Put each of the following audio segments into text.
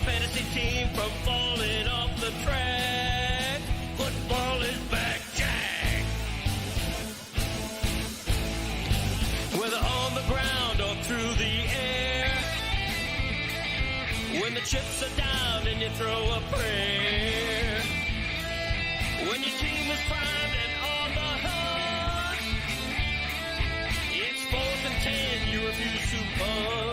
fantasy team from falling off the track. Football is back, Jack. Whether on the ground or through the air, when the chips are down and you throw a prayer, when your team is primed and on the hunt, it's 4th and 10, you refuse to punt.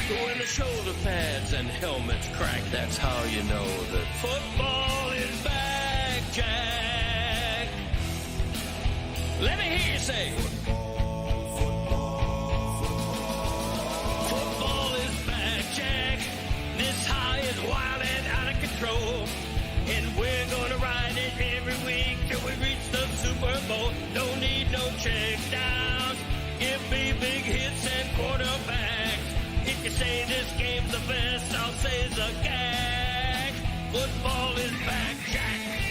When the shoulder pads and helmets crack, that's how you know that football is back, Jack. Let me hear you say, football is back, Jack. This high is wild and out of control, and we're gonna ride it every week till we reach the Super Bowl. Don't need no check downs. Give me big hits and quarterbacks. If you say this game's the best, I'll say it's a gag. Football is back, Jack.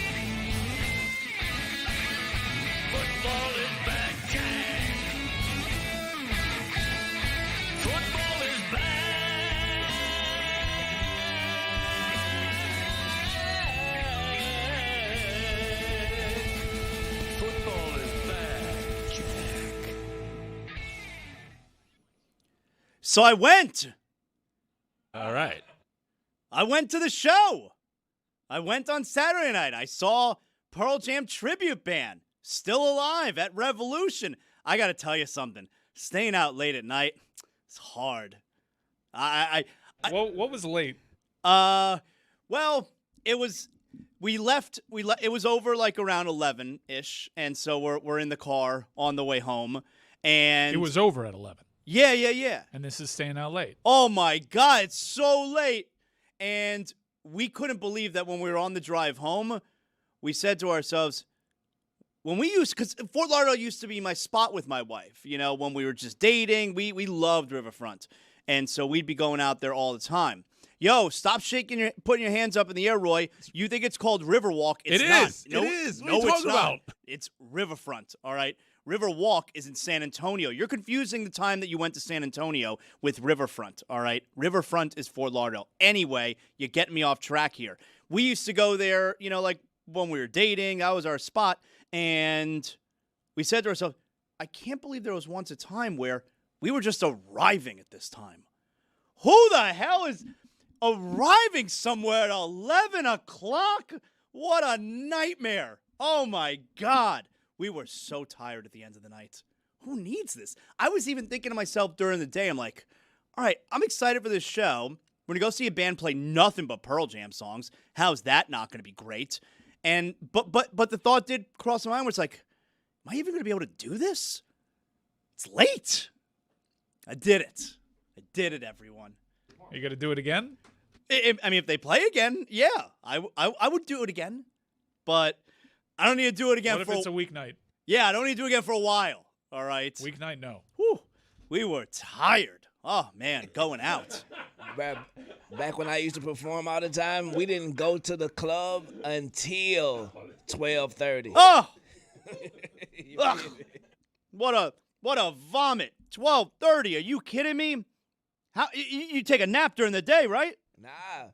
Football is back, Jack. Football is back. Football is back, Jack. So I went. All right. I went to the show. I went on Saturday night. I saw Pearl Jam tribute band, still alive at Revolution. I got to tell you something. Staying out late at night, it's hard. What was late? Well, it was. We left. It was over like around 11-ish, and so we're in the car on the way home, and It was over at 11. Yeah. And this is staying out late. Oh my God, it's so late. And we couldn't believe that when we were on the drive home, we said to ourselves, because Fort Lauderdale used to be my spot with my wife, when we were just dating, we loved Riverfront. And so we'd be going out there all the time. Yo, stop putting your hands up in the air, Roy. You think it's called Riverwalk. It's not. No, It is. What no, are you it's talking not. about? It's Riverfront, all right? Riverwalk is in San Antonio. You're confusing the time that you went to San Antonio with Riverfront, all right? Riverfront is Fort Lauderdale. Anyway, you're getting me off track here. We used to go there, like when we were dating. That was our spot. And we said to ourselves, I can't believe there was once a time where we were just arriving at this time. Who the hell is arriving somewhere at 11 o'clock? What a nightmare. Oh, my God. We were so tired at the end of the night. Who needs this? I was even thinking to myself during the day, I'm like, all right, I'm excited for this show. We're going to go see a band play nothing but Pearl Jam songs. How's that not going to be great? And but the thought did cross my mind where it's like, am I even going to be able to do this? It's late. I did it, everyone. Are you going to do it again? If they play again, yeah, I would do it again. But I don't need to do it again. What if it's a weeknight? Yeah, I don't need to do it again for a while. All right. Weeknight, no. Whew. We were tired. Oh, man, going out. Back when I used to perform all the time, we didn't go to the club until 12:30. Oh! Ugh. What a vomit. 12:30. Are you kidding me? How you take a nap during the day, right? Nah.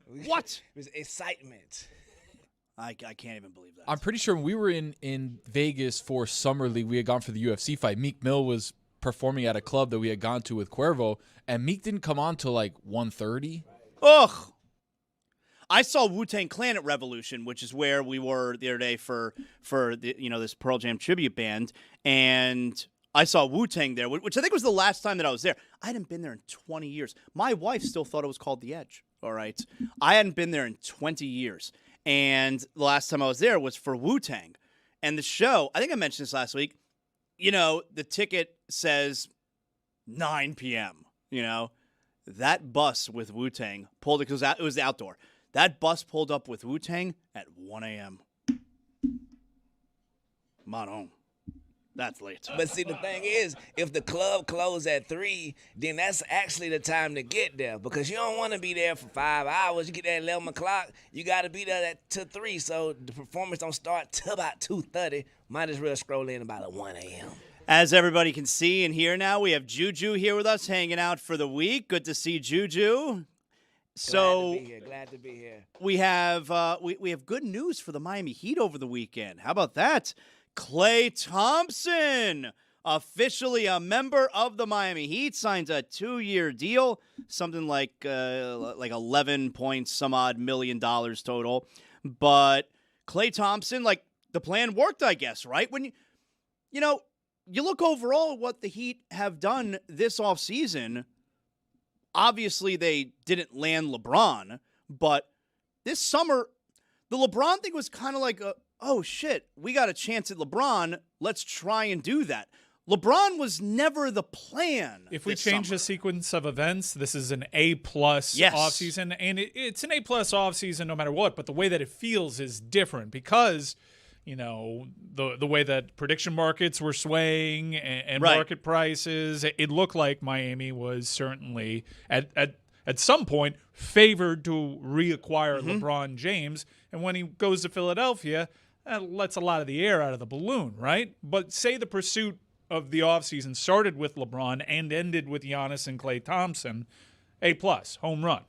What? It was excitement. I can't even believe that. I'm pretty sure when we were in Vegas for Summer League, we had gone for the UFC fight. Meek Mill was performing at a club that we had gone to with Cuervo, and Meek didn't come on till like 1:30. Ugh. I saw Wu-Tang Clan at Revolution, which is where we were the other day for the, this Pearl Jam tribute band, and I saw Wu-Tang there, which I think was the last time that I was there. I hadn't been there in 20 years. My wife still thought it was called The Edge, all right? I hadn't been there in 20 years, and the last time I was there was for Wu-Tang. And the show, I think I mentioned this last week, the ticket says 9 p.m., That bus with Wu-Tang pulled, because it was outdoor. That bus pulled up with Wu-Tang at 1 a.m. Manon. That's late. But see, the thing is, if the club closed at 3, then that's actually the time to get there, because you don't want to be there for 5 hours. You get there at 11 o'clock, you got to be there till 3, so the performance don't start till about 2:30. Might as well scroll in about at 1 a.m. As everybody can see and hear now, we have Juju here with us hanging out for the week. Good to see Juju. So Glad to be here. we have good news for the Miami Heat over the weekend. How about that? Klay Thompson, officially a member of the Miami Heat, signs a 2-year deal, something like 11 point some odd $11 million total. But Klay Thompson, like, the plan worked, I guess, right? When you look overall at what the Heat have done this offseason, obviously they didn't land LeBron, but this summer, the LeBron thing was kind of like, oh shit, we got a chance at LeBron. Let's try and do that. LeBron was never the plan. If we this change summer. the sequence of events, this is an A-plus Yes. offseason, and it's an A-plus offseason no matter what, but the way that it feels is different because, the way that prediction markets were swaying and Right. market prices, it looked like Miami was certainly, at some point, favored to reacquire LeBron James, and when he goes to Philadelphia, that lets a lot of the air out of the balloon, right? But say the pursuit of the offseason started with LeBron and ended with Giannis and Klay Thompson, A-plus, home run.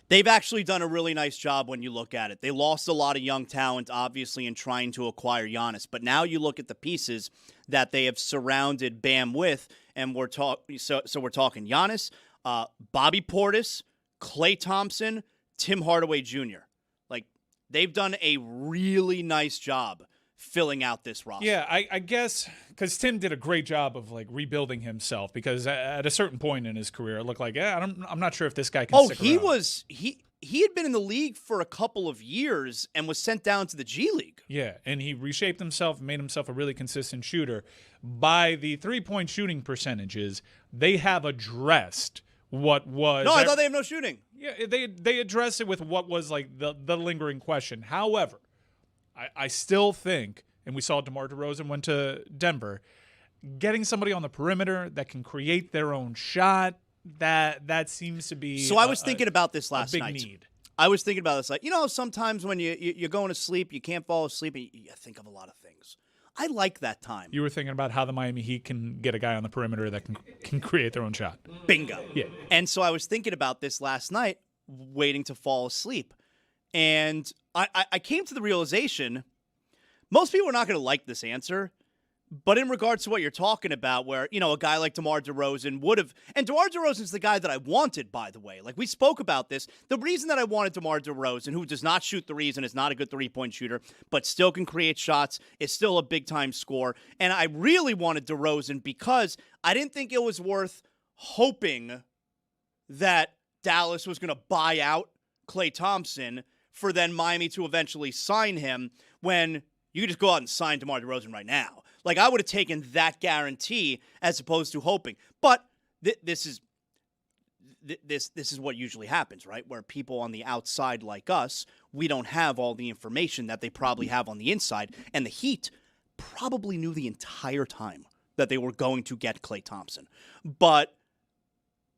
They've actually done a really nice job when you look at it. They lost a lot of young talent, obviously, in trying to acquire Giannis. But now you look at the pieces that they have surrounded Bam with, and we're talking Giannis, Bobby Portis, Klay Thompson, Tim Hardaway Jr. Like, they've done a really nice job filling out this roster. Yeah, I guess because Tim did a great job of rebuilding himself because at a certain point in his career, it looked like I'm not sure if this guy can. Stick around. He had been in the league for a couple of years and was sent down to the G League. Yeah, and he reshaped himself, made himself a really consistent shooter. By the 3-point shooting percentages, they have addressed what was. No, I thought they have no shooting. Yeah, they addressed it with what was the lingering question. However, I still think, and we saw DeMar DeRozan went to Denver, getting somebody on the perimeter that can create their own shot, that seems to be. So I was thinking about this last big night. Need. I was thinking about this, sometimes when you're going to sleep, you can't fall asleep, and you think of a lot of things. I like that time. You were thinking about how the Miami Heat can get a guy on the perimeter that can create their own shot. Bingo. Yeah. And so I was thinking about this last night, waiting to fall asleep. And I came to the realization, most people are not going to like this answer, but in regards to what you're talking about, where, a guy like DeMar DeRozan would have, and DeMar DeRozan's the guy that I wanted, by the way. Like, we spoke about this. The reason that I wanted DeMar DeRozan, who does not shoot threes and is not a good 3-point shooter, but still can create shots, is still a big-time scorer. And I really wanted DeRozan because I didn't think it was worth hoping that Dallas was going to buy out Klay Thompson for then Miami to eventually sign him when you could just go out and sign DeMar DeRozan right now. Like, I would have taken that guarantee as opposed to hoping. But this is what usually happens, right? Where people on the outside like us, we don't have all the information that they probably have on the inside. And the Heat probably knew the entire time that they were going to get Klay Thompson. But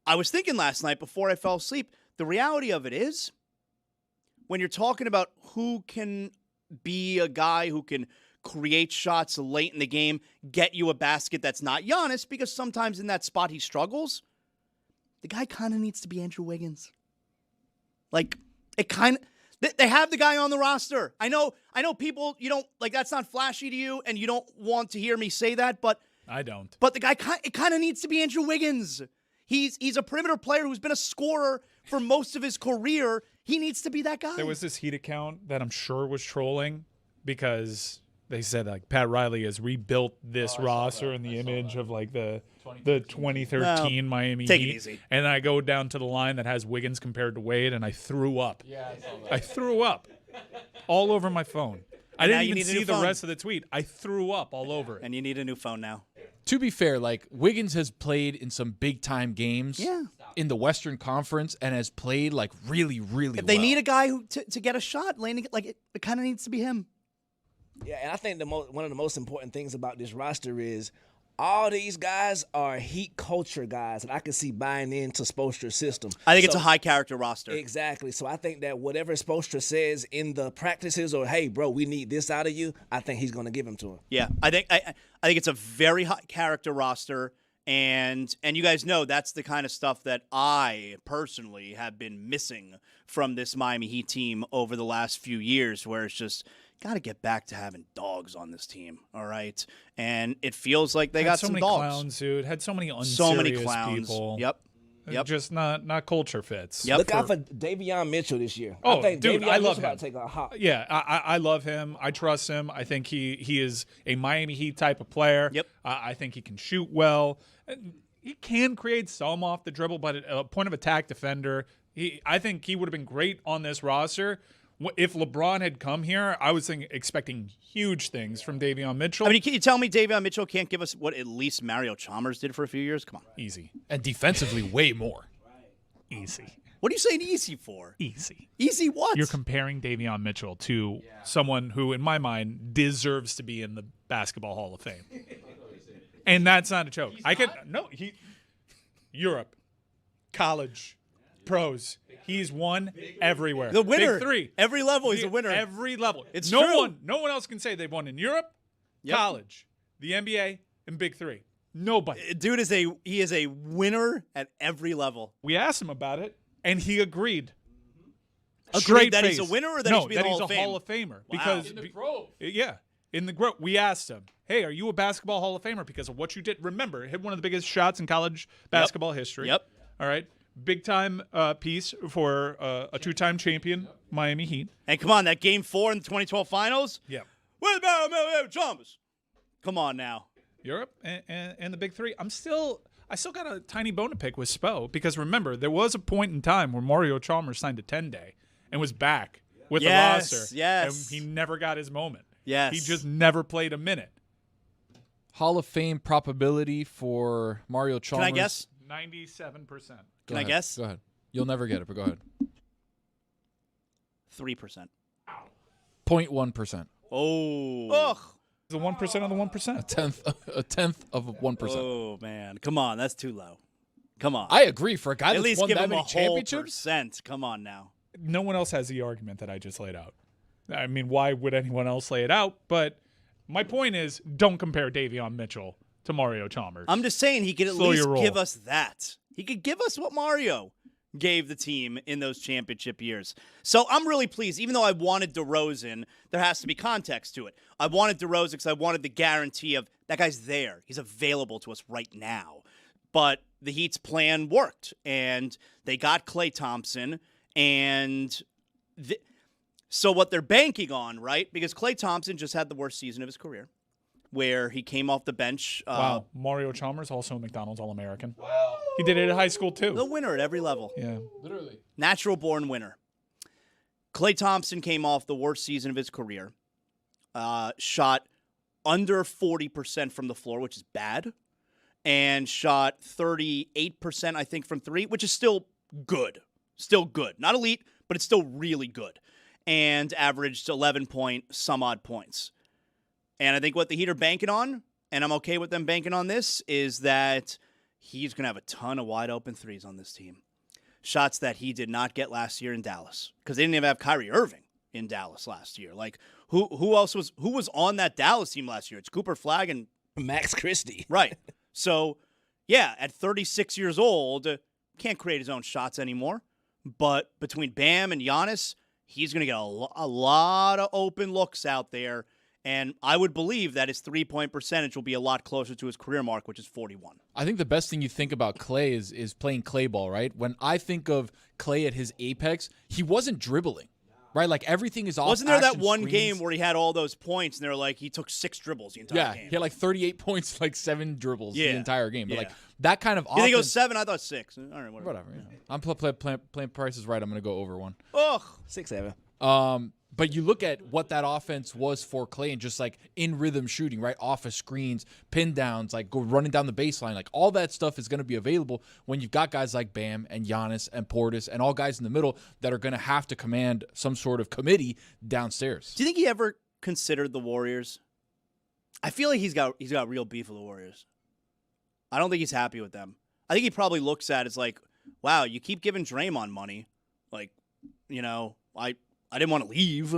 I was thinking last night before I fell asleep, the reality of it is, when you're talking about who can be a guy who can create shots late in the game, get you a basket that's not Giannis, because sometimes in that spot he struggles, the guy kind of needs to be Andrew Wiggins. Like, it kind of, they have the guy on the roster. I know people, you don't, like, that's not flashy to you, and you don't want to hear me say that, but I don't. But the guy, it kind of needs to be Andrew Wiggins. He's a perimeter player who's been a scorer for most of his career. He needs to be that guy. There was this Heat account that I'm sure was trolling because they said Pat Riley has rebuilt this roster in the image of the 2013 Miami take Heat. it easy. And I go down to the line that has Wiggins compared to Wade, and I threw up. Yeah, I saw that. I threw up all over my phone. I now didn't you even need a see new the phone. rest of the tweet. I threw up all over it. And you need a new phone now. To be fair, Wiggins has played in some big time games in the Western Conference and has played really, really If they well. need a guy to get a shot, landing it kind of needs to be him. Yeah, and I think one of the most important things about this roster is all these guys are Heat culture guys that I can see buying into Spoelstra's system. I think it's a high character roster. Exactly. So I think that whatever Spoelstra says in the practices or, hey, bro, we need this out of you, I think he's going to give him to him. Yeah, I think it's a very high character roster, And you guys know that's the kind of stuff that I personally have been missing from this Miami Heat team over the last few years, where it's just got to get back to having dogs on this team, all right? And it feels like they got so some many dogs. clowns, dude. Had so many unserious So many clowns. people. Yep. Just not culture fits. Yep. Look out for Dae'Quan Mitchell this year. Oh, I think dude, Dae'Quan I Mitchell love about him. to take a hop. Yeah, I love him. I trust him. I think he is a Miami Heat type of player. Yep. I think he can shoot well. He can create some off the dribble, but a point of attack defender. I think he would have been great on this roster. If LeBron had come here, I was expecting huge things from Dae'Quan Mitchell. I mean, can you tell me Dae'Quan Mitchell can't give us what at least Mario Chalmers did for a few years? Come on. Easy. And defensively, way more. Easy. What are you saying easy for? Easy. Easy what? You're comparing Dae'Quan Mitchell to someone who, in my mind, deserves to be in the Basketball Hall of Fame. And that's not a joke. Europe, college, pros. He's won everywhere. The winner. Big three. Every level, he's a winner. Every level. It's no true. one else can say they've won in Europe, Yep. college, the NBA, and Big Three. Nobody. Dude he is a winner at every level. We asked him about it, and he agreed. Agreed that he's a winner or that he should be in the he's Hall of a Fame? Hall of Famer. Because In the Grove. Yeah. In the group, we asked him, hey, are you a Basketball Hall of Famer because of what you did? Remember, hit one of the biggest shots in college basketball history. Yep. All right. Big time piece for a two-time champion, Miami Heat. And come on, that Game 4 in the 2012 Finals? Yeah. What about Mario Chalmers? Come on now. Europe and the Big Three. I still got a tiny bone to pick with Spo because remember, there was a point in time where Mario Chalmers signed a 10-day and was back with the roster. Yes. And he never got his moment. Yes. He just never played a minute. Hall of Fame probability for Mario Can Chalmers. I guess? 97%. Go Can I ahead. guess? Go ahead. You'll never get it, but go ahead. 3%. 0.1%. Oh. Ugh. The 1% of the 1%. A tenth of 1%. Oh, man. Come on. That's too low. Come on. I agree. For a guy At that's least won give that him a many whole championships, percent. Come on now. No one else has the argument that I just laid out. I mean, why would anyone else lay it out? But my point is, don't compare Dae'Quan Mitchell to Mario Chalmers. I'm just saying he could at Slow least your roll. give us that. He could give us what Mario gave the team in those championship years. So I'm really pleased. Even though I wanted DeRozan, there has to be context to it. I wanted DeRozan because I wanted the guarantee of that guy's there. He's available to us right now. But the Heat's plan worked, and they got Klay Thompson, and so what they're banking on, right? Because Klay Thompson just had the worst season of his career, where he came off the bench. Wow. Mario Chalmers, also a McDonald's All-American. Wow. He did it at high school, too. The winner at every level. Yeah. literally. Natural-born winner. Klay Thompson came off the worst season of his career. Shot under 40% from the floor, which is bad. And shot 38%, I think, from three, which is still good. Still good. Not elite, but it's still really good. And averaged 11 point some odd points. And I think what the Heat are banking on, and I'm okay with them banking on this, is that he's going to have a ton of wide open threes on this team. Shots that he did not get last year in Dallas. Because they didn't even have Kyrie Irving in Dallas last year. Like, who was on that Dallas team last year? It's Cooper Flagg and Max Christie. right. So, yeah, at 36 years old, can't create his own shots anymore. But between Bam and Giannis, he's going to get a lot of open looks out there. And I would believe that his three-point percentage will be a lot closer to his career mark, which is 41. I think the best thing you think about Klay is playing Klay ball, right? When I think of Klay at his apex, he wasn't dribbling, right? Like everything is off. Wasn't there that action one screens. game where he had all those points, and they're like, he took 6 dribbles the entire Yeah, game? he had like 38 points, like 7 dribbles the Yeah. entire game. But Yeah. like that kind of You think it was offense. 7? I thought 6. All right, whatever. Whatever. You know. I'm playing prices right. I'm going to go over one. Ugh. 6'7". But you look at what that offense was for Klay and just like in rhythm shooting, right? Off of screens, pin downs, like go running down the baseline. Like all that stuff is going to be available when you've got guys like Bam and Giannis and Portis and all guys in the middle that are going to have to command some sort of committee downstairs. Do you think he ever considered the Warriors? I feel like he's got real beef with the Warriors. I don't think he's happy with them. I think he probably looks at it as like, wow, you keep giving Draymond money. Like, you know, I didn't want to leave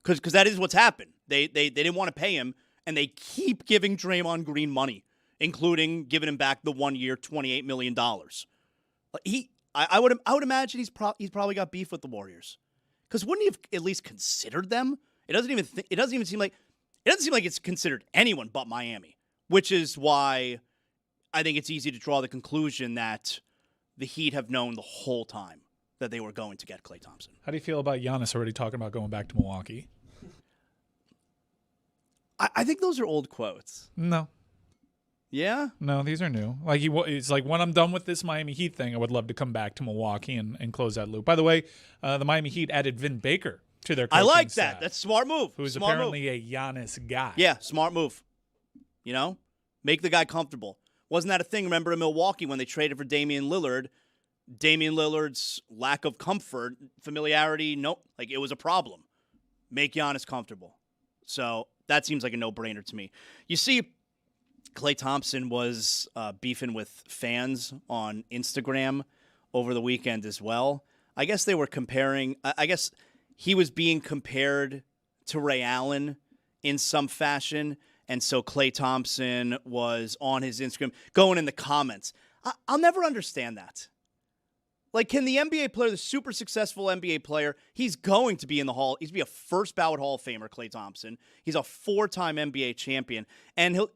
because that is what's happened. They didn't want to pay him, and they keep giving Draymond Green money. including giving him back the 1 year, $28 million. I would imagine he's probably got beef with the Warriors, because wouldn't he have at least considered them? It doesn't seem like it's considered anyone but Miami, which is why I think it's easy to draw the conclusion that the Heat have known the whole time that they were going to get Klay Thompson. How do you feel about Giannis already talking about going back to Milwaukee? I think those are old quotes. No. Yeah? No, these are new. Like it's like, when I'm done with this Miami Heat thing, I would love to come back to Milwaukee and close that loop. By the way, the Miami Heat added Vin Baker to their coaching I like that. staff, That's a smart move. who's Smart apparently move. a Giannis guy. Yeah, smart move. Make the guy comfortable. Wasn't that a thing, remember, in Milwaukee when they traded for Damian Lillard? Damian Lillard's lack of comfort, familiarity, it was a problem. Make Giannis comfortable. So that seems like a no-brainer to me. You see, Klay Thompson was beefing with fans on Instagram over the weekend as well. I guess they were comparing – I guess he was being compared to Ray Allen in some fashion, and so Klay Thompson was on his Instagram going in the comments. I'll never understand that. Like, can the NBA player, the super successful NBA player, he's going to be in the Hall. He's going to be a first ballot Hall of Famer, Klay Thompson. He's a 4-time NBA champion. And he'll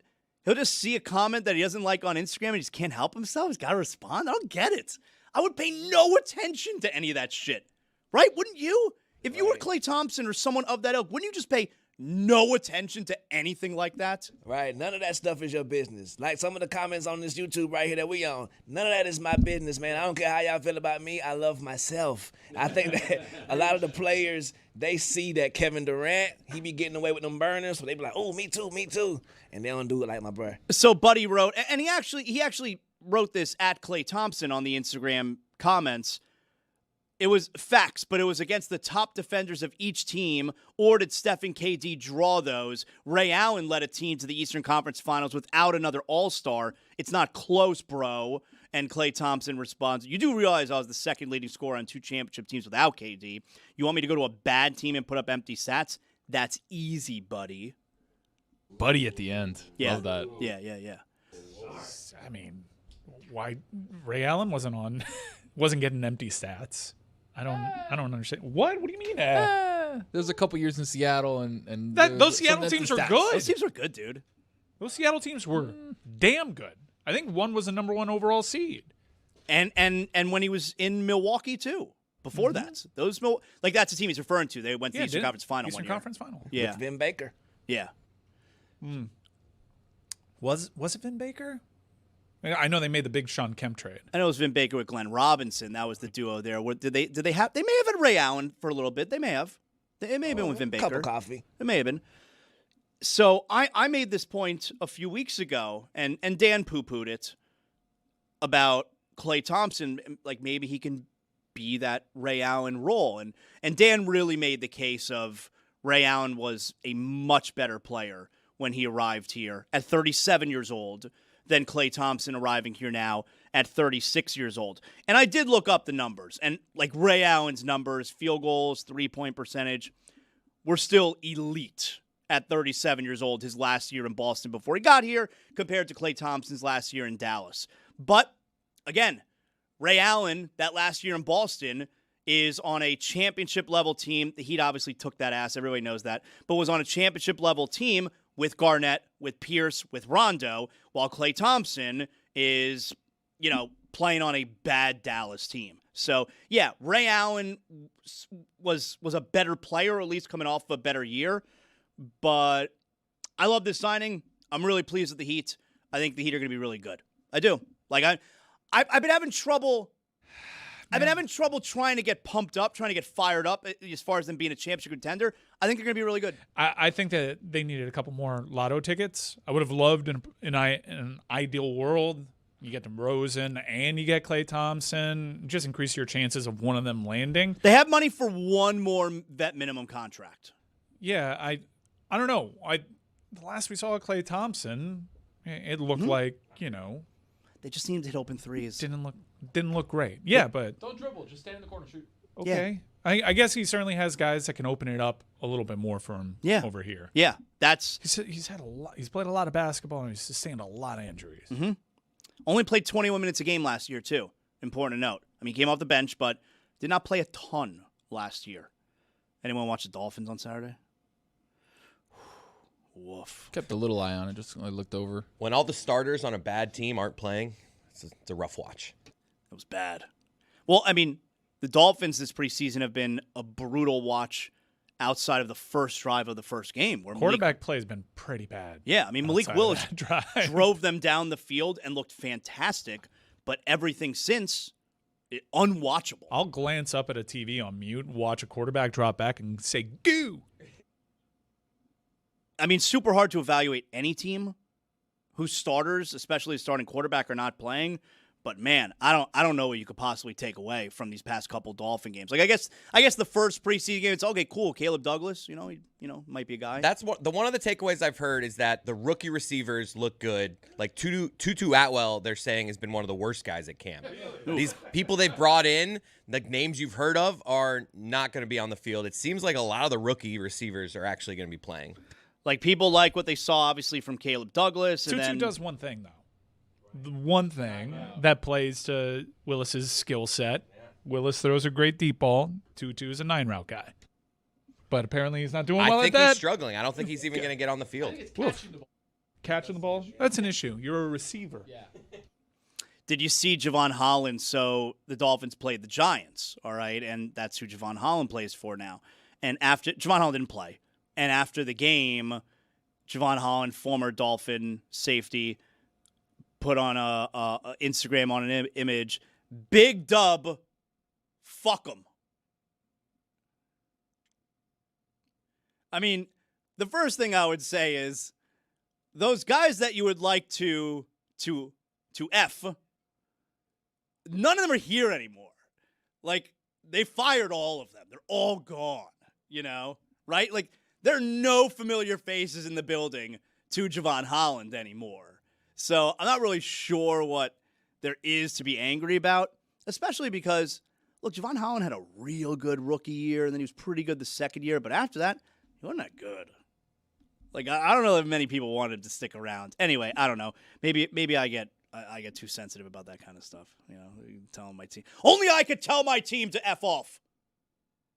just see a comment that he doesn't like on Instagram and he just can't help himself. He's got to respond. I don't get it. I would pay no attention to any of that shit. Right? Wouldn't you? If you were Klay Thompson or someone of that ilk, wouldn't you just pay no attention to anything like that? Right. None of that stuff is your business. Like some of the comments on this YouTube right here that we on, none of that is my business, man. I don't care how y'all feel about me. I love myself. I think that a lot of the players, they see that Kevin Durant, he be getting away with them burners, so they be like, oh, me too. And they don't do it like my bro. So Buddy wrote, and he actually wrote this at Klay Thompson on the Instagram comments. It was facts, but it was against the top defenders of each team. Or did Steph and KD draw those? Ray Allen led a team to the Eastern Conference Finals without another All-Star. It's not close, bro. And Klay Thompson responds, you do realize I was the second leading scorer on 2 championship teams without KD. You want me to go to a bad team and put up empty stats? That's easy, buddy. Buddy at the end. Yeah. Love that. Yeah. I mean, why Ray Allen wasn't getting empty stats? I don't understand. What? What do you mean? There's a couple years in Seattle, and Those Seattle teams were good. Those teams were good, dude. Those Seattle teams were damn good. I think one was the number 1 overall seed. And when he was in Milwaukee too. Before that, that's the team he's referring to. They went to the Eastern Conference Final. Eastern Conference Final. Yeah, With Vin Baker. Yeah. Was it Vin Baker? I know they made the big Sean Kemp trade. I know it was Vin Baker with Glenn Robinson. That was the duo there. Did they have? They may have had Ray Allen for a little bit. They may have. It may have been with Vin Baker. Cup of coffee. It may have been. So I made this point a few weeks ago, and Dan poo-pooed it about Klay Thompson. Like maybe he can be that Ray Allen role, and Dan really made the case of Ray Allen was a much better player when he arrived here at 37 years old than Klay Thompson arriving here now at 36 years old. And I did look up the numbers, and like Ray Allen's numbers, field goals, 3-point percentage, were still elite at 37 years old, his last year in Boston before he got here, compared to Klay Thompson's last year in Dallas. But again, Ray Allen, that last year in Boston, is on a championship-level team. The Heat obviously took that ass. Everybody knows that. But was on a championship-level team with Garnett, with Pierce, with Rondo, while Klay Thompson is, playing on a bad Dallas team. So, yeah, Ray Allen was a better player, at least coming off a better year. But I love this signing. I'm really pleased with the Heat. I think the Heat are going to be really good. I do. Like, I've been having trouble. I've been having trouble trying to get pumped up, trying to get fired up as far as them being a championship contender. I think they're going to be really good. I think that they needed a couple more lotto tickets. I would have loved in an ideal world, you get DeRozan and you get Klay Thompson. Just increase your chances of one of them landing. They have money for one more vet minimum contract. Yeah, I don't know. The last we saw of Klay Thompson, it looked like, They just needed to hit open threes. didn't look great. Yeah, but Don't dribble. Just stand in the corner, shoot. okay. I guess he certainly has guys that can open it up a little bit more for him over here. Yeah, that's He's had a lot. He's played a lot of basketball and he's sustained a lot of injuries. only played 21 minutes a game last year too. Important to note. I mean, he came off the bench, but did not play a ton last year. Anyone watch the Dolphins on Saturday? Woof. Kept a little eye on it. Just I looked over. When all the starters on a bad team aren't playing, it's a rough watch. It was bad. Well, I mean, the Dolphins this preseason have been a brutal watch outside of the first drive of the first game. Where Quarterback play has been pretty bad. Yeah, I mean, Malik outside of Willis that drive. drove them down the field and looked fantastic, but everything since, unwatchable. I'll glance up at a TV on mute, watch a quarterback drop back, and say, "Goo." I mean, super hard to evaluate any team whose starters, especially the starting quarterback, are not playing. But man, I don't know what you could possibly take away from these past couple Dolphin games. Like I guess the first preseason game, it's okay, cool. Caleb Douglas, he might be one guy. That's one of the takeaways I've heard is that the rookie receivers look good. Like Tutu Atwell, they're saying has been one of the worst guys at camp. These people they brought in, like names you've heard of, are not going to be on the field. It seems like a lot of the rookie receivers are actually going to be playing. Like people like what they saw obviously from Caleb Douglas. And Tutu then, does one thing though. The one thing that plays to Willis's skill set. Willis throws a great deep ball. Tutu is a 9-route guy. But apparently he's not doing well I think at that. he's struggling. I don't think he's even going to get on the field. Catching the ball? That's an issue. You're a receiver. Did you see Javon Holland? So the Dolphins played the Giants, all right? And that's who Javon Holland plays for now. And after Javon Holland didn't play. And after the game, Javon Holland, former Dolphin safety, put on a Instagram on an image, big dub, fuck 'em. I mean, the first thing I would say is those guys that you would like to F, none of them are here anymore. Like, they fired all of them. They're all gone, right? Like, there are no familiar faces in the building to Javon Holland anymore. So I'm not really sure what there is to be angry about, especially because, look, Javon Holland had a real good rookie year, and then he was pretty good the second year. But after that, he wasn't that good. Like, I don't know if many people wanted to stick around. Anyway, I don't know. Maybe I get too sensitive about that kind of stuff. Telling my team. Only I could tell my team to F off.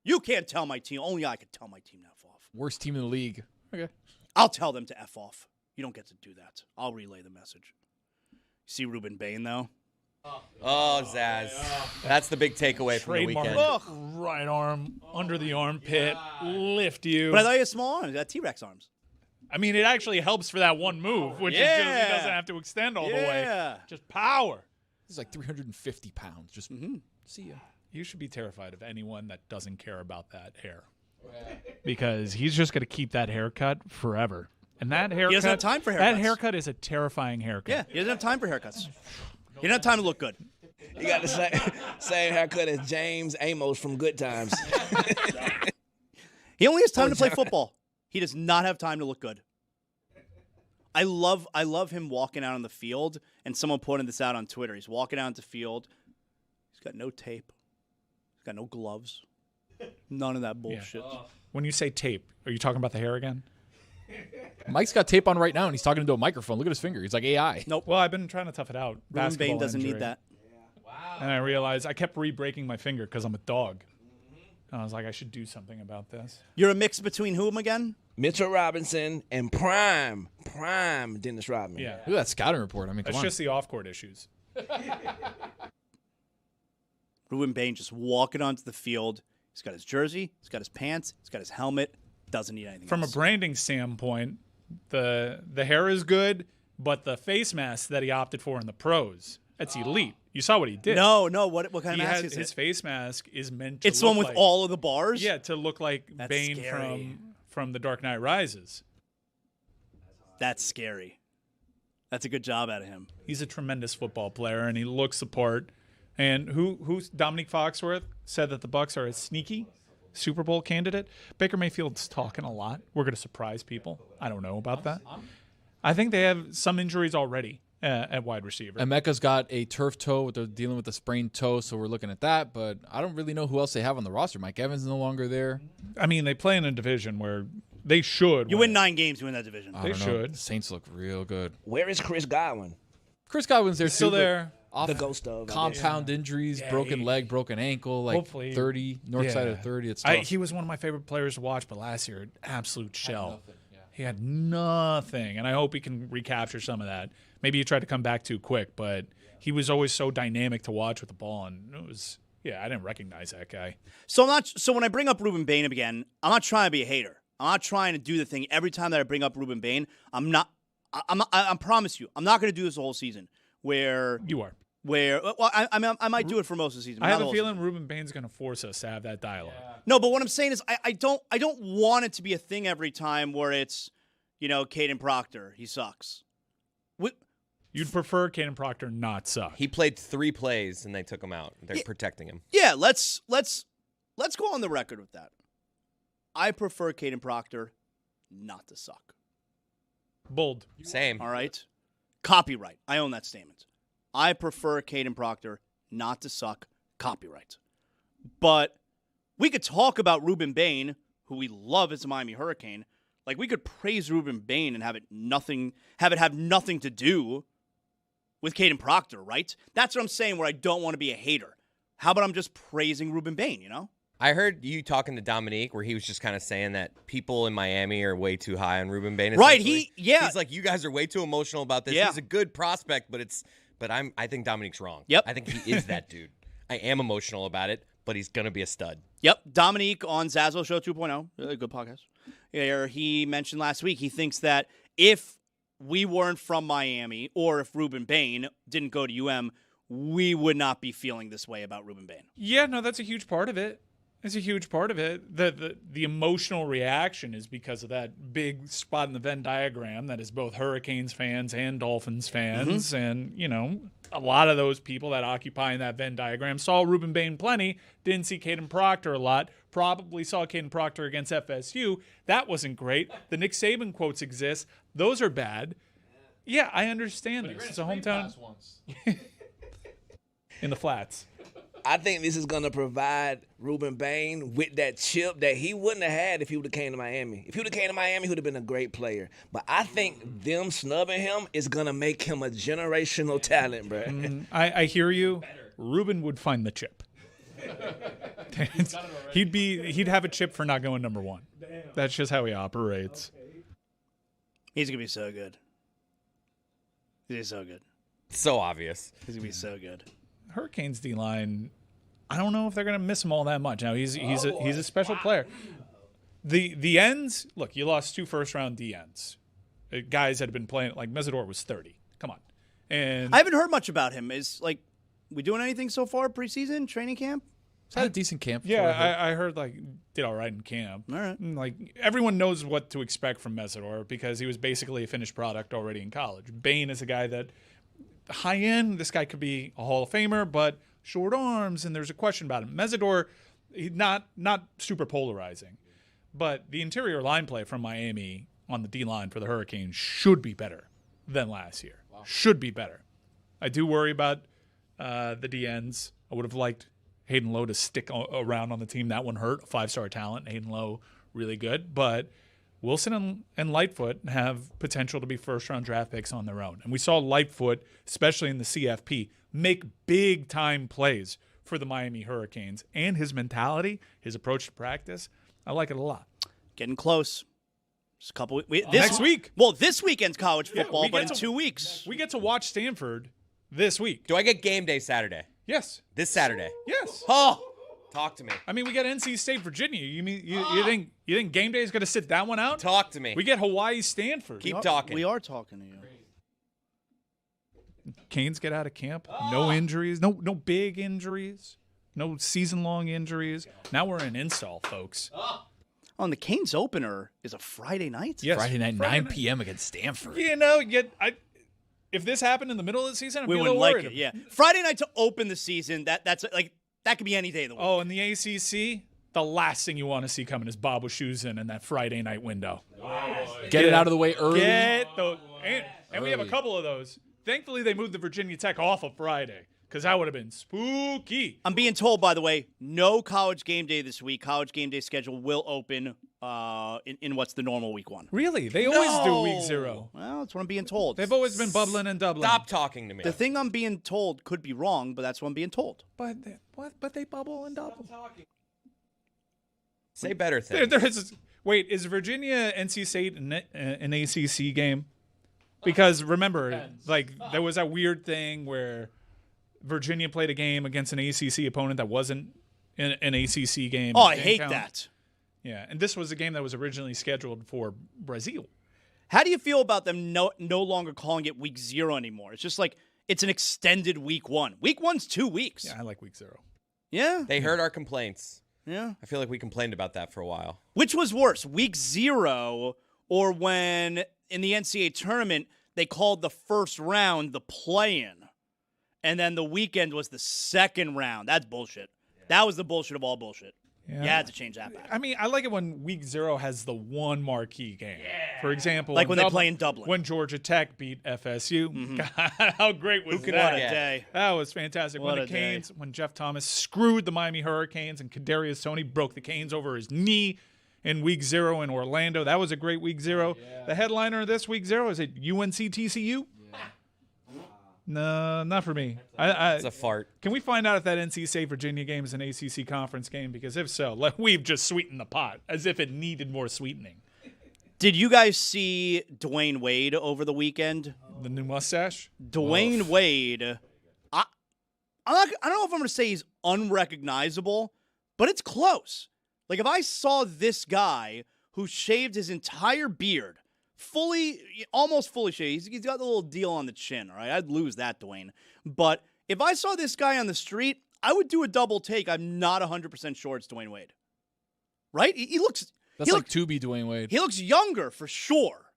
You can't tell my team. Only I could tell my team to F off. Worst team in the league. Okay. I'll tell them to F off. You don't get to do that. I'll relay the message. You see Ruben Bain, though? Oh, Zaz. That's the big takeaway from the weekend. Right arm, under the armpit, lift you. But I thought he had small arms. He had T-Rex arms. I mean, it actually helps for that one move, which is just, he doesn't have to extend all the way. Just power. He's like 350 pounds. Just see ya. You should be terrified of anyone that doesn't care about that hair. Because he's just going to keep that haircut forever. And that haircut, he doesn't have time for haircuts. That haircut is a terrifying haircut. Yeah, he doesn't have time for haircuts. He doesn't have time to look good. You got the same haircut as James Amos from Good Times. He only has time to play football. He does not have time to look good. I love him walking out on the field, and someone pointed this out on Twitter. He's walking out on the field. He's got no tape. He's got no gloves. None of that bullshit. Yeah. When you say tape, are you talking about the hair again? Mike's got tape on right now, and he's talking into a microphone. Look at his finger. He's like AI. Nope. Well, I've been trying to tough it out. Ruben Bain doesn't need that. Wow. And I realized I kept re-breaking my finger because I'm a dog. And I was like, I should do something about this. You're a mix between whom again? Mitchell Robinson and prime Dennis Rodman. Yeah. Look at that scouting report. I mean, come That's on. just the off-court issues. Ruben Bain just walking onto the field. He's got his jersey. He's got his pants. He's got his helmet. Doesn't need anything From else. a branding standpoint, the hair is good, but the face mask that he opted for in the pros, that's elite. You saw what he did. No. What kind of mask is his it? face mask is meant to It's the one with like, all of the bars? Yeah, to look like That's Bane scary. from The Dark Knight Rises. That's scary. That's a good job out of him. He's a tremendous football player, and he looks the part. And who's Dominique Foxworth said that the Bucs are a sneaky Super Bowl candidate. Baker Mayfield's talking a lot. We're going to surprise people. I don't know about that. I think they have some injuries already. at wide receiver. Emeka's got a turf toe. They're dealing with a sprained toe, so we're looking at that. But I don't really know who else they have on the roster. Mike Evans is no longer there. I mean, they play in a division where they should. You win 9 games, you win that division. I They don't know. should. The Saints look real good. Where is Chris Godwin? Chris Godwin's there Still too, but there. Off The ghost of compound injuries, broken leg, broken ankle, like Hopefully. 30, north side of 30. It's tough. He was one of my favorite players to watch, but last year, absolute shell. He had nothing, and I hope he can recapture some of that. Maybe he tried to come back too quick, but he was always so dynamic to watch with the ball, and it was I didn't recognize that guy. So when I bring up Ruben Bain again, I'm not trying to be a hater. I'm not trying to do the thing every time that I bring up Ruben Bain. I promise you, I'm not going to do this the whole season. You are. I might do it for most of the season. I not have the a whole feeling Ruben Bain's going to force us to have that dialogue. No, but what I'm saying is I don't want it to be a thing every time where it's, Caden Proctor, he sucks. You'd prefer Caden Proctor not suck. He played 3 plays and they took him out. They're protecting him. Yeah, let's go on the record with that. I prefer Caden Proctor not to suck. Bold. Same. All right? Copyright. I own that statement. I prefer Caden Proctor not to suck. Copyright. But we could talk about Ruben Bain, who we love as a Miami Hurricane. Like, we could praise Ruben Bain and have it have nothing to do with Caden Proctor, right? That's what I'm saying, where I don't want to be a hater. How about I'm just praising Ruben Bain, I heard you talking to Dominique where he was just kind of saying that people in Miami are way too high on Ruben Bain. Right, essentially. He's like, you guys are way too emotional about this. Yeah. He's a good prospect, but I think Dominique's wrong. Yep. I think he is that dude. I am emotional about it, but he's going to be a stud. Yep. Dominique on Zaslow Show 2.0, really good podcast. He mentioned last week he thinks that if we weren't from Miami or if Ruben Bain didn't go to UM, we would not be feeling this way about Ruben Bain. Yeah, no, that's a huge part of it. It's a huge part of it. The emotional reaction is because of that big spot in the Venn diagram that is both Hurricanes fans and Dolphins fans. And, a lot of those people that occupy in that Venn diagram saw Ruben Bain plenty, didn't see Caden Proctor a lot, probably saw Caden Proctor against FSU. That wasn't great. The Nick Saban quotes exist. Those are bad. Yeah, I understand this. It's a hometown in the flats. I think this is going to provide Ruben Bain with that chip that he wouldn't have had if he would have came to Miami. If he would have came to Miami, he would have been a great player. But I think them snubbing him is going to make him a generational talent, bro. I hear you. Ruben would find the chip. He'd have a chip for not going number 1. That's just how he operates. He's going to be so good. He's so good. So obvious. He's going to be so good. Hurricanes D-line, I don't know if they're going to miss him all that much. Now, he's a special player. The ends, look, you lost 2 first-round D ends. Guys that have been playing, like Mesidor was 30. Come on. And I haven't heard much about him. We doing anything so far preseason, training camp? He's had a decent camp. I heard did all right in camp. All right. And, everyone knows what to expect from Mesidor because he was basically a finished product already in college. Bain is a guy that high end, this guy could be a Hall of Famer, but short arms, and there's a question about him. Mesidor, not super polarizing, but the interior line play from Miami on the D-line for the Hurricanes should be better than last year. Wow. Should be better. I do worry about the D-ends. I would have liked Hayden Lowe to stick around on the team. That one hurt. 5-star talent. Hayden Lowe, really good. But Wilson and Lightfoot have potential to be first-round draft picks on their own. And we saw Lightfoot, especially in the CFP, make big-time plays for the Miami Hurricanes. And his mentality, his approach to practice, I like it a lot. Getting close. Just a couple next week. Well, this weekend's college football, we but get in to- 2 weeks. We get to watch Stanford this week. Do I get game day Saturday? Yes. This Saturday? Yes. Oh, talk to me. I mean, we got NC State, Virginia. You think game day is going to sit that one out? Talk to me. We get Hawaii, Stanford. Keep talking. We are talking to you. Canes get out of camp. No injuries. No big injuries. No season-long injuries. Now we're in install, folks. Oh, and the Canes opener is a Friday night? Yes. Friday night, 9 p.m. against Stanford. If this happened in the middle of the season, I'd We be a wouldn't little like worried. it, yeah. Friday night to open the season, that could be any day of the week. Oh, and the ACC, the last thing you want to see coming is Bob with shoes in that Friday night window. Get it out of the way early. And we have a couple of those. Thankfully, they moved the Virginia Tech off of Friday because that would have been spooky. I'm being told, by the way, no college game day this week. College game day schedule will open in what's the normal week 1. Really? They always do week 0. Well, that's what I'm being told. They've always been bubbling and doubling. Stop talking to me. The thing I'm being told could be wrong, but that's what I'm being told. But they bubble and double. Say better things. Wait, is Virginia NC State an ACC game? Because remember, like there was that weird thing where Virginia played a game against an ACC opponent that wasn't an ACC game. Oh, I hate that. Yeah, and this was a game that was originally scheduled for Brazil. How do you feel about them no longer calling it week 0 anymore? It's just like it's an extended week 1. Week 1's 2 weeks. Yeah, I like week 0. Yeah. They heard our complaints. Yeah. I feel like we complained about that for a while. Which was worse, week 0 or when in the NCAA tournament they called the first round the play-in, and then the weekend was the second round? That's bullshit. Yeah. That was the bullshit of all bullshit. Yeah. You had to change that back. I mean, I like it when week 0 has the one marquee game. Yeah. For example, like when they play in Dublin. When Georgia Tech beat FSU. Mm-hmm. God, how great was that? What a day. That was fantastic. What when the Canes, when Jeff Thomas screwed the Miami Hurricanes and Kadarius Toney broke the Canes over his knee in week 0 in Orlando. That was a great week 0. Yeah. The headliner of this week 0, is it UNC TCU? No, not for me. It's a fart. Can we find out if that NC State Virginia game is an ACC conference game? Because if so, we've just sweetened the pot as if it needed more sweetening. Did you guys see Dwayne Wade over the weekend? The new mustache? Dwayne Wade. I don't know if I'm going to say he's unrecognizable, but it's close. Like if I saw this guy who shaved his entire beard, almost fully shaved. He's got the little deal on the chin, all right? I'd lose that, Dwayne. But if I saw this guy on the street, I would do a double take. I'm not 100% sure it's Dwayne Wade. Right? He looks... That's like to be Dwayne Wade. He looks younger, for sure.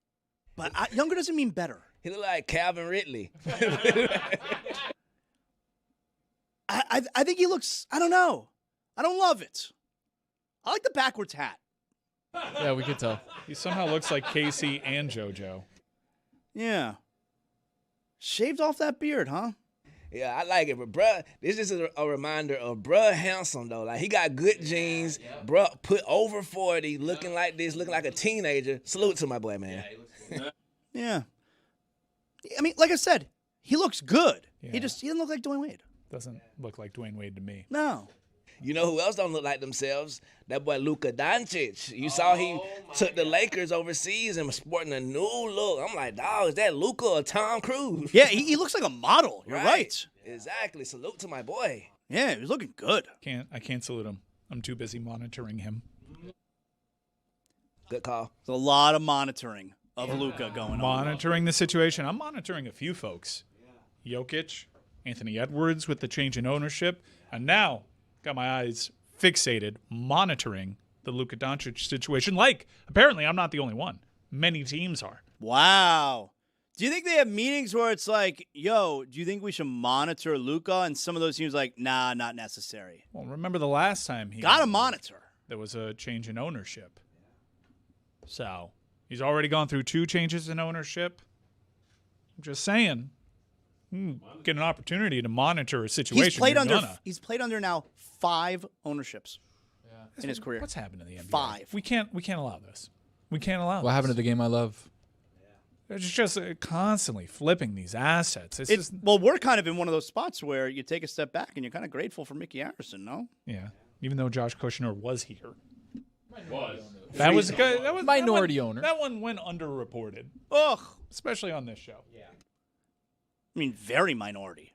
But younger doesn't mean better. He look like Calvin Ridley. I think he looks... I don't know. I don't love it. I like the backwards hat. Yeah, we could tell. He somehow looks like Casey and JoJo. Yeah. Shaved off that beard, huh? Yeah, I like it. But, bruh, this is a reminder of bruh handsome, though. Like, he got good genes. Yeah. Bruh put over 40, looking like this, looking like a teenager. Salute to my boy, man. Yeah. I mean, like I said, he looks good. Yeah. He doesn't look like Dwayne Wade. Doesn't look like Dwayne Wade to me. No. You know who else don't look like themselves? That boy Luka Doncic. You saw he took the Lakers overseas and was sporting a new look. I'm like, dog, is that Luka or Tom Cruise? Yeah, he looks like a model. You're right. Exactly. Salute to my boy. Yeah, he was looking good. I can't salute him. I'm too busy monitoring him. Good call. There's a lot of monitoring of Luka going on. Monitoring the situation. I'm monitoring a few folks. Jokic, Anthony Edwards with the change in ownership, and now got my eyes fixated monitoring the Luka Doncic situation. Like, apparently I'm not the only one. Many teams are. Wow. Do you think they have meetings where it's like, yo, do you think we should monitor Luka? And some of those teams like, nah, not necessary. Well, remember the last time he got to monitor. There was a change in ownership. So he's already gone through 2 changes in ownership. I'm just saying. Get an opportunity to monitor a situation. He's played under now 5 ownerships in his career. What's happened to the NBA? 5. We can't allow this. We can't allow. What happened to the game I love? It's just constantly flipping these assets. Well, we're kind of in one of those spots where you take a step back and you're kind of grateful for Mickey Harrison, no? Yeah. Even though Josh Kushner was here. That was good. That was minority owner. That one went underreported. Ugh. Especially on this show. Yeah. I mean, very minority.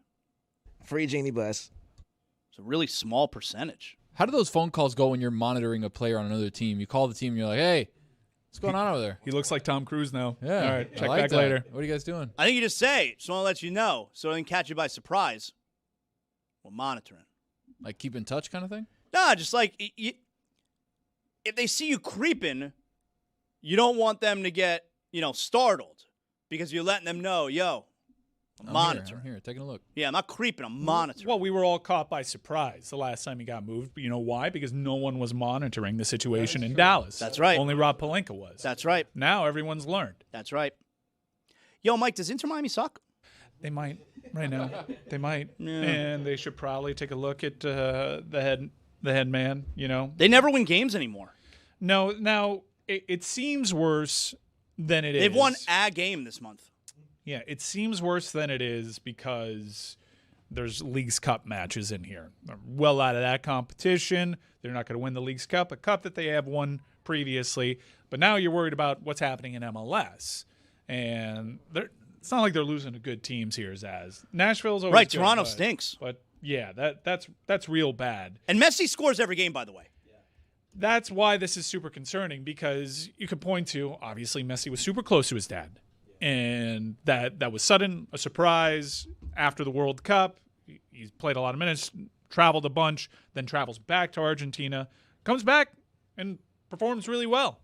Free Genie Bus. It's a really small percentage. How do those phone calls go when you're monitoring a player on another team? You call the team and you're like, hey, what's going on over there? He looks like Tom Cruise now. Yeah. All right, check like back that. later. What are you guys doing? I think you just say, just want to let you know, so I didn't catch you by surprise. We're monitoring. Like keep in touch kind of thing? Nah, just like, if they see you creeping, you don't want them to get, startled because you're letting them know, yo, I'm monitoring. I'm here, taking a look. Yeah, I'm not creeping. I'm monitoring. Well, we were all caught by surprise the last time he got moved. But you know why? Because no one was monitoring the situation in Dallas. That's right. Only Rob Pelinka was. That's right. Now everyone's learned. That's right. Yo, Mike, does Inter Miami suck? They might right now. They might, and they should probably take a look at the head man. You know, They never win games anymore. no. Now it seems worse than it is. They've won a game this month. Yeah, it seems worse than it is because there's Leagues Cup matches in here. They're well out of that competition. They're not going to win the Leagues Cup, a cup that they have won previously. But now you're worried about what's happening in MLS. And it's not like they're losing to good teams here, Zaz. Nashville's always Right, good, Toronto but- stinks. But yeah, that's real bad. And Messi scores every game, by the way. That's why this is super concerning, because you could point to, obviously, Messi was super close to his dad. And that was sudden, a surprise after the World Cup. He's played a lot of minutes, traveled a bunch, then travels back to Argentina, comes back and performs really well.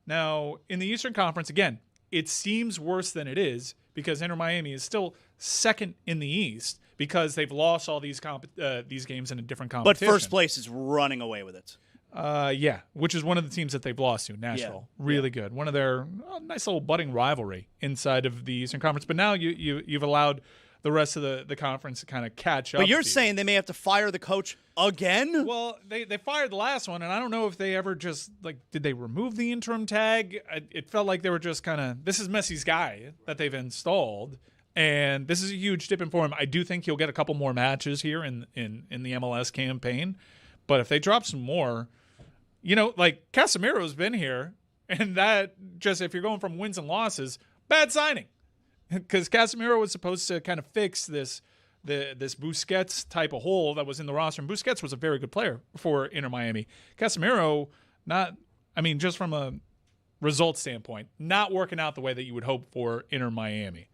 Now, in the Eastern Conference, again, it seems worse than it is because Inter Miami is still second in the East because they've lost all these games in a different But competition. first place is running away with it. Yeah, which is one of the teams that they've lost to, Nashville. Really good. One of their nice little budding rivalry inside of the Eastern Conference. But now you've allowed the rest of the conference to kind of catch up. But you're to you. saying they may have to fire the coach again? Well, they fired the last one, and I don't know if they ever just, did they remove the interim tag? It felt like they were just kind of, this is Messi's guy that they've installed, and this is a huge dip in for him. I do think he'll get a couple more matches here in the MLS campaign, but if they drop some more, Casemiro's been here, and that just, if you're going from wins and losses, bad signing. Because Casemiro was supposed to kind of fix this Busquets type of hole that was in the roster. And Busquets was a very good player for Inter Miami. Casemiro, just from a result standpoint, not working out the way that you would hope for Inter Miami.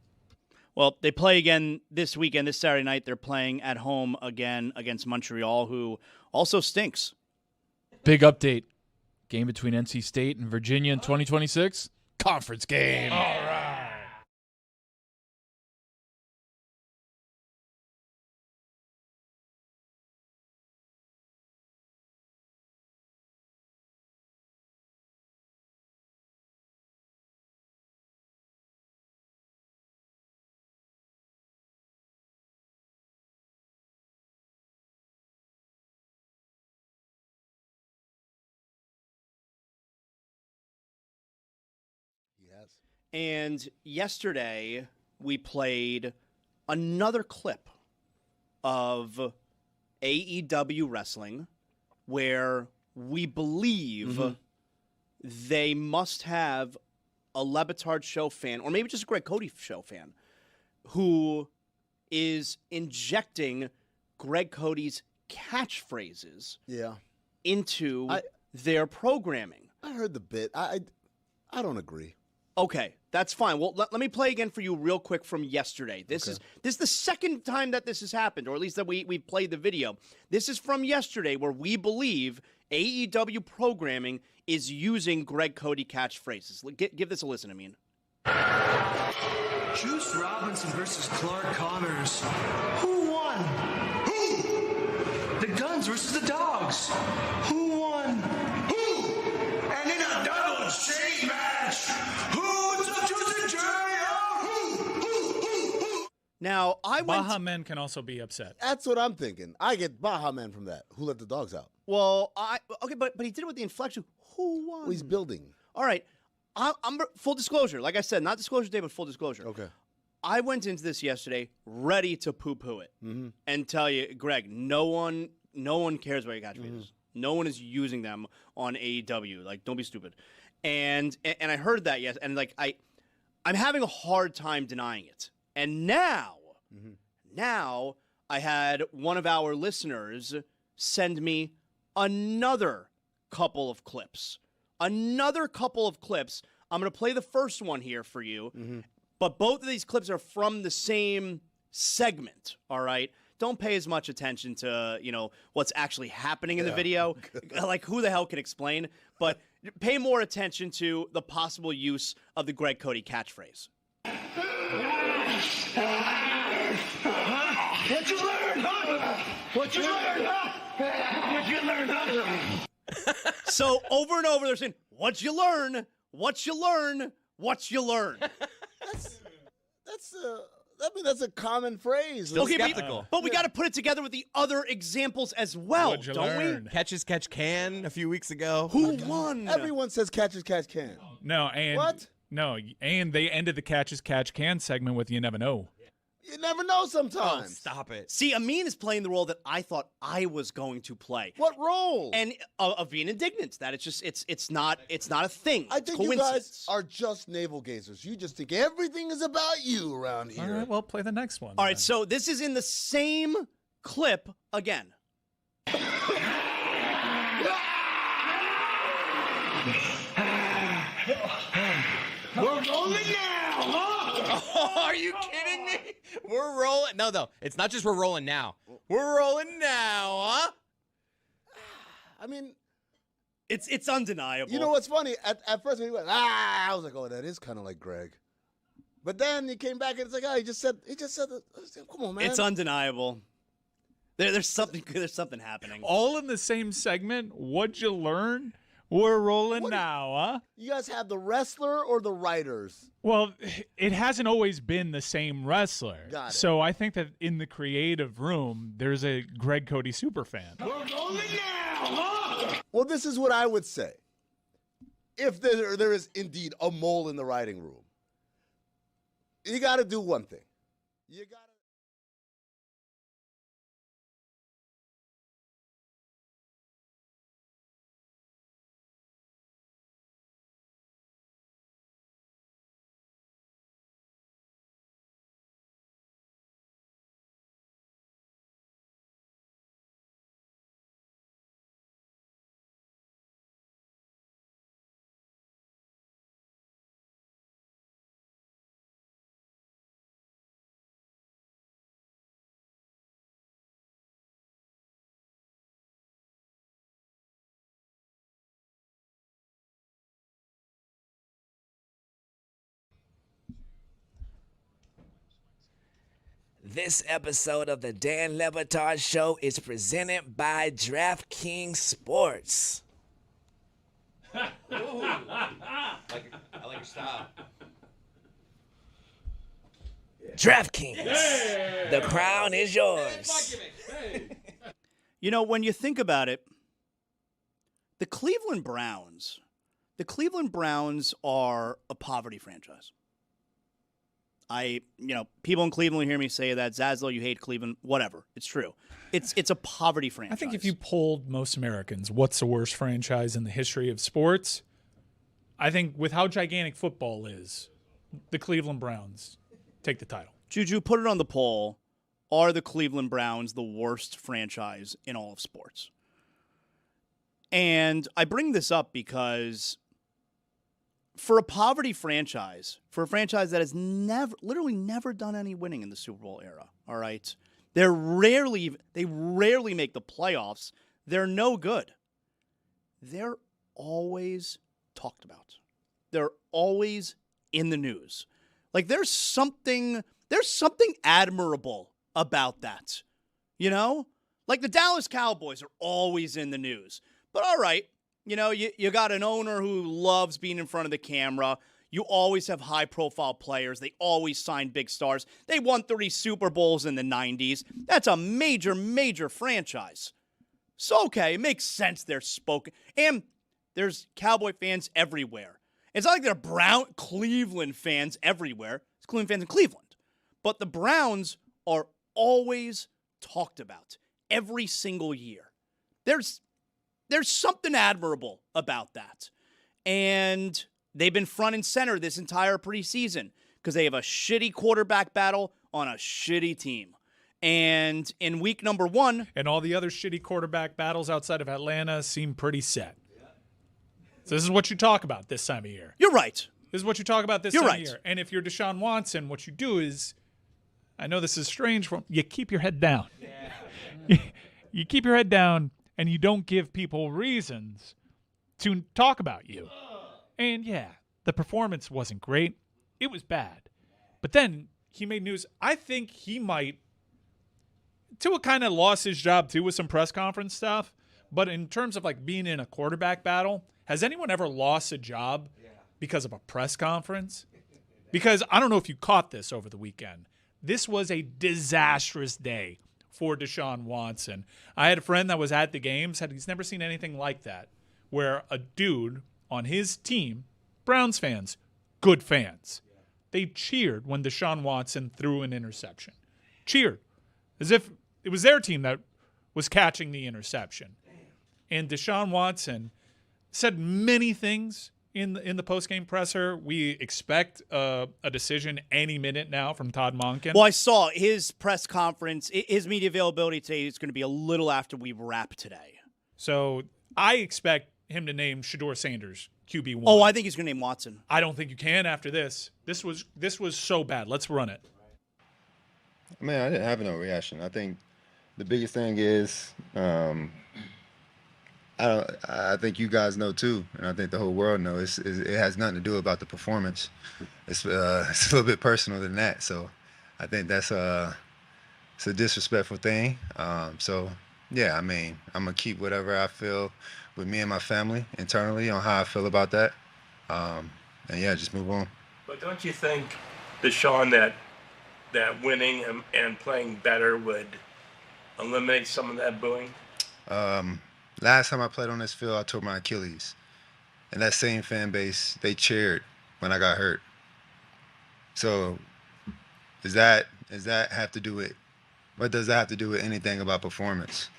Well, they play again this weekend, this Saturday night. They're playing at home again against Montreal, who also stinks. Big update. Game between NC State and Virginia in 2026. Conference game. All right. And yesterday, we played another clip of AEW wrestling where we believe they must have a Le Batard Show fan, or maybe just a Greg Cody Show fan, who is injecting Greg Cody's catchphrases into their programming. I heard the bit. I don't agree. Okay, that's fine. Well, let me play again for you real quick from yesterday. This is the second time that this has happened, or at least that we played the video. This is from yesterday where we believe AEW programming is using Greg Cody catchphrases. Give this a listen, Amin. Juice Robinson versus Clark Connors. Who won? Who? The Guns versus the Dogs. Who won? Who? And in a double chain match. Who's the Juice and Who? Now, I went... Baja Men can also be upset. That's what I'm thinking. I get Baja Man from that. Who let the dogs out? Well, but he did it with the inflection. Who won? Well, he's building. All right. I'm full disclosure. Like I said, not disclosure day, but full disclosure. Okay. I went into this yesterday ready to poo-poo it and tell you, Greg, no one cares about your catchphrases. No one is using them on AEW. Like, don't be stupid. And I heard that, yes, and like I'm having a hard time denying it. And now I had one of our listeners send me another couple of clips. I'm going to play the first one here for you. But both of these clips are from the same segment, all right? Don't pay as much attention to, what's actually happening in the video. Like, who the hell can explain? But pay more attention to the possible use of the Greg Cody catchphrase. What you learn, huh? What you learn, huh? What you learn, huh? So over and over, they're saying, "What'd you learn? What you learn? What you learn?" that's a common phrase. Still Okay, skeptical. but we got to put it together with the other examples as well, What'd you don't learn? we? Catch as catch can a few weeks ago. Who won? Everyone says catch as catch can. No, and What? No, and they ended the catch as catch can segment with "You never know." You never know Oh, sometimes. stop it. See, Amin is playing the role that I thought I was going to play, What role? and of being indignant that it's not a thing. I think you guys are just navel gazers. You just think everything is about you around here. All right, well, play the next one. All right, then. so this is in the same clip again. We're rolling now, huh? Oh, are you kidding me? We're rolling. No. It's not just we're rolling now. We're rolling now, huh? I mean, It's undeniable. you know what's funny? At first when he went, I was like, oh, that is kind of like Greg. But then he came back and it's like, oh, he just said, come on, man. It's undeniable. There's something happening. all in the same segment. What'd you learn? We're rolling now, huh? You guys have the wrestler or the writers? Well, it hasn't always been the same wrestler. Got it. So I think that in the creative room, there's a Greg Cody superfan. We're rolling now, huh? Well, this is what I would say. If there is indeed a mole in the writing room, you got to do one thing. You got to. This episode of the Dan Le Batard Show is presented by DraftKings Sports. I like your style. DraftKings, the crown is yours. You know, when you think about it, the Cleveland Browns are a poverty franchise. People in Cleveland hear me say that. Zaslow, you hate Cleveland. Whatever. It's true. It's a poverty franchise. I think if you polled most Americans, what's the worst franchise in the history of sports? I think with how gigantic football is, the Cleveland Browns take the title. Juju, put it on the poll. Are the Cleveland Browns the worst franchise in all of sports? And I bring this up because for a poverty franchise, for a franchise that has literally never done any winning in the Super Bowl era, all right? They rarely make the playoffs. They're no good. They're always talked about. They're always in the news. Like there's something admirable about that. You know? Like the Dallas Cowboys are always in the news. But all right, you got an owner who loves being in front of the camera. You always have high-profile players. They always sign big stars. They won 3 Super Bowls in the 90s. That's a major, major franchise. So, okay, it makes sense they're spoken. And there's Cowboy fans everywhere. It's not like there are Cleveland fans everywhere. It's Cleveland fans in Cleveland. But the Browns are always talked about every single year. There's something admirable about that. And they've been front and center this entire preseason because they have a shitty quarterback battle on a shitty team. And in week number 1... And all the other shitty quarterback battles outside of Atlanta seem pretty set. So this is what you talk about this time of year. You're right. This is what you talk about this You're time right. of year. And if you're Deshaun Watson, what you do is, I know this is strange, you keep your head down. You keep your head down, and you don't give people reasons to talk about you. And yeah, the performance wasn't great. It was bad. But then he made news. I think he might, Tua kind of lost his job too with some press conference stuff. But in terms of like being in a quarterback battle, has anyone ever lost a job because of a press conference? Because I don't know if you caught this over the weekend. this was a disastrous day for Deshaun Watson. I had a friend that was at the game, said he's never seen anything like that, where a dude on his team, Browns fans, good fans, they cheered when Deshaun Watson threw an interception. Cheered. As if it was their team that was catching the interception. And Deshaun Watson said many things in the postgame presser. We expect a decision any minute now from Todd Monken. Well, I saw his press conference, his media availability today is going to be a little after we wrap today. So I expect him to name Shedeur Sanders QB1. Oh, I think he's going to name Watson. I don't think you can after this. This was so bad. Let's run it. Man, I didn't have no reaction. I think the biggest thing is, I think you guys know too, and I think the whole world knows. It has nothing to do about the performance. It's a little bit personal than that. So, I think that's it's a disrespectful thing. So, yeah, I mean, I'm gonna keep whatever I feel with me and my family internally on how I feel about that, and yeah, just move on. But don't you think, Deshaun, that winning and playing better would eliminate some of that booing? Last time I played on this field, I tore my Achilles. And that same fan base, they cheered when I got hurt. So does that have to do with, what does that have to do with anything about performance?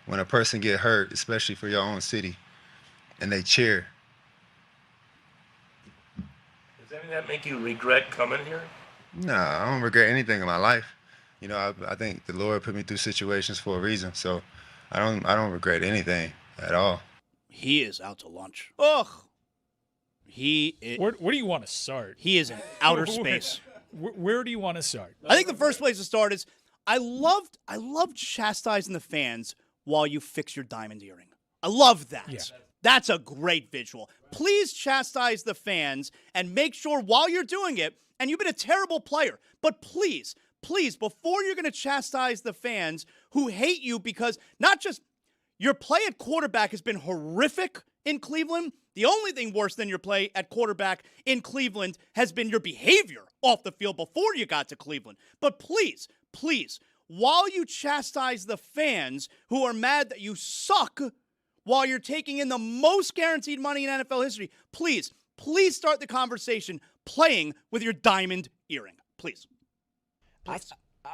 When a person get hurt, especially for your own city, and they cheer. Does any of that make you regret coming here? No, I don't regret anything in my life. You know, I think the Lord put me through situations for a reason. So I don't regret anything at all. He is out to lunch. Ugh. Where do you want to start? He is in outer space. Where do you want to start? I think the first place to start is I loved chastising the fans while you fix your diamond earring. I love that. Yeah. That's a great visual. Please chastise the fans and make sure while you're doing it, and you've been a terrible player, but please, before you're going to chastise the fans who hate you because not just your play at quarterback has been horrific in Cleveland. The only thing worse than your play at quarterback in Cleveland has been your behavior off the field before you got to Cleveland. But please, while you chastise the fans who are mad that you suck while you're taking in the most guaranteed money in NFL history, please start the conversation playing with your diamond earring. Please. I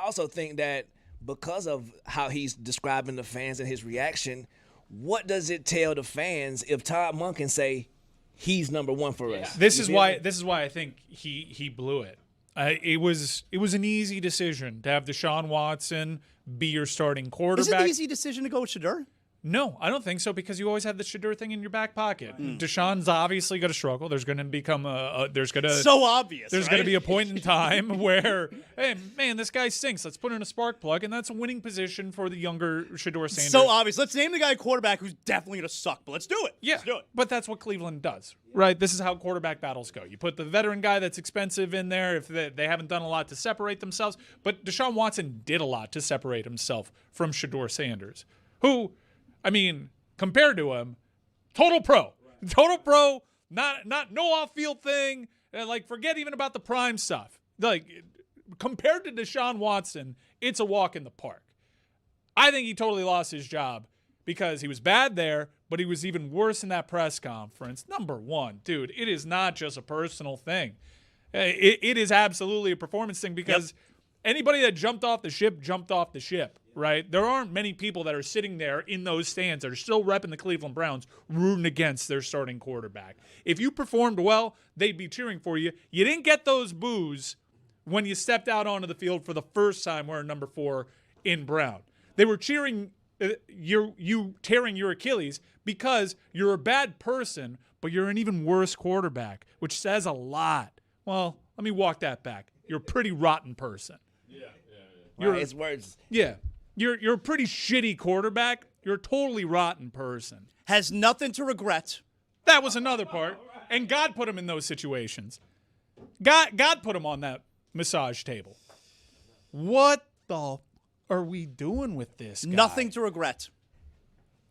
also think that because of how he's describing the fans and his reaction, what does it tell the fans if Todd Monken say he's number one for us? This is why I think he blew it. It was an easy decision to have Deshaun Watson be your starting quarterback. Is it an easy decision to go with Shedeur? No, I don't think so, because you always have the Shedeur thing in your back pocket. Deshaun's obviously going to struggle. There's going to become so obvious. There's going to be a point in time where, hey, man, this guy stinks. Let's put in a spark plug, and that's a winning position for the younger Shedeur Sanders. So obvious. Let's name the guy quarterback who's definitely going to suck, but let's do it. Yeah, let's do it. But that's what Cleveland does, right? This is how quarterback battles go. You put the veteran guy that's expensive in there if they haven't done a lot to separate themselves. But Deshaun Watson did a lot to separate himself from Shedeur Sanders, who, I mean, compared to him, total pro, not no off-field thing. Like, forget even about the prime stuff. Like, compared to Deshaun Watson, it's a walk in the park. I think he totally lost his job because he was bad there, but he was even worse in that press conference. Number one, dude, it is not just a personal thing. It is absolutely a performance thing because anybody that jumped off the ship, right? There aren't many people that are sitting there in those stands that are still repping the Cleveland Browns, rooting against their starting quarterback. If you performed well, they'd be cheering for you. You didn't get those boos when you stepped out onto the field for the first time wearing number 4 in Brown. They were cheering you tearing your Achilles because you're a bad person, but you're an even worse quarterback, which says a lot. Well, let me walk that back. You're a pretty rotten person. It's words. Yeah. You're a pretty shitty quarterback. You're a totally rotten person. Has nothing to regret. That was another part. And God put him in those situations. God put him on that massage table. What the are we doing with this guy? Nothing to regret.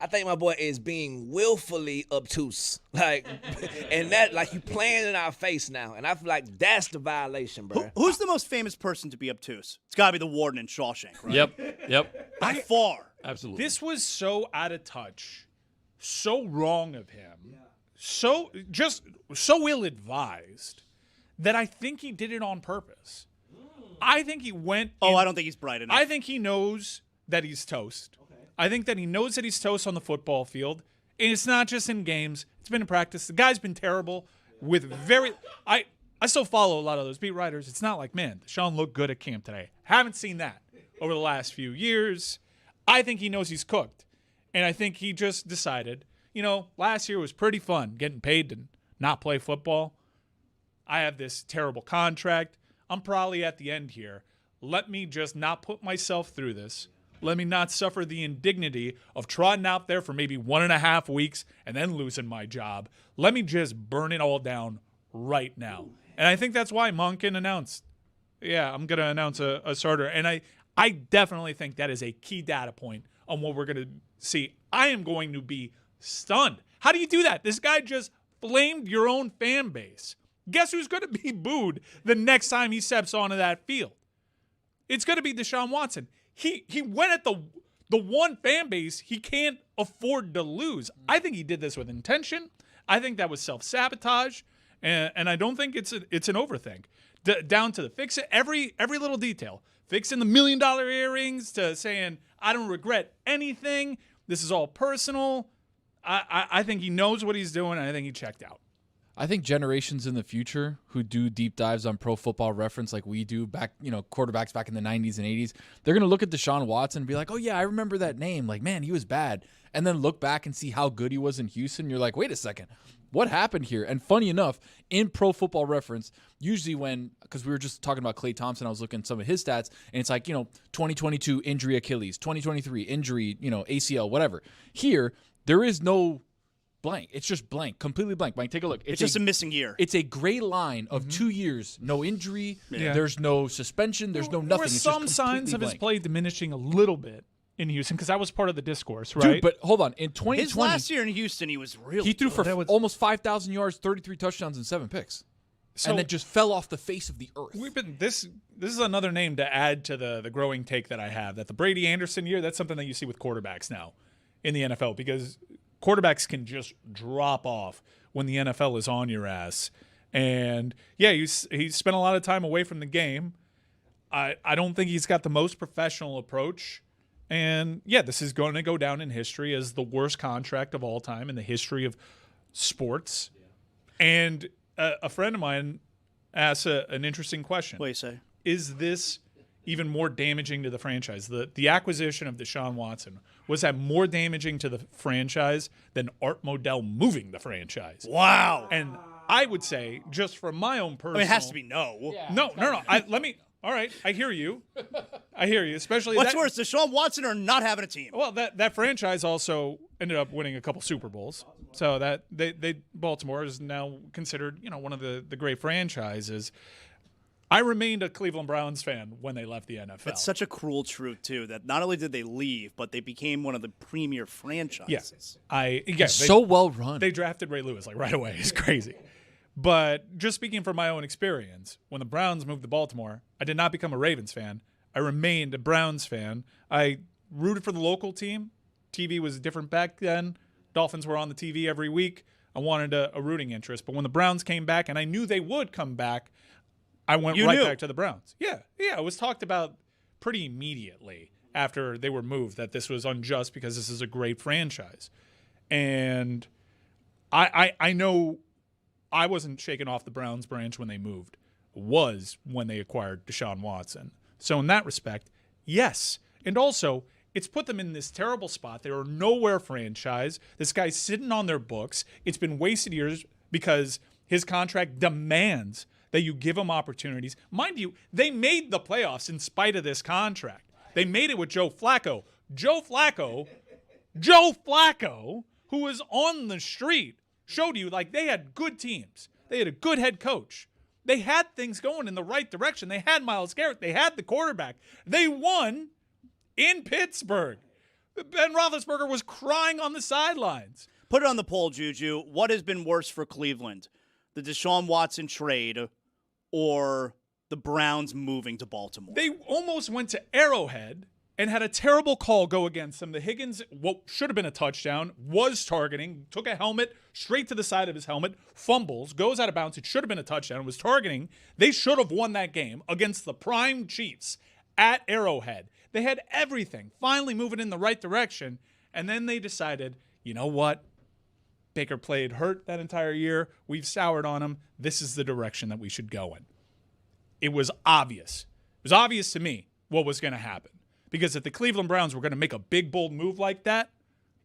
I think my boy is being willfully obtuse. Like, and that, like, you playing in our face now. And I feel like that's the violation, bro. Who's the most famous person to be obtuse? It's got to be the warden in Shawshank, right? Yep. By far. Absolutely. This was so out of touch, so wrong of him, so ill-advised that I think he did it on purpose. I think he went. I don't think he's bright enough. I think he knows that he's toast. I think that he knows that he's toast on the football field. And it's not just in games. It's been in practice. The guy's been terrible with I still follow a lot of those beat writers. It's not like, man, Deshaun looked good at camp today. Haven't seen that over the last few years. I think he knows he's cooked. And I think he just decided, last year was pretty fun getting paid to not play football. I have this terrible contract. I'm probably at the end here. Let me just not put myself through this. Let me not suffer the indignity of trotting out there for maybe 1.5 weeks and then losing my job. Let me just burn it all down right now. And I think that's why Monken announced, I'm going to announce a starter. And I definitely think that is a key data point on what we're going to see. I am going to be stunned. How do you do that? This guy just flamed your own fan base. Guess who's going to be booed the next time he steps onto that field? It's going to be Deshaun Watson. He went at the one fan base he can't afford to lose. I think he did this with intention. I think that was self-sabotage, and I don't think it's an overthink. Down to the fix it, every little detail. Fixing the $1 million earrings to saying, I don't regret anything. This is all personal. I think he knows what he's doing, and I think he checked out. I think generations in the future who do deep dives on Pro Football Reference like we do back, quarterbacks back in the 90s and 80s, they're going to look at Deshaun Watson and be like, oh, yeah, I remember that name. Like, man, he was bad. And then look back and see how good he was in Houston. You're like, wait a second. What happened here? And funny enough, in Pro Football Reference, usually because we were just talking about Klay Thompson, I was looking at some of his stats, and it's like, 2022 injury Achilles, 2023 injury, ACL, whatever. Here, there is no blank. It's just blank, completely blank. Mike, take a look. It's just a missing year. It's a gray line of 2 years. No injury. Yeah. There's no suspension. There's no nothing. There were It's some just signs of his blank. play diminishing a little bit in Houston because that was part of the discourse, right? Dude, but hold on. In 2020, His last year in Houston, he was really he threw good. for almost 5,000 yards, 33 touchdowns, and 7 picks. And then just fell off the face of the earth. This is another name to add to the growing take that I have, that the Brady Anderson year, that's something that you see with quarterbacks now in the NFL because quarterbacks can just drop off when the NFL is on your ass. And, he spent a lot of time away from the game. I don't think he's got the most professional approach. And, this is going to go down in history as the worst contract of all time in the history of sports. Yeah. And a friend of mine asked an interesting question. What do you say? Is this even more damaging to the franchise? The acquisition of Deshaun Watson, was that more damaging to the franchise than Art Modell moving the franchise? Wow. And I would say, just from my own personal... it has to be no. Yeah, no. All right, I hear you. Especially What's worse, Deshaun Watson or not having a team? Well, that franchise also ended up winning a couple Super Bowls. So that Baltimore is now considered, one of the great franchises. I remained a Cleveland Browns fan when they left the NFL. It's such a cruel truth, too, that not only did they leave, but they became one of the premier franchises. So well run. They drafted Ray Lewis right away. It's crazy. But just speaking from my own experience, when the Browns moved to Baltimore, I did not become a Ravens fan. I remained a Browns fan. I rooted for the local team. TV was different back then. Dolphins were on the TV every week. I wanted a rooting interest. But when the Browns came back, and I knew they would come back, I went back to the Browns. Yeah, it was talked about pretty immediately after they were moved that this was unjust because this is a great franchise. And I know I wasn't shaken off the Browns branch when they moved. It was when they acquired Deshaun Watson. So in that respect, yes. And also, it's put them in this terrible spot. They are nowhere franchise. This guy's sitting on their books. It's been wasted years because his contract demands that you give him opportunities. Mind you, they made the playoffs in spite of this contract. They made it with Joe Flacco. Joe Flacco, who was on the street, showed you they had good teams. They had a good head coach. They had things going in the right direction. They had Myles Garrett. They had the quarterback. They won in Pittsburgh. Ben Roethlisberger was crying on the sidelines. Put it on the poll, Juju. What has been worse for Cleveland? The Deshaun Watson trade or the Browns moving to Baltimore? They almost went to Arrowhead and had a terrible call go against them. The Higgins, what should have been a touchdown, was targeting, took a helmet straight to the side of his helmet, fumbles, goes out of bounds. It should have been a touchdown, was targeting. They should have won that game against the prime Chiefs at Arrowhead. They had everything, finally moving in the right direction, and then they decided, you know what? Baker played hurt that entire year. We've soured on him. This is the direction that we should go in. It was obvious. It was obvious to me what was going to happen. Because if the Cleveland Browns were going to make a big, bold move like that,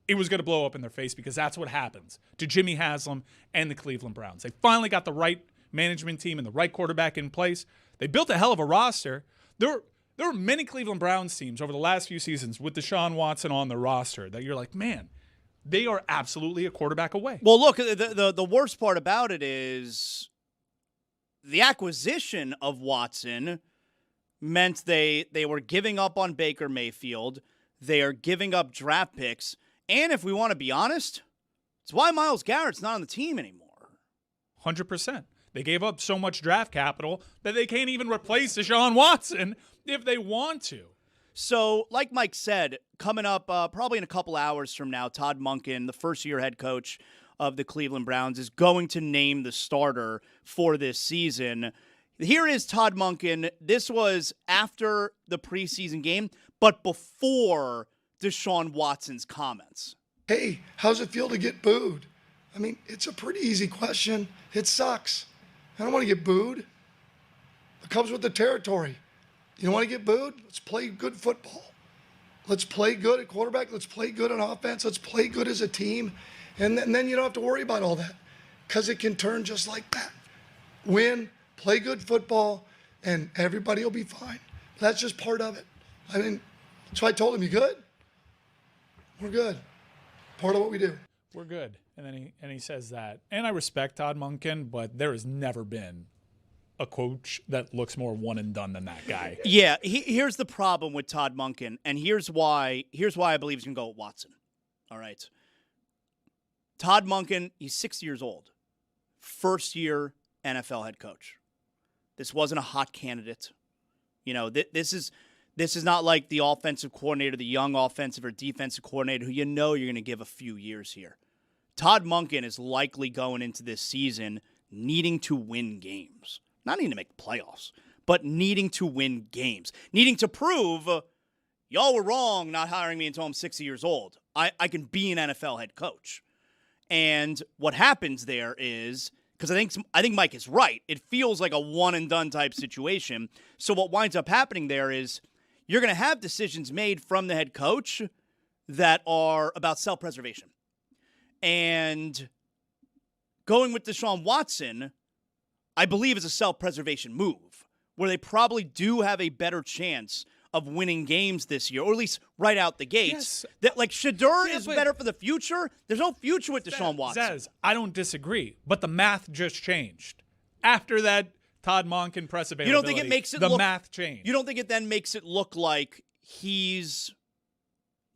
it was going to blow up in their face because that's what happens to Jimmy Haslam and the Cleveland Browns. They finally got the right management team and the right quarterback in place. They built a hell of a roster. There were many Cleveland Browns teams over the last few seasons with Deshaun Watson on the roster that you're like, man, they are absolutely a quarterback away. Well, look, the worst part about it is the acquisition of Watson meant they were giving up on Baker Mayfield. They are giving up draft picks. And if we want to be honest, it's why Myles Garrett's not on the team anymore. 100%. They gave up so much draft capital that they can't even replace Deshaun Watson if they want to. So, like Mike said, coming up probably in a couple hours from now, Todd Monken, the first-year head coach of the Cleveland Browns, is going to name the starter for this season. Here is Todd Monken. This was after the preseason game, but before Deshaun Watson's comments. Hey, how's it feel to get booed? I mean, it's a pretty easy question. It sucks. I don't want to get booed. It comes with the territory. You don't want to get booed? Let's play good football. Let's play good at quarterback. Let's play good on offense. Let's play good as a team. And then you don't have to worry about all that because it can turn just like that. Win, play good football, and everybody will be fine. That's just part of it. I mean, so I told him, you good? We're good. Part of what we do. We're good. And then he says that. And I respect Todd Monken, but there has never been a coach that looks more one and done than that guy. Yeah, here's the problem with Todd Monken, and here's why I believe he's going to go with Watson. All right. Todd Monken, he's 60 years old. First-year NFL head coach. This wasn't a hot candidate. You know, this is not like the offensive coordinator, the young offensive or defensive coordinator who you know you're going to give a few years here. Todd Monken is likely going into this season needing to win games. Not needing to make the playoffs, but needing to win games. Needing to prove, y'all were wrong not hiring me until I'm 60 years old. I can be an NFL head coach. And what happens there is, because I think Mike is right, it feels like a one-and-done type situation. So what winds up happening there is you're going to have decisions made from the head coach that are about self-preservation. And going with Deshaun Watson, I believe, is a self-preservation move where they probably do have a better chance of winning games this year, or at least right out the gates. Yes. That like Shedeur is better for the future. There's no future with Deshaun Watson. Zez, I don't disagree, but the math just changed. After that Todd Monken press availability, You don't think it makes it the look, math changed. You don't think it then makes it look like he's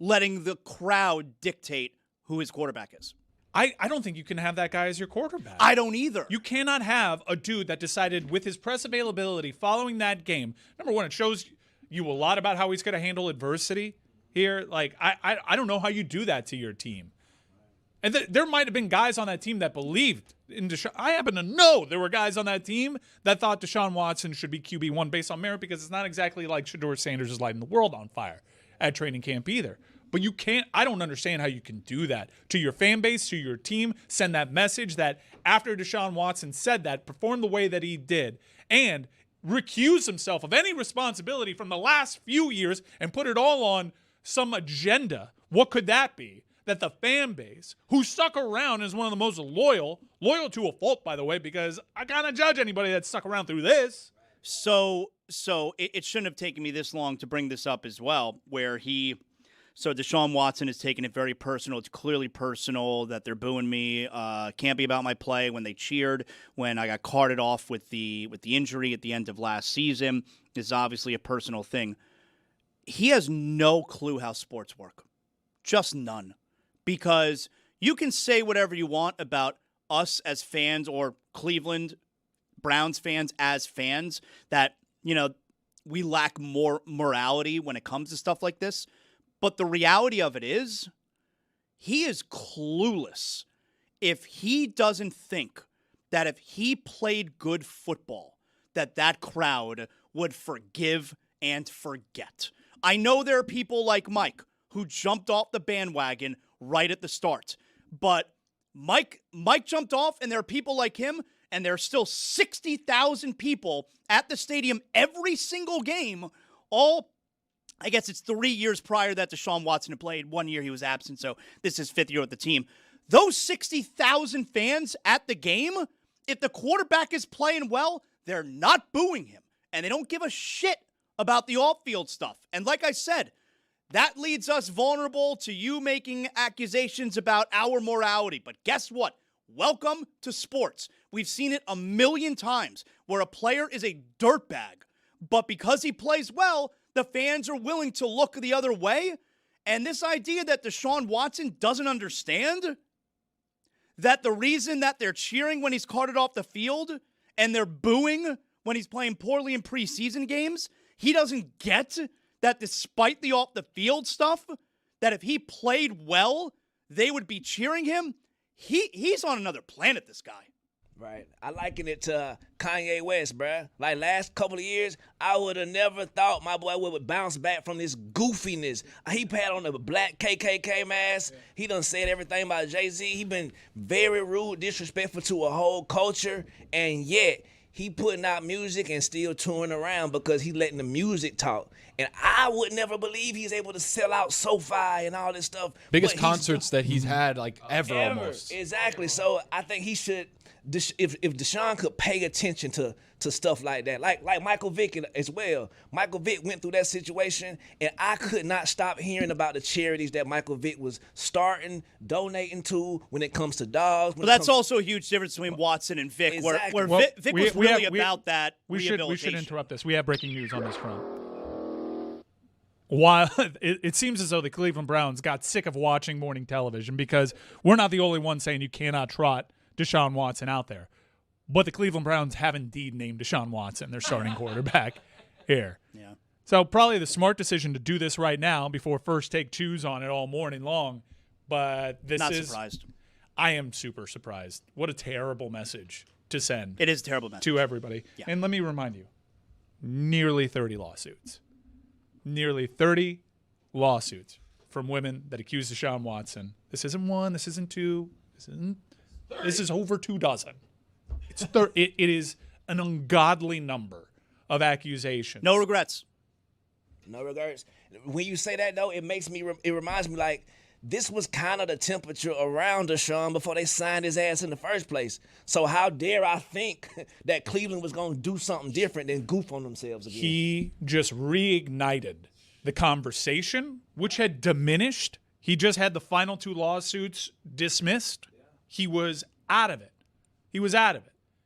letting the crowd dictate who his quarterback is? I don't think you can have that guy as your quarterback. I don't either. You cannot have a dude that decided with his press availability following that game. Number one, it shows you a lot about how he's going to handle adversity here. Like, I don't know how you do that to your team. And there might have been guys on that team that believed in Deshaun. I happen to know there were guys on that team that thought Deshaun Watson should be QB1 based on merit because it's not exactly like Shedeur Sanders is lighting the world on fire at training camp either. But you can't, I don't understand how you can do that to your fan base, to your team, send that message that after Deshaun Watson said that, performed the way that he did, and recuse himself of any responsibility from the last few years and put it all on some agenda. What could that be? That the fan base, who stuck around, is one of the most loyal to a fault, by the way, because I can't judge anybody that stuck around through this. So it shouldn't have taken me this long to bring this up as well, where So Deshaun Watson is taking it very personal. It's clearly personal that they're booing me. Can't be about my play when they cheered, when I got carted off with the injury at the end of last season. This is obviously a personal thing. He has no clue how sports work. Just none. Because you can say whatever you want about us as fans or Cleveland Browns fans as fans that, we lack more morality when it comes to stuff like this. But the reality of it is, he is clueless if he doesn't think that if he played good football, that crowd would forgive and forget. I know there are people like Mike who jumped off the bandwagon right at the start. But Mike jumped off, and there are people like him, and there are still 60,000 people at the stadium every single game. I guess it's 3 years prior that Deshaun Watson had played. 1 year he was absent, so this is his 5th year with the team. Those 60,000 fans at the game, if the quarterback is playing well, they're not booing him, and they don't give a shit about the off-field stuff. And like I said, that leads us vulnerable to you making accusations about our morality. But guess what? Welcome to sports. We've seen it a million times where a player is a dirtbag, but because he plays well, the fans are willing to look the other way. And this idea that Deshaun Watson doesn't understand that the reason that they're cheering when he's carted off the field and they're booing when he's playing poorly in preseason games, he doesn't get that despite the off-the-field stuff, that if he played well, they would be cheering him. He's on another planet, this guy. Right. I liken it to Kanye West, bruh. Like, last couple of years, I would have never thought my boy would bounce back from this goofiness. He had on a black KKK mask. He done said everything about Jay-Z. He been very rude, disrespectful to a whole culture, and yet he putting out music and still touring around because he letting the music talk. And I would never believe he's able to sell out SoFi and all this stuff. Biggest concerts that he's had, ever almost. Exactly. So I think he should, if Deshaun could pay attention to stuff like that, like Michael Vick as well. Michael Vick went through that situation, and I could not stop hearing about the charities that Michael Vick was donating to when it comes to dogs. But that's also a huge difference between Watson and Vick, Exactly. where Vick was really about that we rehabilitation. should interrupt this. We have breaking news on this front. While it seems as though the Cleveland Browns got sick of watching morning television, because we're not the only ones saying you cannot trot Deshaun Watson out there. But the Cleveland Browns have indeed named Deshaun Watson their starting quarterback here. Yeah. So probably the smart decision to do this right now before First Take chews on it all morning long. But this Not is surprised. I am super surprised. What a terrible message to send. It is a terrible message to everybody. Yeah. And let me remind you, nearly 30 lawsuits. Nearly 30 lawsuits from women that accuse Deshaun Watson. This isn't one. This isn't two. This is over 2 dozen. It is an ungodly number of accusations. No regrets. No regrets. When you say that, though, it reminds me like this was kind of the temperature around Deshaun before they signed his ass in the first place. So how dare I think that Cleveland was going to do something different than goof on themselves again? He just reignited the conversation, which had diminished. He just had the final 2 lawsuits dismissed. He was out of it.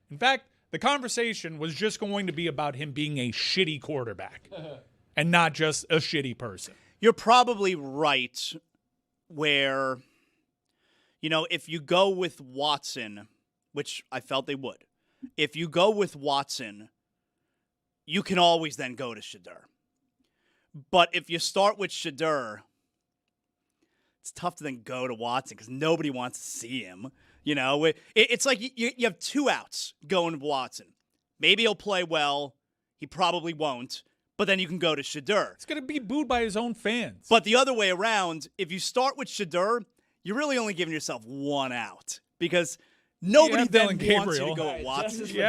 In fact, the conversation was just going to be about him being a shitty quarterback and not just a shitty person. You're probably right where, if you go with Watson, which I felt they would, if you go with Watson, you can always then go to Shedeur. But if you start with Shedeur, it's tough to then go to Watson because nobody wants to see him. It's like you have 2 outs going to Watson. Maybe he'll play well. He probably won't. But then you can go to Shedeur. He's going to be booed by his own fans. But the other way around, if you start with Shedeur, you're really only giving yourself 1 out because nobody then wants you to go with Watson. You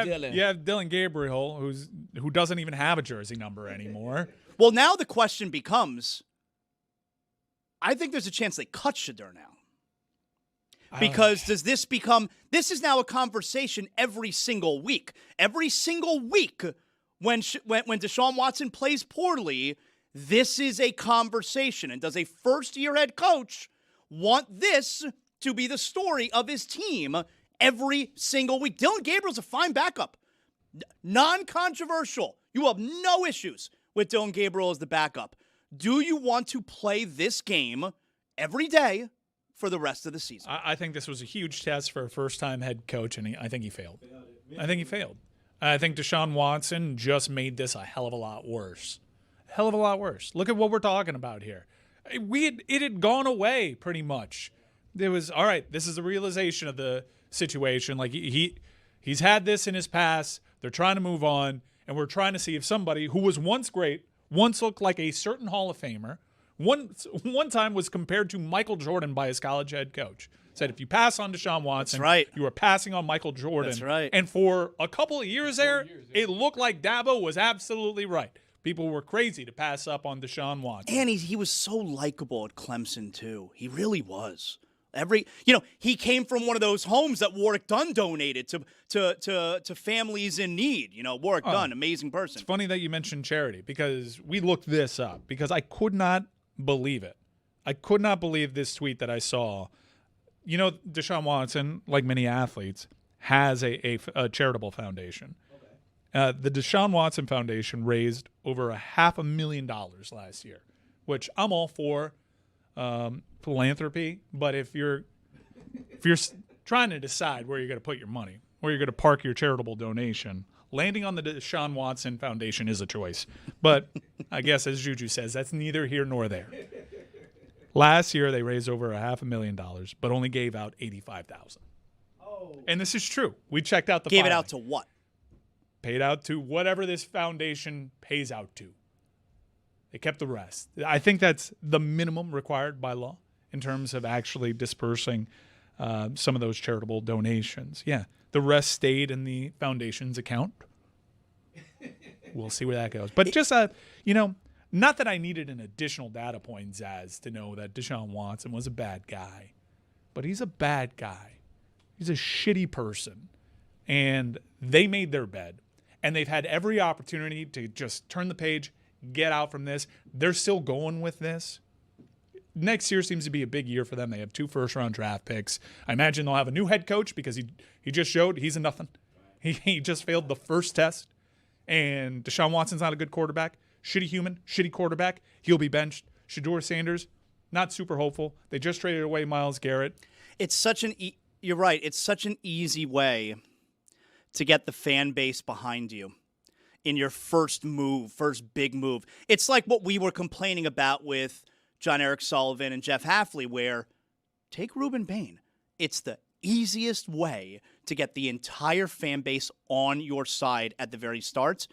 have Dylan Gabriel, who doesn't even have a jersey number anymore. Well, now the question becomes, I think there's a chance they cut Shedeur now. Because does this is now a conversation every single week. Every single week when Deshaun Watson plays poorly, this is a conversation. And does a first-year head coach want this to be the story of his team every single week? Dylan Gabriel's a fine backup. Non-controversial. You have no issues with Dylan Gabriel as the backup. Do you want to play this game every day for the rest of the season. I think this was a huge test for a first-time head coach, and I think he failed. I think Deshaun Watson just made this a hell of a lot worse. Hell of a lot worse. Look at what we're talking about here. It had gone away pretty much. There was, all right, this is the realization of the situation. Like he's had this in his past. They're trying to move on, and we're trying to see if somebody who was once great, once looked like a certain Hall of Famer, one time was compared to Michael Jordan by his college head coach. Said if you pass on Deshaun Watson, you are passing on Michael Jordan. That's right. And for a couple of years there, it looked like Dabo was absolutely right. People were crazy to pass up on Deshaun Watson. And he was so likable at Clemson, too. He really was. He came from one of those homes that Warwick Dunn donated to families in need. Warwick Dunn, amazing person. It's funny that you mentioned charity because we looked this up because I could not believe it. I could not believe this tweet that I saw. Deshaun Watson, like many athletes, has a charitable foundation. The Deshaun Watson Foundation raised over $500,000 last year, which I'm all for philanthropy. But if you're trying to decide where you're going to put your money, where you're going to park your charitable donation, landing on the Deshaun Watson Foundation is a choice. But I guess, as Juju says, that's neither here nor there. Last year, they raised over $500,000, but only gave out $85,000. Oh. And this is true. We checked out the Gave filing. it out to what? Paid out to whatever this foundation pays out to. They kept the rest. I think that's the minimum required by law in terms of actually dispersing some of those charitable donations. Yeah, the rest stayed in the foundation's account. We'll see where that goes. But just, not that I needed an additional data point, Zaz, to know that Deshaun Watson was a bad guy. But he's a bad guy. He's a shitty person. And they made their bed. And they've had every opportunity to just turn the page, get out from this. They're still going with this. Next year seems to be a big year for them. They have 2 first-round draft picks. I imagine they'll have a new head coach because he just showed he's a nothing. He just failed the first test. And Deshaun Watson's not a good quarterback. Shitty human, shitty quarterback. He'll be benched. Shedeur Sanders, not super hopeful. They just traded away Myles Garrett. It's such you're right. It's such an easy way to get the fan base behind you in your first big move. It's like what we were complaining about with John Eric Sullivan and Jeff Hafley, where take Reuben Bain. It's the easiest way to get the entire fan base on your side at the very start.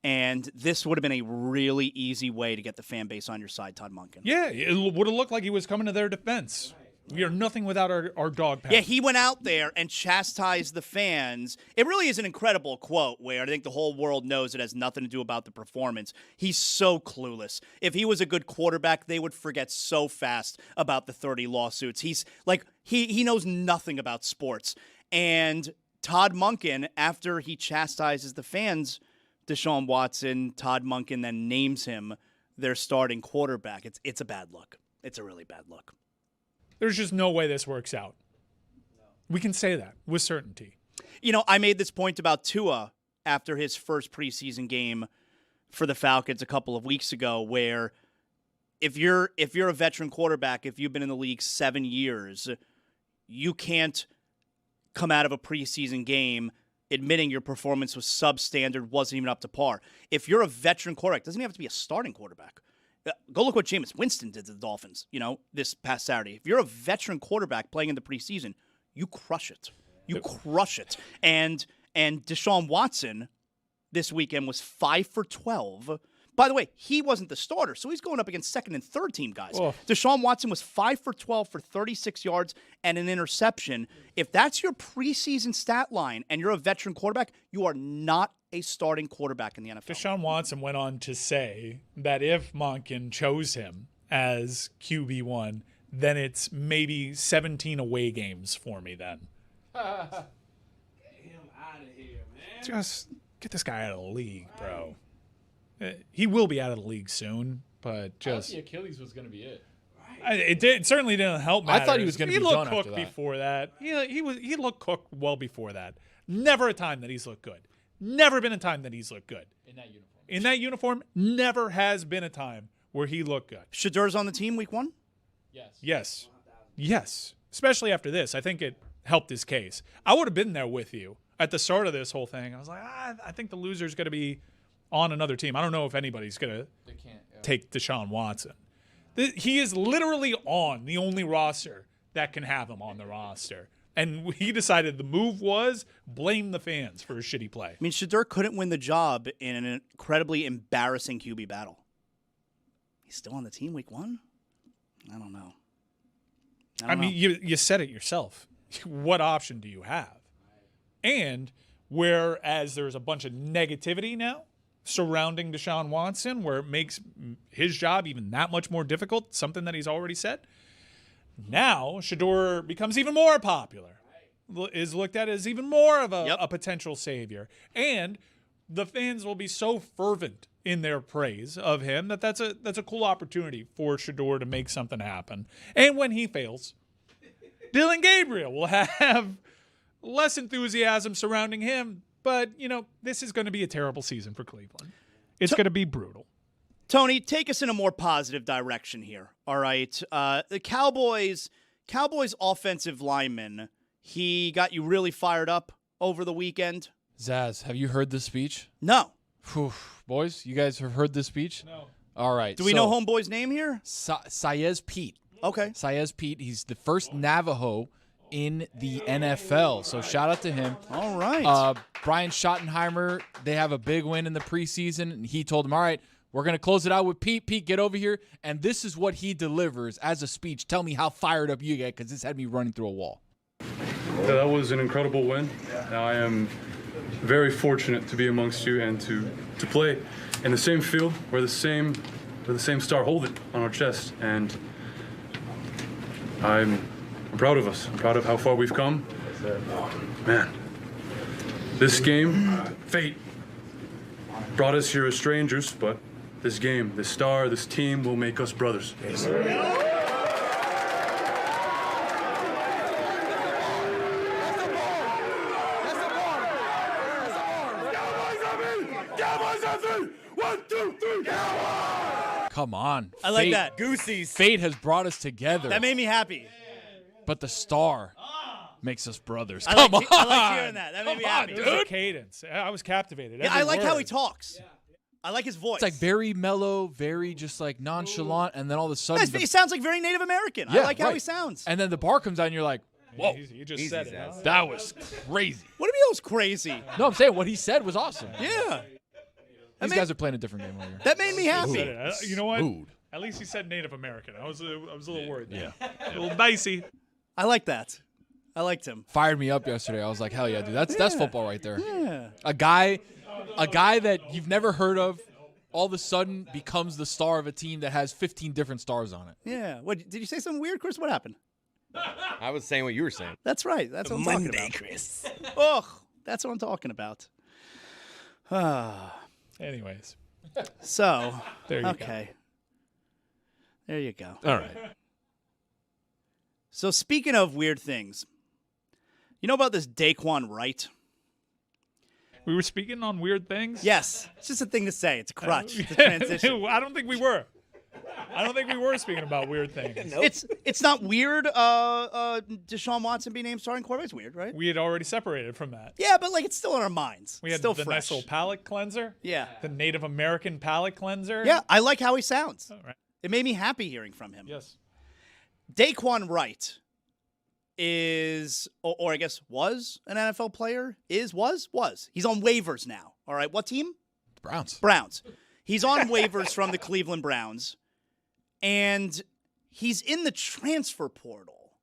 And this would have been a really easy way to get the fan base on your side, Todd Monken. Yeah, it would have looked like he was coming to their defense. We are nothing without our dog pound. Yeah, he went out there and chastised the fans. It really is an incredible quote where I think the whole world knows it has nothing to do about the performance. He's so clueless. If he was a good quarterback, they would forget so fast about the 30 lawsuits. He's like, he knows nothing about sports. And Todd Monken, after he chastises the fans, Deshaun Watson, Todd Monken then names him their starting quarterback. It's a bad look. It's a really bad look. There's just no way this works out. We can say that with certainty. I made this point about Tua after his first preseason game for the Falcons a couple of weeks ago, where if you're a veteran quarterback, if you've been in the league 7 years, you can't come out of a preseason game admitting your performance was substandard, wasn't even up to par. If you're a veteran quarterback, it doesn't even have to be a starting quarterback. Go look what Jameis Winston did to the Dolphins, this past Saturday. If you're a veteran quarterback playing in the preseason, you crush it. You crush it. And Deshaun Watson this weekend was 5 for 12. By the way, he wasn't the starter, so he's going up against second and third team guys. Oh. Deshaun Watson was 5 for 12 for 36 yards and an interception. If that's your preseason stat line and you're a veteran quarterback, you are not a starting quarterback in the NFL. Deshaun Watson went on to say that if Monken chose him as QB1, then it's maybe 17 away games for me then. Get him out of here, man. Just get this guy out of the league, bro. He will be out of the league soon, but just... I thought the Achilles was going to be it. It certainly didn't help matters. I thought he was going to be done after that. He looked cooked before that. He looked cooked well before that. Never a time that he's looked good. Never been a time that he's looked good. In that uniform, never has been a time where he looked good. Shedeur's on the team week 1? Yes. Especially after this. I think it helped his case. I would have been there with you at the start of this whole thing. I was like, I think the loser's going to be on another team. I don't know if anybody's going to take Deshaun Watson. He is literally on the only roster that can have him on the roster. And he decided the move was blame the fans for his shitty play. I mean, Shedeur couldn't win the job in an incredibly embarrassing QB battle. He's still on the team week 1? I don't know. I mean, you said it yourself. What option do you have? And whereas there's a bunch of negativity now surrounding Deshaun Watson, where it makes his job even that much more difficult, something that he's already said, now Shedeur becomes even more popular, is looked at as even more of a potential savior. And the fans will be so fervent in their praise of him that's a cool opportunity for Shedeur to make something happen. And when he fails, Dylan Gabriel will have less enthusiasm surrounding him. But, this is going to be a terrible season for Cleveland. It's going to be brutal. Tony, take us in a more positive direction here, all right? The Cowboys offensive lineman, he got you really fired up over the weekend? Zaz, have you heard this speech? No. Whew. Boys, you guys have heard this speech? No. All right. Do we know homeboy's name here? Saez Pete. Okay. Saez Pete. He's the first Navajo in the NFL. So shout out to him. All right. Brian Schottenheimer, they have a big win in the preseason, and he told him, all right, we're going to close it out with Pete. Pete, get over here. And this is what he delivers as a speech. Tell me how fired up you get, because this had me running through a wall. Yeah, that was an incredible win. I am very fortunate to be amongst you and to play in the same field where the same star hold it on our chest. And I'm proud of us. I'm proud of how far we've come. Man, this game, fate brought us here as strangers, but this game, this star, this team will make us brothers. Yes, One, two, three, Come on. I like that. Goosies. Fate has brought us together. That made me happy. But the star makes us brothers. I Come like on. hearing that. That made me happy. It was a cadence. I was captivated. Yeah, Every I like how word. he talks. Yeah. I like his voice. It's like very mellow, very just like nonchalant, and then all of a sudden... He sounds like very Native American. Yeah, I like how right. he sounds. And then the bar comes out and you're like, whoa. You just said it. Huh? That was crazy. What do you mean it was crazy? No, I'm saying what he said was awesome. Yeah. These guys are playing a different game over here. That made me happy. You know what? Smooth. At least he said Native American. I was a little worried there. Yeah. A little dicey. I like that. I liked him. Fired me up yesterday. I was like, hell yeah, dude. That's football right there. Yeah. A guy that you've never heard of all of a sudden becomes the star of a team that has 15 different stars on it. Yeah. What did you say something weird, Chris? What happened? I was saying what you were saying. That's right. That's what I'm talking about. Chris. Ugh. That's what I'm talking about. Anyways. So, There you go. okay. There you go. All right. So speaking of weird things, you know about this Dae'Quan Wright? We were speaking on weird things? Yes. It's just a thing to say. It's a crutch. It's a transition. I don't think we were. I don't think we were speaking about weird things. Nope. It's not weird. Deshaun Watson being named starting quarterback is weird, right? We had already separated from that. Yeah, but like it's still in our minds. We had still the fresh. Nestle palate cleanser. Yeah. The Native American palate cleanser. Yeah, I like how he sounds. All right. It made me happy hearing from him. Yes. Dae'Quan Wright is, or I guess was an NFL player. Was. He's on waivers now. All right. What team? Browns. He's on waivers from the Cleveland Browns. And he's in the transfer portal.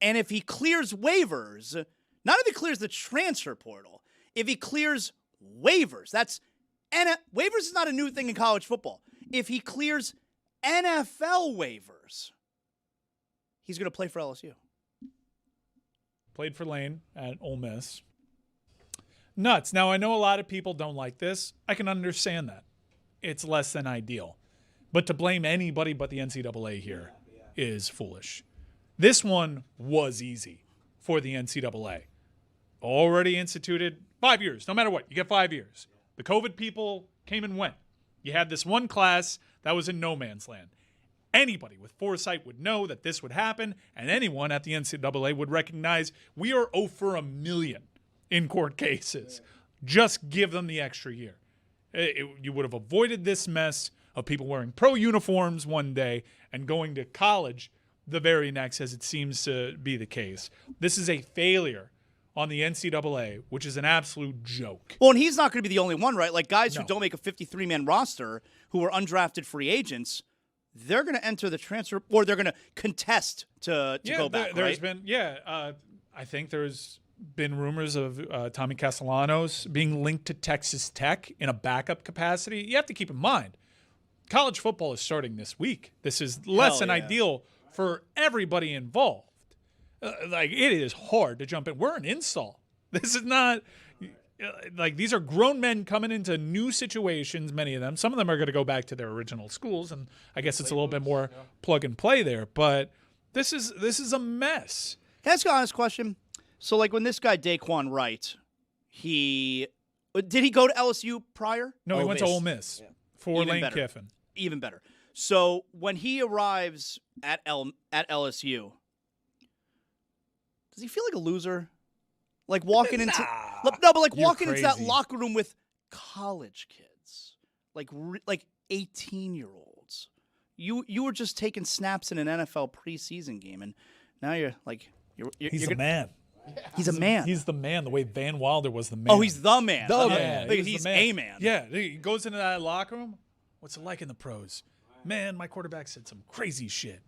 And if he clears waivers, not if he clears the transfer portal, if he clears waivers, waivers is not a new thing in college football. If he clears NFL waivers, he's going to play for LSU. Played for Lane at Ole Miss. Nuts. Now, I know a lot of people don't like this. I can understand that. It's less than ideal. But to blame anybody but the NCAA here is foolish. This one was easy for the NCAA. Already instituted 5 years. No matter what, you get 5 years. The COVID people came and went. You had this one class that was in no man's land. Anybody with foresight would know that this would happen, and anyone at the NCAA would recognize we are 0 for a million in court cases. Just give them the extra year. You would have avoided this mess of people wearing pro uniforms one day and going to college the very next, as it seems to be the case. This is a failure on the NCAA, which is an absolute joke. Well, and he's not going to be the only one, right? Like guys who don't make a 53-man roster, who are undrafted free agents, they're going to enter the transfer, or they're going to contest to go back, there's right? been, I think there's been rumors of Tommy Castellanos being linked to Texas Tech in a backup capacity. You have to keep in mind, college football is starting this week. This is less than ideal for everybody involved. Like, it is hard to jump in. We're an install. This is not like, these are grown men coming into new situations, many of them. Some of them are going to go back to their original schools, and I guess it's a little bit more plug and play there. But this is a mess. Can I ask you an honest question? So, like, when this guy Dae'Quan Wright, did he go to LSU prior? No, he went to Ole Miss for Even Lane better. Kiffin. Even better. So when he arrives at LSU, does he feel like a loser? Like walking into walking into that locker room with college kids, like 18-year-olds. You were just taking snaps in an NFL preseason game, and now you're like He's a man. He's a man. He's the man. The way Van Wilder was the man. Oh, he's the man. The man. Like, he's a man. Yeah, he goes into that locker room. What's it like in the pros? Man, my quarterback said some crazy shit.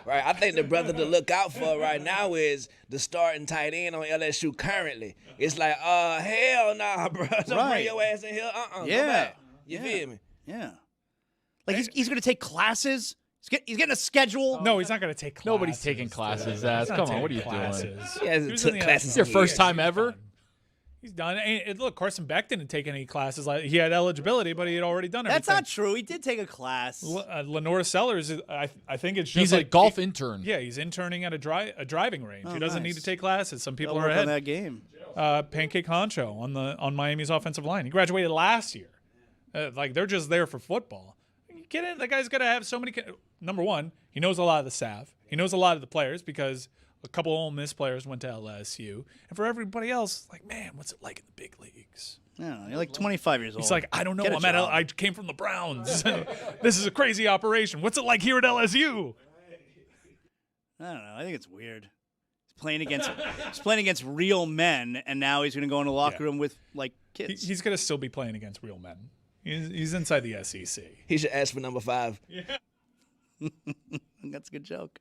Right. I think the brother to look out for right now is the starting tight end on LSU currently. It's like, hell nah, bro. Don't bring your ass in here. Go back. You feel me? Yeah. Like he's going to take classes. He's getting a schedule. No, he's not going to take classes. Nobody's taking classes, Ass. Come on, what are you doing? Yeah, took classes. It's your first time ever? He's done it. Look, Carson Beck didn't take any classes. He had eligibility, but he had already done everything. That's not true. He did take a class. Lenora Sellers, I think it's just he's a golf intern. Yeah, he's interning at a driving range. He doesn't need to take classes. Some people They'll are work ahead. on that game. Pancake Honcho on Miami's offensive line. He graduated last year. Like, they're just there for football. Get in. That guy's got to have so many. Number one, he knows a lot of the staff. He knows a lot of the players because a couple of Ole Miss players went to LSU. And for everybody else, like, man, what's it like in the big leagues? Yeah, you're like 25 years old. He's like, I don't know. Get a job. I came from the Browns. This is a crazy operation. What's it like here at LSU? I don't know. I think it's weird. He's playing against real men, and now he's going to go in a locker room with like kids. He's going to still be playing against real men. He's inside the SEC. He should ask for number 5. Yeah. That's a good joke.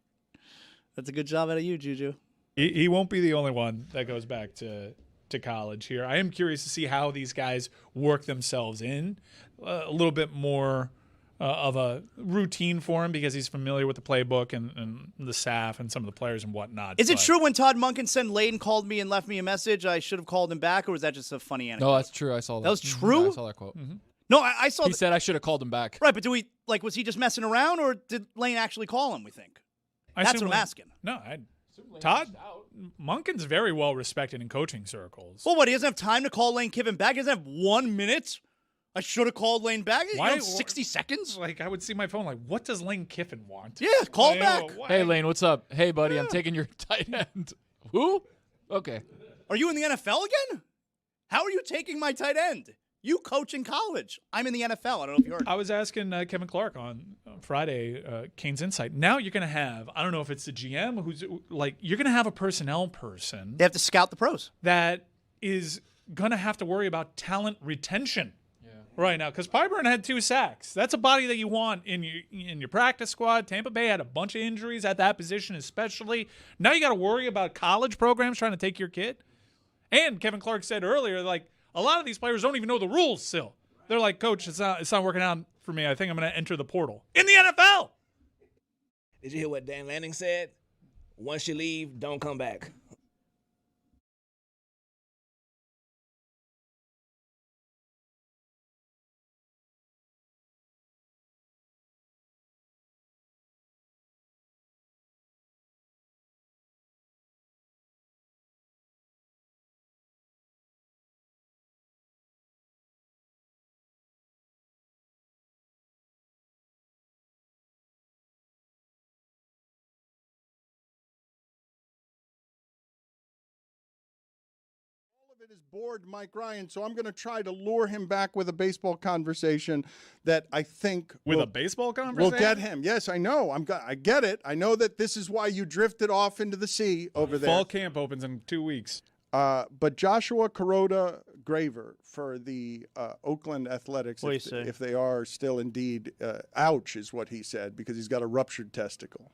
That's a good job out of you, Juju. He won't be the only one that goes back to college here. I am curious to see how these guys work themselves in a little bit more of a routine for him because he's familiar with the playbook and the staff and some of the players and whatnot. Is it true when Todd Munkinson Layden called me and left me a message, I should have called him back, or was that just a funny anecdote? No, that's true. I saw that. That was true? Yeah, I saw that quote. Mm-hmm. No, I saw. He said I should have called him back. Right, but was he just messing around, or did Lane actually call him? We think. That's what I'm asking. No, Todd Munkin's very well respected in coaching circles. Well, what? He doesn't have time to call Lane Kiffin back. He doesn't have 1 minute. I should have called Lane back. Why 60 seconds? Like, I would see my phone. Like, what does Lane Kiffin want? Yeah, call him back. Hey, Lane, what's up? Hey, buddy, I'm taking your tight end. Who? Okay. Are you in the NFL again? How are you taking my tight end? You coach in college. I'm in the NFL. I don't know if you heard. I was asking Kevin Clark on Friday, Kane's Insight. Now you're going to have, I don't know if it's the GM who's like, you're going to have a personnel person. They have to scout the pros. That is going to have to worry about talent retention right now. Because Pyburn had 2 sacks. That's a body that you want in your practice squad. Tampa Bay had a bunch of injuries at that position especially. Now you got to worry about college programs trying to take your kid. And Kevin Clark said earlier, like, a lot of these players don't even know the rules still. They're like, Coach, it's not working out for me. I think I'm going to enter the portal. In the NFL! Did you hear what Dan Lanning said? Once you leave, don't come back. of it has bored Mike Ryan, so I'm going to try to lure him back with a baseball conversation that I think a baseball conversation will get him. Yes, I know. I get it. I know that this is why you drifted off into the sea over there. Fall camp opens in 2 weeks. But Joshua Kuroda Graver for the Oakland Athletics, What do you say? if they are still indeed, ouch is what he said, because he's got a ruptured testicle.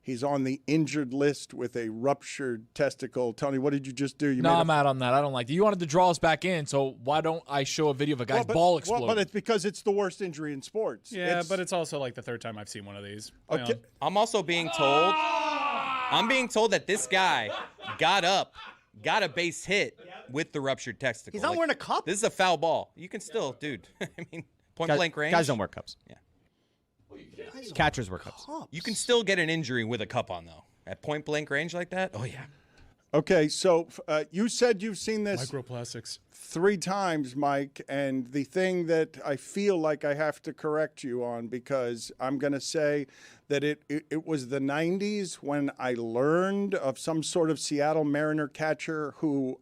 He's on the injured list with a ruptured testicle. Tony, what did you just do? No, I'm out on that. I don't like that. You wanted to draw us back in, so why don't I show a video of a guy's ball exploding? Well, but it's because it's the worst injury in sports. Yeah, but it's also like the third time I've seen one of these. Okay. I'm also being told. I'm being told that this guy got up, got a base hit with the ruptured testicle. He's not wearing a cup. This is a foul ball. You can still, dude. I mean, point blank range. Guys don't wear cups. Yeah. Catchers wear cups. You can still get an injury with a cup on, though. At point blank range like that? Oh, yeah. Okay, so you said you've seen this Microplastics 3 times, Mike, and the thing that I feel like I have to correct you on, because I'm going to say that it was the 90s when I learned of some sort of Seattle Mariner catcher who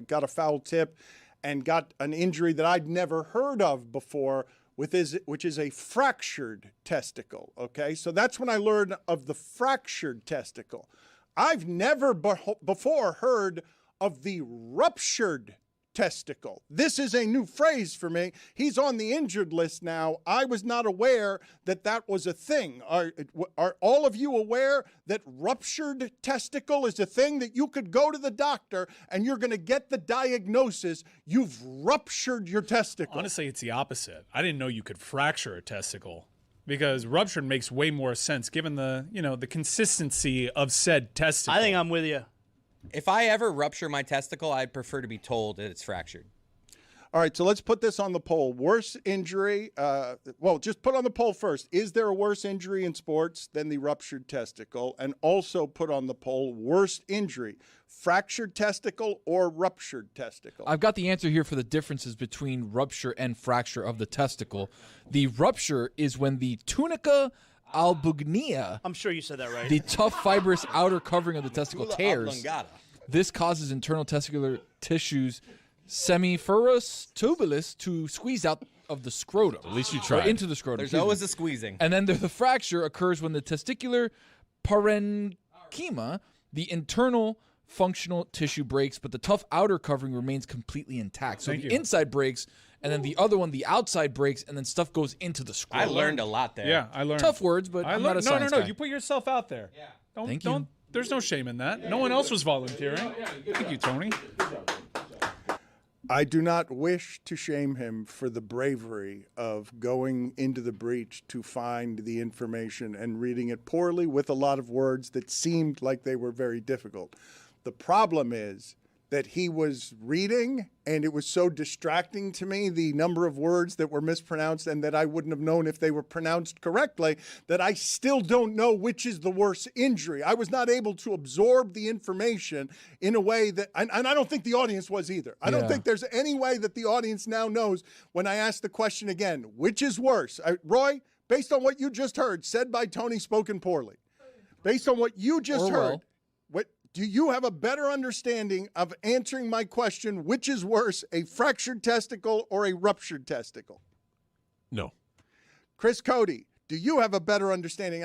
got a foul tip and got an injury that I'd never heard of before, which is a fractured testicle, okay? So that's when I learned of the fractured testicle. I've never before heard of the ruptured testicle. This is a new phrase for me. He's on the injured list now. I was not aware that that was a thing. Are all of you aware that ruptured testicle is a thing, that you could go to the doctor and you're going to get the diagnosis, you've ruptured your testicle? Honestly, it's the opposite. I didn't know you could fracture a testicle, because ruptured makes way more sense given the, the consistency of said testicle. I think I'm with you. If I ever rupture my testicle, I'd prefer to be told that it's fractured. All right, so let's put this on the poll. Worst injury, just put on the poll first. Is there a worse injury in sports than the ruptured testicle? And also put on the poll, worst injury, fractured testicle or ruptured testicle? I've got the answer here for the differences between rupture and fracture of the testicle. The rupture is when the tunica albuginea, I'm sure you said that right. the tough fibrous outer covering of the testicle, tears. This causes internal testicular tissues, semifurus tubulis, to squeeze out of the scrotum. At least you tried. Into the scrotum. There's always a squeezing. And then the fracture occurs when the testicular parenchyma, the internal functional tissue, breaks, but the tough outer covering remains completely intact. So the inside breaks, and then the other one, the outside, breaks, and then stuff goes into the scrotum. I learned a lot there. Yeah, I learned. Tough words, but I'm not a science guy. You put yourself out there. Yeah. Thank you. There's no shame in that. No one else was volunteering. Thank you, Tony. I do not wish to shame him for the bravery of going into the breach to find the information and reading it poorly with a lot of words that seemed like they were very difficult. The problem is that he was reading, and it was so distracting to me, the number of words that were mispronounced and that I wouldn't have known if they were pronounced correctly, that I still don't know which is the worst injury. I was not able to absorb the information in a way that, and I don't think the audience was either. I don't think there's any way that the audience now knows when I ask the question again, which is worse? Roy, based on what you just heard, said by Tony, spoken poorly, based on what you just heard, do you have a better understanding of answering my question, which is worse, a fractured testicle or a ruptured testicle? No. Chris Cody, do you have a better understanding?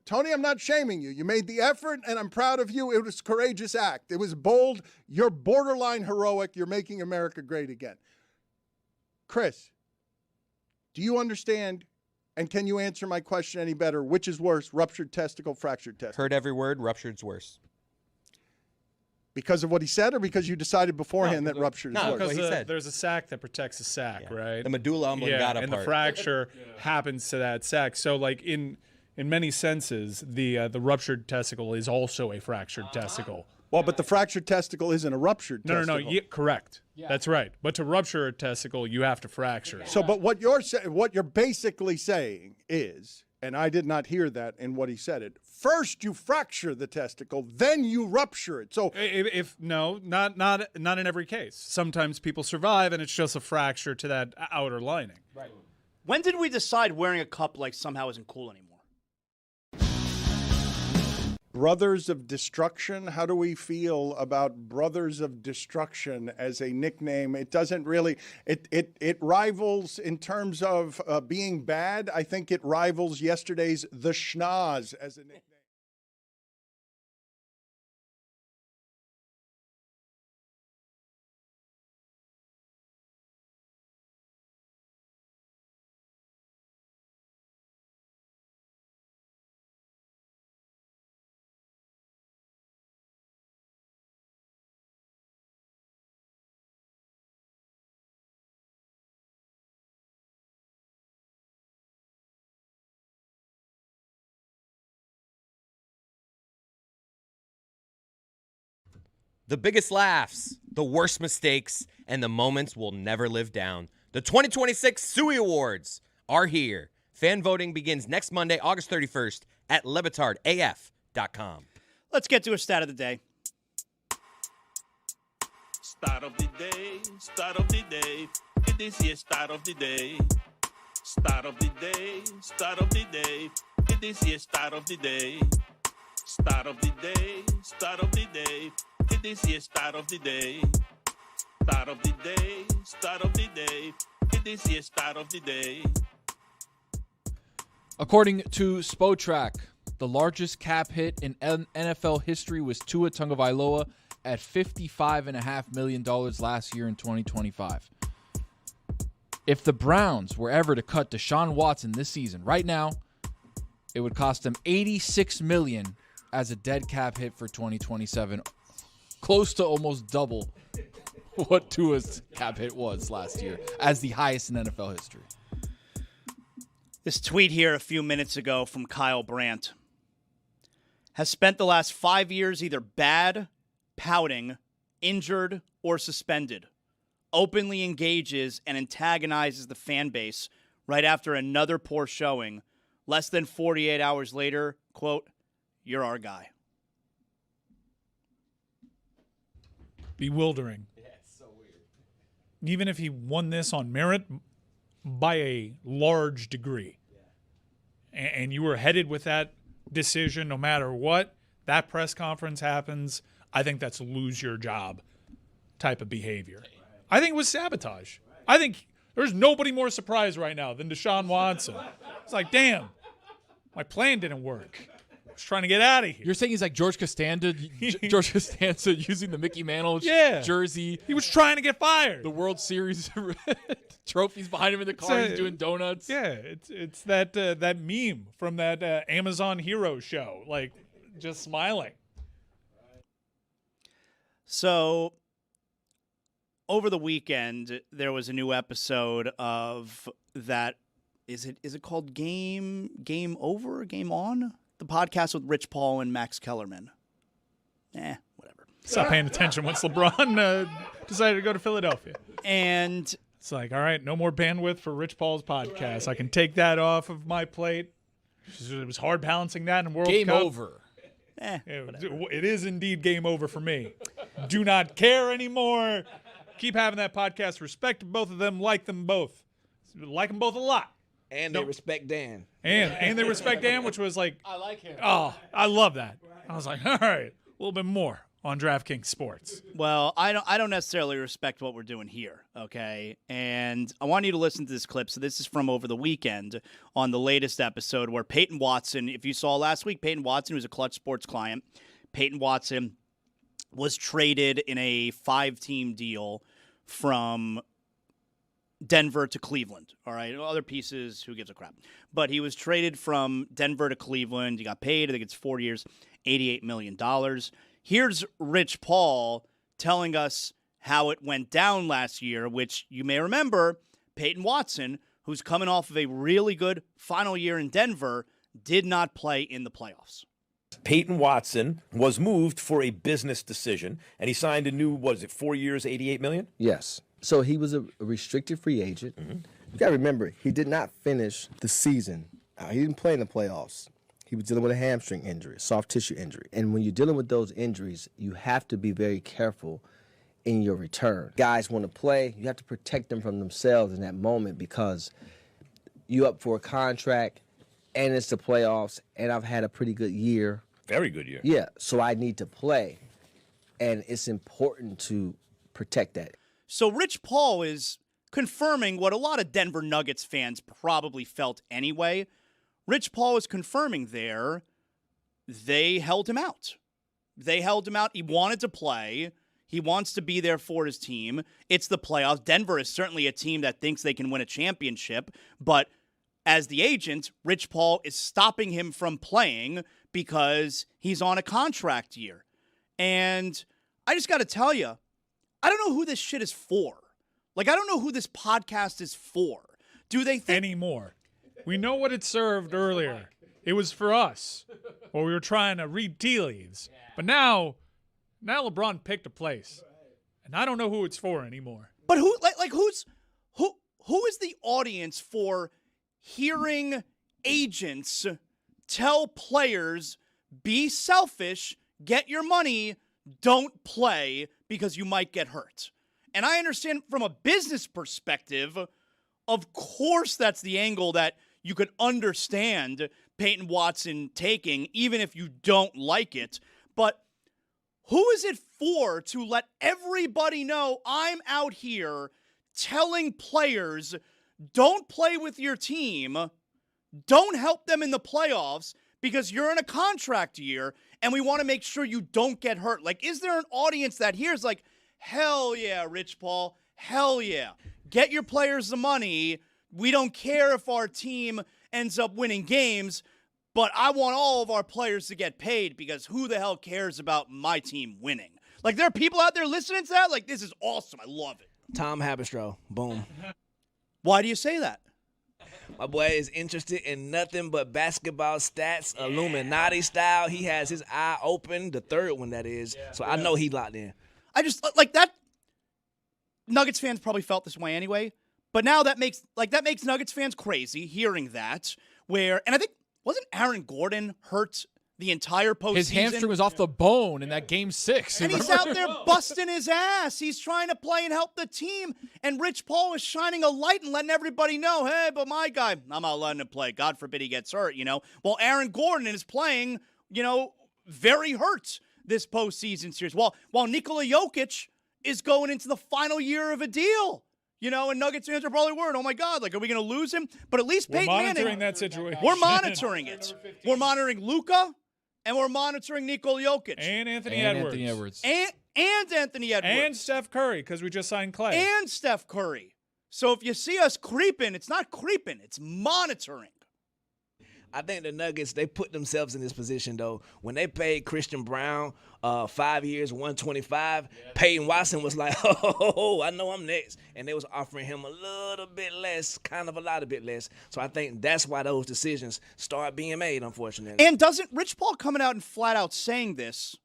Tony, I'm not shaming you. You made the effort, and I'm proud of you. It was a courageous act. It was bold. You're borderline heroic. You're making America great again. Chris, do you understand, and can you answer my question any better? Which is worse, ruptured testicle, fractured testicle? Heard every word. Ruptured's worse. Because of what he said, or because you decided beforehand that ruptured is worse? Because he said. There's a sac that protects the sac, right? The medulla oblongata and part. the fracture happens to that sac. So, like in many senses, the ruptured testicle is also a fractured testicle. Well, but the fractured testicle isn't a ruptured testicle. No, correct. Yeah. That's right. But to rupture a testicle, you have to fracture. So, but what you're basically saying is, and I did not hear that in what he said it, first you fracture the testicle, then you rupture it. So not in every case. Sometimes people survive and it's just a fracture to that outer lining. Right. When did we decide wearing a cup like somehow isn't cool anymore? Brothers of Destruction. How do we feel about Brothers of Destruction as a nickname? It doesn't really, it rivals in terms of being bad. I think it rivals yesterday's The Schnoz as a nickname. The biggest laughs, the worst mistakes, and the moments we'll never live down. The 2026 Suey Awards are here. Fan voting begins next Monday, August 31st at lebatardaf.com. Let's get to a stat of the day. Start of the day, start of the day. This is start of the day. Start of the day, start of the day. This is start of the day. Start of the day, start of the day. This is start of the day. Start of the day, start of the day. This is start of the day. According to Spotrac, the largest cap hit in NFL history was Tua Tagovailoa at $55.5 million last year in 2025. If the Browns were ever to cut Deshaun Watson this season, right now, it would cost them $86 million as a dead cap hit for 2027, close to almost double what Tua's cap hit was last year as the highest in NFL history. This tweet here a few minutes ago from Kyle Brandt has spent the last 5 years either bad, pouting, injured, or suspended. Openly engages and antagonizes the fan base right after another poor showing. Less than 48 hours later, quote, "You're our guy." Bewildering. Yeah, it's so weird. Even if he won this on merit by a large degree, and you were headed with that decision no matter what, that press conference happens, I think that's lose your job type of behavior. I think it was sabotage. I think there's nobody more surprised right now than Deshaun Watson. It's like, damn, my plan didn't work. I was trying to get out of here. You're saying he's like George Costanza, George Costanza using the Mickey Mantle jersey. He was trying to get fired. The World Series trophies behind him in the car. He's doing donuts. Yeah, it's that meme from that Amazon Hero show, like just smiling. So over the weekend, there was a new episode of that. Is it called Game Over? Game On? The podcast with Rich Paul and Max Kellerman. Whatever. Stop paying attention once LeBron decided to go to Philadelphia. And it's like, all right, no more bandwidth for Rich Paul's podcast. I can take that off of my plate. It was hard balancing that in World Cup. Game over. It is indeed game over for me. Do not care anymore. Keep having that podcast. Respect both of them. Like them both. Like them both a lot. And they respect Dan. And they respect Dan, which was like, I like him. Oh, I love that. I was like, all right, a little bit more on DraftKings Sports. Well, I don't necessarily respect what we're doing here, okay? And I want you to listen to this clip. So this is from over the weekend on the latest episode where Peyton Watson, if you saw last week, Peyton Watson was a Clutch Sports client. Peyton Watson was traded in a 5-team deal from Denver to Cleveland, all right? Other pieces, who gives a crap? But he was traded from Denver to Cleveland. He got paid, I think it's 4 years, $88 million. Here's Rich Paul telling us how it went down last year, which you may remember, Peyton Watson, who's coming off of a really good final year in Denver, did not play in the playoffs. Peyton Watson was moved for a business decision, and he signed a new, 4 years, $88 million? Yes. So he was a restricted free agent. Mm-hmm. You got to remember, he did not finish the season. He didn't play in the playoffs. He was dealing with a hamstring injury, soft tissue injury. And when you're dealing with those injuries, you have to be very careful in your return. Guys want to play. You have to protect them from themselves in that moment because you're up for a contract, and it's the playoffs, and I've had a pretty good year. Very good year. Yeah, so I need to play, and it's important to protect that. So Rich Paul is confirming what a lot of Denver Nuggets fans probably felt anyway. Rich Paul is confirming there they held him out. They held him out. He wanted to play. He wants to be there for his team. It's the playoffs. Denver is certainly a team that thinks they can win a championship, but as the agent, Rich Paul is stopping him from playing because he's on a contract year. And I just got to tell you, I don't know who this shit is for. Like, I don't know who this podcast is for. Do they think anymore? We know what it served earlier. It was for us, or we were trying to read tea leaves. But now LeBron picked a place, and I don't know who it's for anymore. But who is the audience for hearing agents tell players, be selfish, get your money, don't play because you might get hurt? And I understand from a business perspective, of course that's the angle that you could understand Peyton Watson taking, even if you don't like it. But who is it for to let everybody know I'm out here telling players, don't play with your team, don't help them in the playoffs because you're in a contract year and we want to make sure you don't get hurt? Like, is there an audience that hears like, hell yeah, Rich Paul, hell yeah, get your players the money. We don't care if our team ends up winning games, but I want all of our players to get paid because who the hell cares about my team winning? Like, there are people out there listening to that. Like, this is awesome. I love it. Tom Haberstroh. Boom. Why do you say that? My boy is interested in nothing but basketball stats, Illuminati style. He has his eye open, the third one that is. So I know he locked in. I just, like that, Nuggets fans probably felt this way anyway, but now that makes Nuggets fans crazy hearing that, and I think, wasn't Aaron Gordon hurt the entire postseason? His hamstring was off the bone in that game 6. And he's out there busting his ass. He's trying to play and help the team. And Rich Paul is shining a light and letting everybody know, hey, but my guy, I'm not letting him play. God forbid he gets hurt, Well, Aaron Gordon is playing, very hurt this postseason series. While Nikola Jokic is going into the final year of a deal. And Nuggets fans are probably worried, oh my God, like, are we going to lose him? But at least Peyton Manning. We're monitoring that situation. We're monitoring it. We're monitoring Luka, and we're monitoring Nikola Jokic. And Anthony Edwards. And Anthony Edwards. And Steph Curry, because we just signed Clay. And Steph Curry. So if you see us creeping, it's not creeping, it's monitoring. I think the Nuggets, they put themselves in this position, though. When they paid Christian Brown 5 years, $125, Peyton Watson was like, oh, I know I'm next. And they was offering him a little bit less, kind of a lot bit less. So I think that's why those decisions start being made, unfortunately. And doesn't Rich Paul coming out and flat out saying this,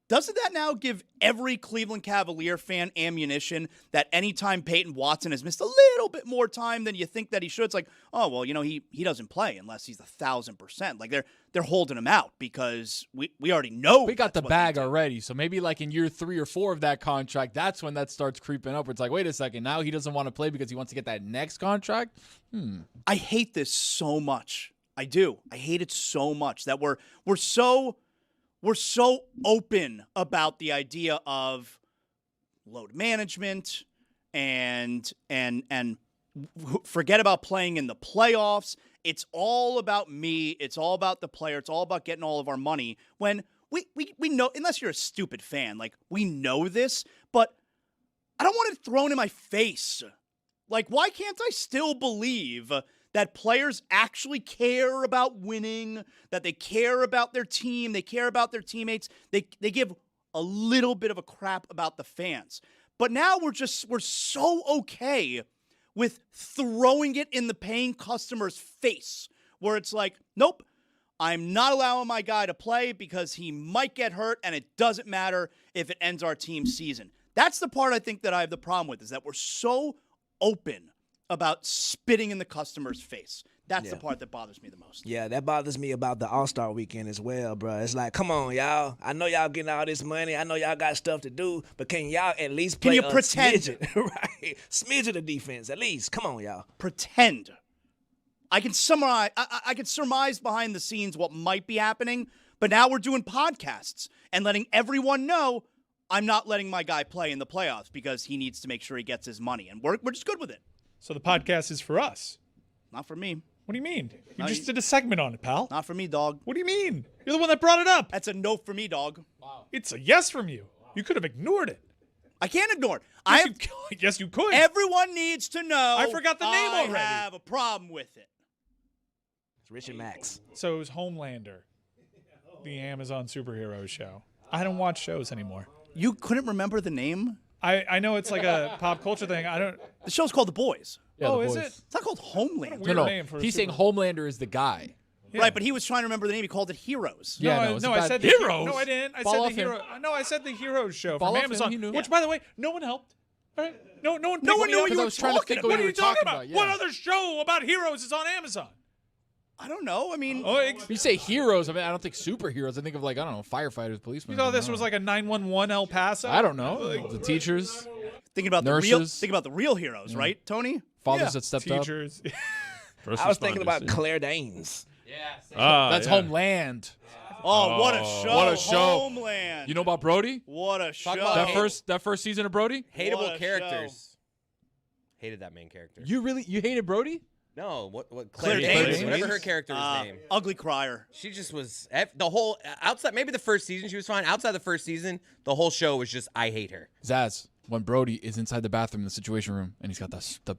doesn't that now give every Cleveland Cavalier fan ammunition that anytime Peyton Watson has missed a little bit more time than you think that he should, it's like, oh, well, he doesn't play unless he's 1,000%. Like, they're holding him out because we already know. We got the bag already. So maybe like in year 3 or 4 of that contract, that's when that starts creeping up. Where it's like, wait a second, now he doesn't want to play because he wants to get that next contract? I hate this so much. I do. I hate it so much that we're so open about the idea of load management and forget about playing in the playoffs. It's all about me. It's all about the player. It's all about getting all of our money. When we know, unless you're a stupid fan, like, we know this, but I don't want it thrown in my face. Like, why can't I still believe that players actually care about winning, that they care about their team, they care about their teammates, they give a little bit of a crap about the fans. But now we're so okay with throwing it in the paying customer's face, where it's like, nope, I'm not allowing my guy to play because he might get hurt, and it doesn't matter if it ends our team's season. That's the part I think that I have the problem with, is that we're so open about spitting in the customer's face. That's the part that bothers me the most. Yeah, that bothers me about the All-Star weekend as well, bro. It's like, come on, y'all. I know y'all getting all this money. I know y'all got stuff to do, but can y'all at least play a pretend? Smidgen, right? Smidgen of defense, at least. Come on, y'all. Pretend. I can surmise behind the scenes what might be happening, But now we're doing podcasts and letting everyone know I'm not letting my guy play in the playoffs because he needs to make sure he gets his money. And we're just good with it. So the podcast is for us. Not for me. What do you mean? You No, just did a segment on it, pal. Not for me, dog. What do you mean? You're the one that brought it up. That's a no for me, dog. Wow. It's a yes from you. You could have ignored it. I can't ignore it. Yes, you could. Everyone needs to know. I forgot the name already. I have a problem with it. It's Richard Max. So it was Homelander, the Amazon superhero show. I don't watch shows anymore. You couldn't remember the name? I know it's like a pop culture thing. I don't. The show's called The Boys. Yeah, oh, The is Boys. it? It's not called Homeland. Weird name for a He's saying super- Homelander is the guy. Yeah. Right, but he was trying to remember the name. He called it Heroes. Yeah, no, it's I about said the heroes. No, I didn't. I Fall said off the him. hero. No, I said the Heroes show Fall from off him, Amazon. he knew. Which, by the way, no one helped. All right? No one No picked one me knew up. what you were I was trying to talking think about. What are you talking about? about, yeah. What other show about heroes is on Amazon? I don't know. I mean, You say heroes, I mean, I don't think superheroes. I think of, like, I don't know, firefighters, policemen. You thought this I don't was know. like a 911 El Paso? I don't know. The teachers, thinking about Nurses. the real heroes, right, Tony? fathers that stepped up. Teachers. I was thinking about Claire Danes. That's Homeland. Oh, what a show! What a show. Homeland. You know about Brody? What a show! That first season of Brody? What Hateable a characters. Hated that main character. You hated Brody? No, what Claire Claire Danes? Danes, whatever her character's name. Ugly crier. She just was the whole outside. Maybe the first season she was fine. Outside the first season, the whole show was just I hate her. Zaz, when Brody is inside the bathroom in the Situation Room and he's got the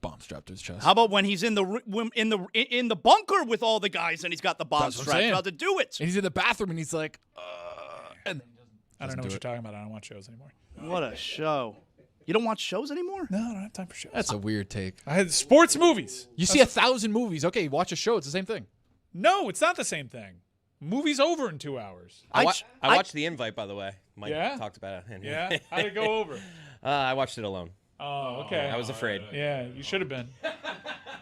bomb strapped to his chest. How about when he's in the bunker with all the guys and he's got the bomb That's what I'm strapped saying. about to do it? And he's in the bathroom and he's like, and I don't know do what you're it. talking about. I don't watch shows anymore. What a show! You don't watch shows anymore? No, I don't have time for shows. That's a weird take. I had sports movies. You see 1,000 movies. Okay, watch a show. It's the same thing. No, it's not the same thing. Movie's over in 2 hours. I watched The Invite, by the way. Mike Yeah? talked about it. Yeah? How did it go over? I watched it alone. Oh, okay. I was afraid. Yeah, you should have been.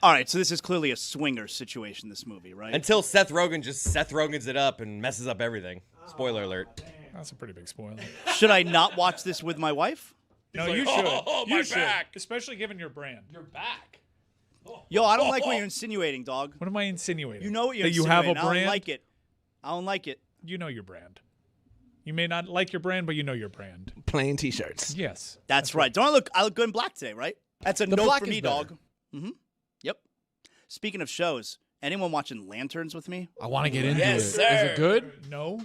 All right, so this is clearly a swinger situation. This movie, right? Until Seth Rogen's it up and messes up everything. Spoiler alert. That's a pretty big spoiler. Should I not watch this with my wife? No, like, you should. "Oh, you my should. back." Especially given your brand. Your back. Yo, I don't like what you're insinuating, dog. What am I insinuating? You know what you're that you have a insinuating. brand. I don't like it. I don't like it. You know your brand. You may not like your brand, but you know your brand. Plain T-shirts. Yes. That's right. Don't I look good in black today, right? That's a The no black for is me, better. dog. Mm-hmm. Yep. Speaking of shows, anyone watching Lanterns with me? I want to get into Yes, it. sir. Is it good? No.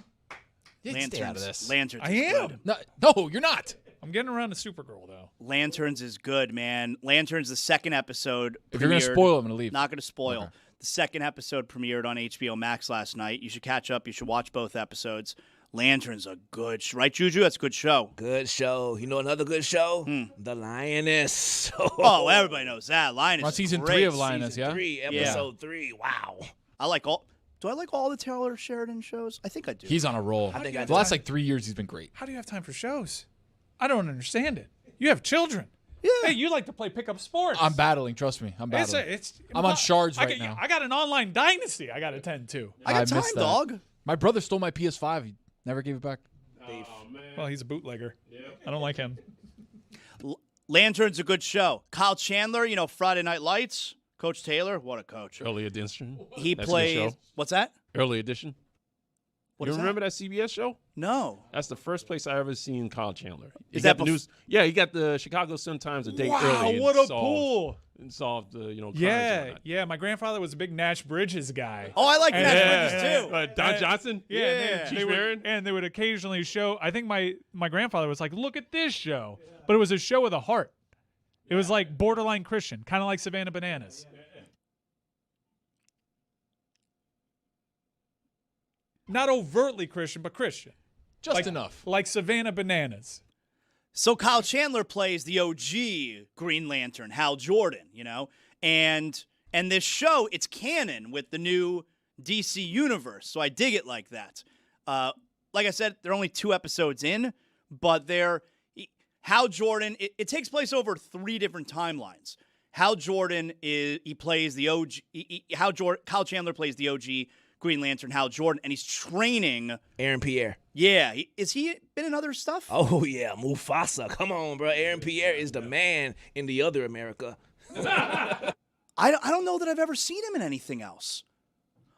Yeah, Lanterns. stay out of this. Lanterns. I is am. good. No, you're not. I'm getting around to Supergirl, though. Lanterns is good, man. Lanterns, the second episode. If you're gonna premiered- spoil it, I'm gonna leave. Not gonna spoil. Okay. The second episode premiered on HBO Max last night. You should catch up. You should watch both episodes. Lanterns a good right, Juju? That's a good show. Good show. You know another good show? The Lioness. Oh, everybody knows that. Lioness. We're on is season great. 3 of Lioness, Season yeah? 3, episode 3. Wow. I like all. Do I like all the Taylor Sheridan shows? I think I do. He's on a roll. I think I The last 3 years, he's been great. How do you have time for shows? I don't understand it. You have children. Yeah. Hey, you like to play pickup sports. I'm battling. Trust me, I'm battling. I'm on shards right now. I got an online dynasty I got to tend to. I got time, missed that. dog. My brother stole my PS5. He never gave it back. Well, he's a bootlegger. I don't like him. Lantern's a good show. Kyle Chandler, you know, Friday Night Lights. Coach Taylor, what a coach. Early Edition. He That's a good plays. show. What's that? Early Edition. What You is remember that CBS show? No. That's the first place I ever seen Kyle Chandler. He Is got that the news? Yeah, he got the Chicago Sun-Times a day Wow, early. and what a solved- pull. And solved the crimes and Yeah, whatnot. yeah. My grandfather was a big Nash Bridges guy. Oh, I like And- Nash Bridges too. Don Johnson? Yeah, Yeah. and they would occasionally show. I think my grandfather was like, "Look at this show," but it was a show with a heart. It was like borderline Christian, kind of like Savannah Bananas. Not overtly Christian, but Christian. Just enough. Like Savannah Bananas. So Kyle Chandler plays the OG Green Lantern, Hal Jordan, you know? And this show, it's canon with the new DC universe. So I dig it like that. Like I said, they're only 2 episodes in, but Hal Jordan, it takes place over 3 different timelines. Hal Jordan plays the OG. Kyle Chandler plays the OG Green Lantern, Hal Jordan, and he's training Aaron Pierre. Yeah, is he been in other stuff? Oh, yeah, Mufasa. Come on, bro. Aaron Pierre is the man in the other America. I don't know that I've ever seen him in anything else.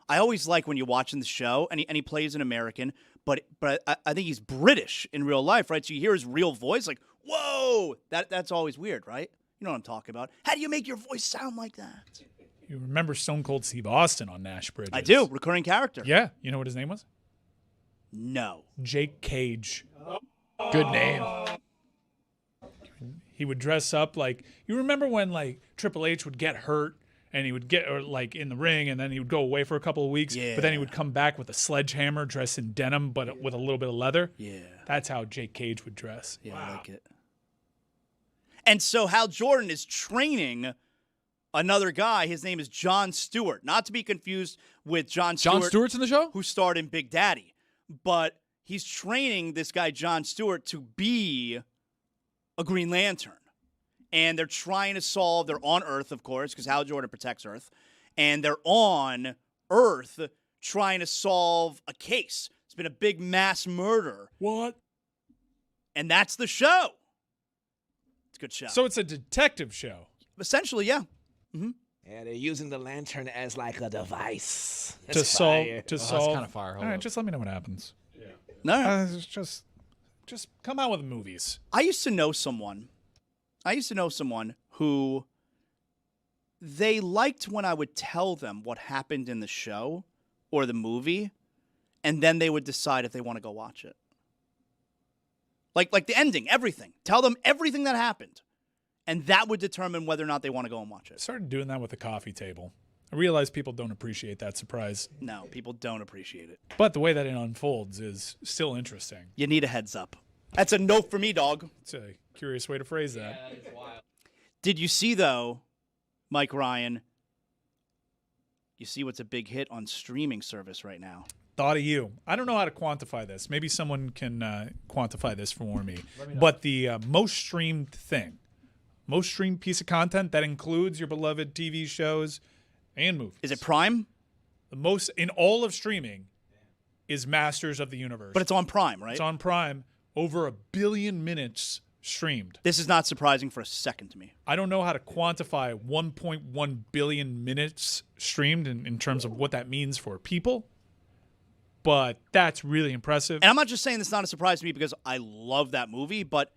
I always like when you're watching the show and he plays an American, but I think he's British in real life, right? So you hear his real voice, like, whoa, that's always weird, right? You know what I'm talking about. How do you make your voice sound like that? You remember Stone Cold Steve Austin on Nash Bridges? I do. Recurring character. Yeah. You know what his name was? No. Jake Cage. Good name. He would dress up like, you remember when like Triple H would get hurt and he would get like in the ring and then he would go away for a couple of weeks, but then he would come back with a sledgehammer dressed in denim but with a little bit of leather. Yeah. That's how Jake Cage would dress. Yeah, I like it. And so Hal Jordan is training another guy. His name is Jon Stewart. Not to be confused with Jon Stewart. Jon Stewart's in the show? Who starred in Big Daddy. But he's training this guy, Jon Stewart, to be a Green Lantern. And they're trying to solve, they're on Earth, of course, because Hal Jordan protects Earth. And they're on Earth trying to solve a case. It's been a big mass murder. What? And that's the show. It's a good show. So it's a detective show. Essentially, yeah. Mm-hmm. Yeah, they're using the lantern as like a device. To solve. That's kind of fire. All right, just let me know what happens. Yeah. No. Just come out with movies. I used to know someone who they liked when I would tell them what happened in the show or the movie, and then they would decide if they want to go watch it. Like the ending, everything. Tell them everything that happened. And that would determine whether or not they want to go and watch it. I started doing that with the coffee table. I realize people don't appreciate that surprise. No, people don't appreciate it. But the way that it unfolds is still interesting. You need a heads up. That's a note for me, dog. It's a curious way to phrase that. Yeah, it's wild. Did you see, though, Mike Ryan, you see what's a big hit on streaming service right now? Thought of you. I don't know how to quantify this. Maybe someone can quantify this for me. But the most streamed thing, most streamed piece of content that includes your beloved TV shows and movies. Is it Prime? The most in all of streaming is Masters of the Universe. But it's on Prime, right? It's on Prime. Over 1 billion minutes streamed. This is not surprising for a second to me. I don't know how to quantify 1.1 billion minutes streamed in terms of what that means for people, but that's really impressive. And I'm not just saying this is not a surprise to me because I love that movie, but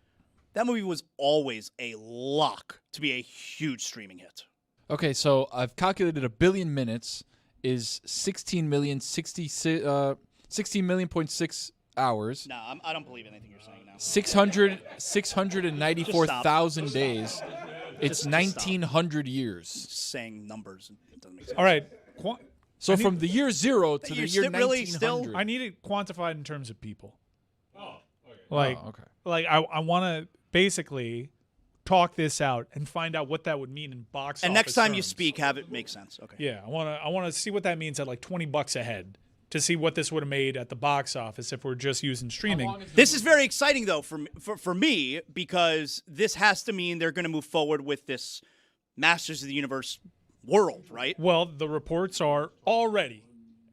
that movie was always a lock to be a huge streaming hit. Okay, so I've calculated 1 billion minutes is 16.6 hours. No, I don't believe anything you're saying now. 694,000 days. It's 1,900 years. Saying numbers. It doesn't make sense. All right. So from the year 0 to the year 1900. I need it quantified in terms of people. Oh, okay. Like I want to basically talk this out and find out what that would mean in box office. And next time terms. you speak, have it make sense. Okay. Yeah, I want to see what that means at like $20 a head to see what this would have made at the box office if we're just using streaming. This is very exciting though for me because this has to mean they're going to move forward with this Masters of the Universe world, right? Well, the reports are already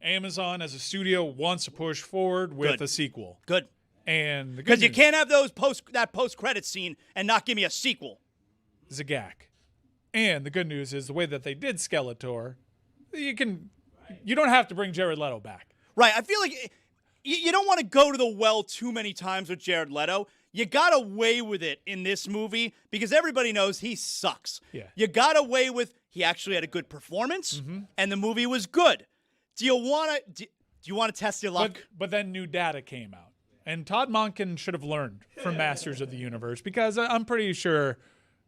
Amazon as a studio wants to push forward with a sequel. Good. And because you can't have that post-credit scene and not give me a sequel. Zagak. And the good news is the way that they did Skeletor, you don't have to bring Jared Leto back. Right. I feel like you don't want to go to the well too many times with Jared Leto. You got away with it in this movie because everybody knows he sucks. Yeah. You got away with he actually had a good performance and the movie was good. Do you want to test your luck? But then new data came out. And Todd Monken should have learned from Masters of the Universe because I'm pretty sure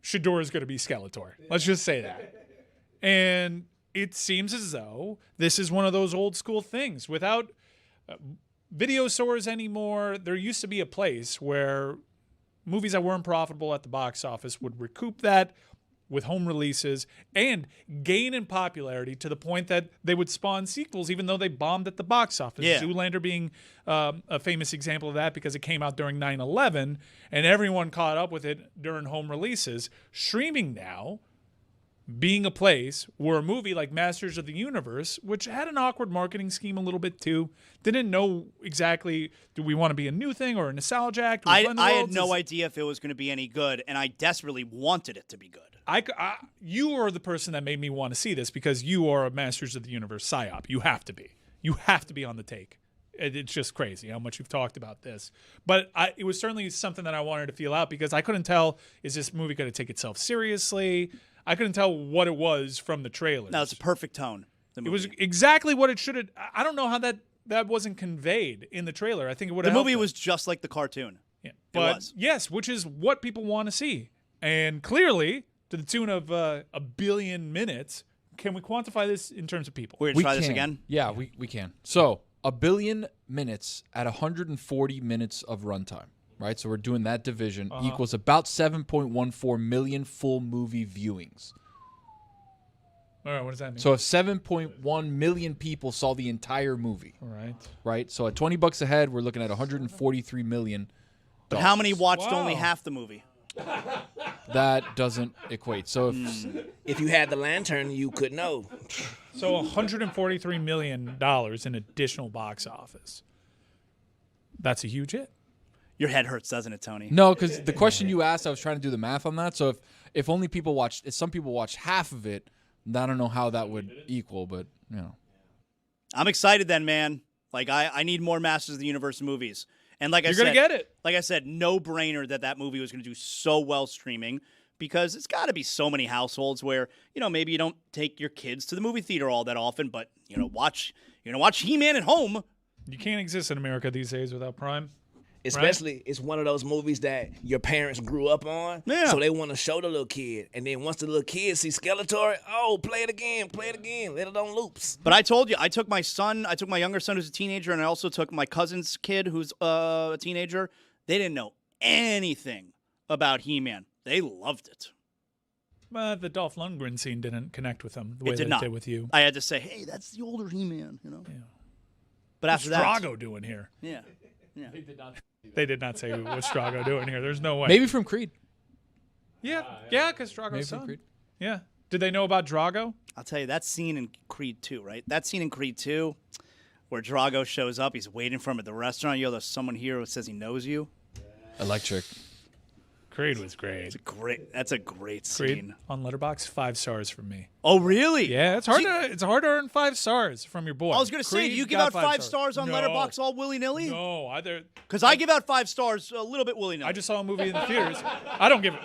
Shador is going to be Skeletor. Let's just say that. And it seems as though this is one of those old school things. Without video stores anymore, there used to be a place where movies that weren't profitable at the box office would recoup that with home releases and gain in popularity to the point that they would spawn sequels even though they bombed at the box office. Yeah. Zoolander being a famous example of that because it came out during 9/11 and everyone caught up with it during home releases. Streaming now being a place where a movie like Masters of the Universe, which had an awkward marketing scheme a little bit too, didn't know exactly, do we want to be a new thing or a nostalgia act? I had no idea if it was going to be any good, and I desperately wanted it to be good. you are the person that made me want to see this because you are a Masters of the Universe psyop. You have to be. You have to be on the take. It's just crazy how much you've talked about this. But it was certainly something that I wanted to feel out because I couldn't tell, is this movie going to take itself seriously? I couldn't tell what it was from the trailers. No, it's a perfect tone. It was exactly what it should have. I don't know how that wasn't conveyed in the trailer. I think it would have. The movie was just like the cartoon. Yeah, it was. Yes, which is what people want to see. And clearly, to the tune of 1 billion minutes, can we quantify this in terms of people? We're going to try this again? Yeah, we can. So 1 billion minutes at 140 minutes of runtime, right? So we're doing that division equals about 7.14 million full movie viewings. All right, what does that mean? So if 7.1 million people saw the entire movie, right? So at $20 a head, we're looking at 143 million. But how many watched only half the movie? That doesn't equate. So if you had the lantern, you could know. So $143 million in additional box office. That's a huge hit. Your head hurts, doesn't it, Tony? No, because the question you asked, I was trying to do the math on that. So if only people watched, if some people watched half of it, I don't know how that would equal, but you know. I'm excited then, man. Like I need more Masters of the Universe movies. And like You're I said, gonna get it. Like I said, no brainer that movie was going to do so well streaming because it's got to be so many households where maybe you don't take your kids to the movie theater all that often, but watch He-Man at home. You can't exist in America these days without Prime. Especially, it's one of those movies that your parents grew up on, so they want to show the little kid. And then once the little kid sees Skeletor, play it again, let it on loops. But I told you, I took my younger son who's a teenager, and I also took my cousin's kid who's a teenager. They didn't know anything about He-Man. They loved it. But the Dolph Lundgren scene didn't connect with them the way It did that not. it did with you. I had to say, hey, that's the older He-Man, Yeah. But What's after that, Drago doing here? Yeah. They did not say what's Drago doing here. There's no way. Maybe from Creed. Yeah, because Drago's Maybe son. from Creed. Yeah. Did they know about Drago? I'll tell you, that scene in Creed 2, right? That scene in Creed 2 where Drago shows up, he's waiting for him at the restaurant. There's someone here who says he knows you. Electric. Creed was great. That's a great Creed scene. on Letterboxd, 5 stars from me. Oh, really? Yeah, it's hard to earn 5 stars from your boy. I was going to say, do you give out 5 stars on Letterboxd all willy-nilly? No, either. Because I give out 5 stars a little bit willy-nilly. I just saw a movie in the theaters. I don't give it.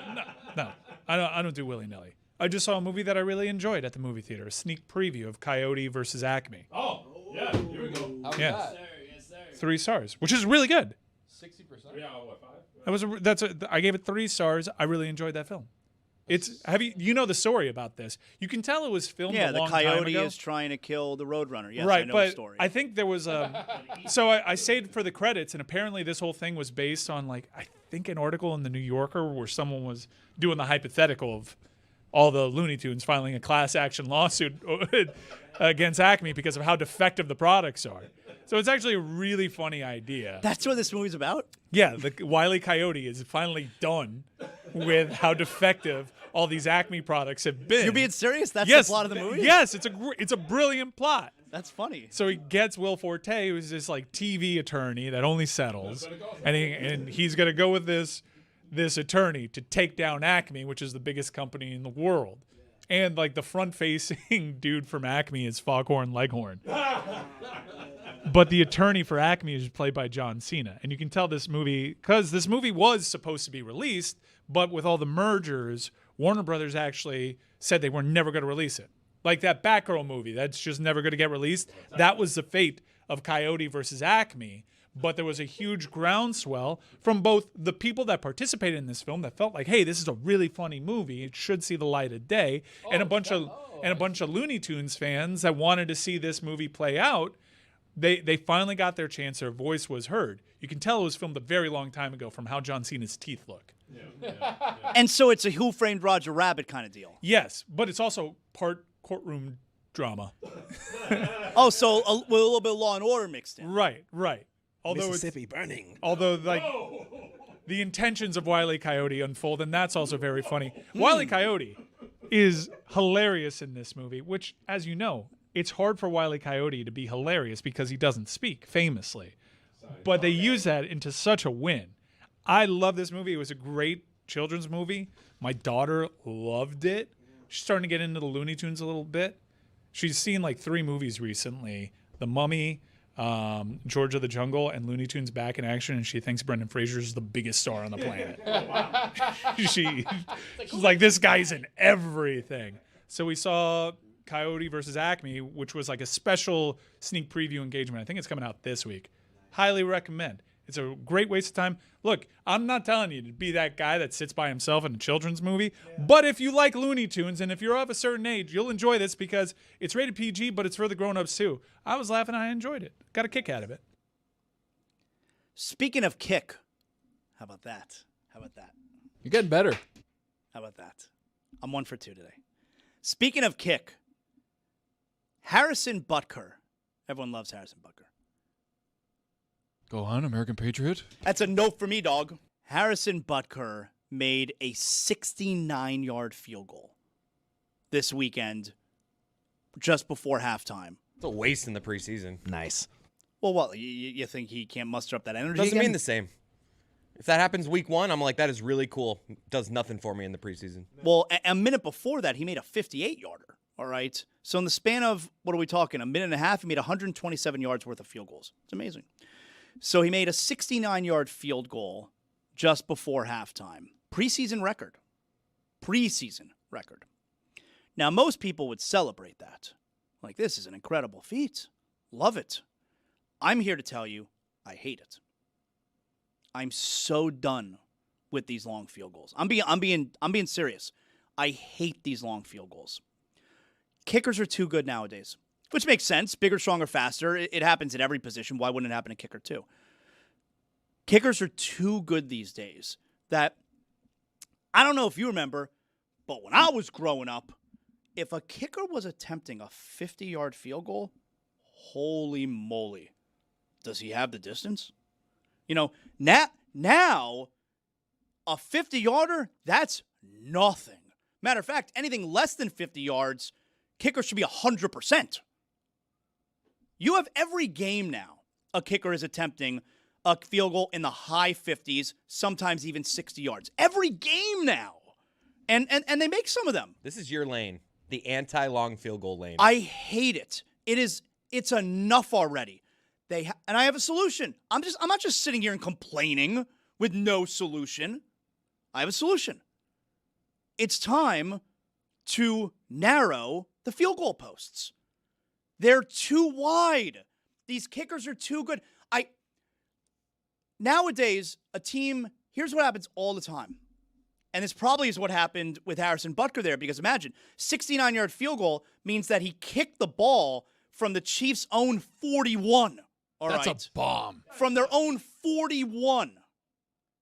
No, I don't do willy-nilly. I just saw a movie that I really enjoyed at the movie theater, a sneak preview of Coyote versus Acme. Oh, yeah, here we go. How was Yeah. that? 3 stars, which is really good. 60%. Yeah, what, 5? I gave it 3 stars. I really enjoyed that film. You know the story about this. You can tell it was filmed a long time ago. the coyote is trying to kill the Roadrunner. Yes, right, I know but the story. I think there was so I saved for the credits, and apparently this whole thing was based on I think an article in the New Yorker where someone was doing the hypothetical of all the Looney Tunes filing a class action lawsuit against Acme because of how defective the products are. So it's actually a really funny idea. That's what this movie's about? Yeah, the Wile E. Coyote is finally done with how defective all these Acme products have been. You're being serious? That's yes, the plot of the movie? Yes, it's a brilliant plot. That's funny. So he gets Will Forte, who's this TV attorney that only settles, and he's gonna go with this attorney to take down Acme, which is the biggest company in the world. And the front-facing dude from Acme is Foghorn Leghorn. But the attorney for Acme is played by John Cena. And you can tell this movie, because this movie was supposed to be released, but with all the mergers, Warner Brothers actually said they were never going to release it. Like that Batgirl movie, that's just never going to get released. That was the fate of Coyote versus Acme. But there was a huge groundswell from both the people that participated in this film that felt like, hey, this is a really funny movie. It should see the light of day. And a bunch of Looney Tunes fans that wanted to see this movie play out. They finally got their chance. Their voice was heard. You can tell it was filmed a very long time ago from how John Cena's teeth look. Yeah. And so it's a Who Framed Roger Rabbit kind of deal. Yes, but it's also part courtroom drama. So a little bit of Law and Order mixed in. Right. Although Mississippi burning. Although the intentions of Wile E. Coyote unfold, and that's also very funny. Wile E. Coyote is hilarious in this movie, which, as you know, it's hard for Wile E. Coyote to be hilarious because he doesn't speak, famously. But they use that into such a win. I love this movie. It was a great children's movie. My daughter loved it. She's starting to get into the Looney Tunes a little bit. She's seen like 3 movies recently: The Mummy, George of the Jungle, and Looney Tunes Back in Action, and she thinks Brendan Fraser is the biggest star on the planet. She's like, this guy's in everything. So we saw Coyote versus Acme, which was like a special sneak preview engagement. I think it's coming out this week. Highly recommend. It's a great waste of time. Look, I'm not telling you to be that guy that sits by himself in a children's movie, but if you like Looney Tunes and if you're of a certain age, you'll enjoy this because it's rated PG, but it's for the grown-ups too. I was laughing. I enjoyed it. Got a kick out of it. Speaking of kick, how about that? You're getting better. How about that? I'm 1 for 2 today. Speaking of kick, Harrison Butker. Everyone loves Harrison Butker. Go on, American Patriot. That's a note for me, dog. Harrison Butker made a 69-yard field goal this weekend just before halftime. It's a waste in the preseason. Nice. Well, you think he can't muster up that energy Doesn't again? mean the same. If that happens week 1, I'm like, that is really cool. Does nothing for me in the preseason. Well, a minute before that, he made a 58-yarder, all right? So in the span of, what are we talking, a minute and a half, he made 127 yards worth of field goals. It's amazing. So he made a 69-yard field goal just before halftime. Preseason record. Now, most people would celebrate that. Like, this is an incredible feat. Love it. I'm here to tell you, I hate it. I'm so done with these long field goals. I'm being serious. I hate these long field goals. Kickers are too good nowadays, which makes sense. Bigger, stronger, faster. It happens at every position. Why wouldn't it happen to kicker too? Kickers are too good these days that I don't know if you remember, but when I was growing up, if a kicker was attempting a 50-yard field goal, holy moly, does he have the distance? You know, now a 50-yarder, that's nothing. Matter of fact, anything less than 50 yards, kicker should be 100%. You have every game now, a kicker is attempting a field goal in the high 50s, sometimes even 60 yards. Every game now. And they make some of them. This is your lane, the anti-long field goal lane. I hate it. It's enough already. And I have a solution. I'm not just sitting here and complaining with no solution. I have a solution. It's time to narrow the field goal posts. They're too wide. These kickers are too good. Nowadays, a team, here's what happens all the time. And this probably is what happened with Harrison Butker there, because imagine, 69-yard field goal means that he kicked the ball from the Chiefs' own 41. That's a bomb. From their own 41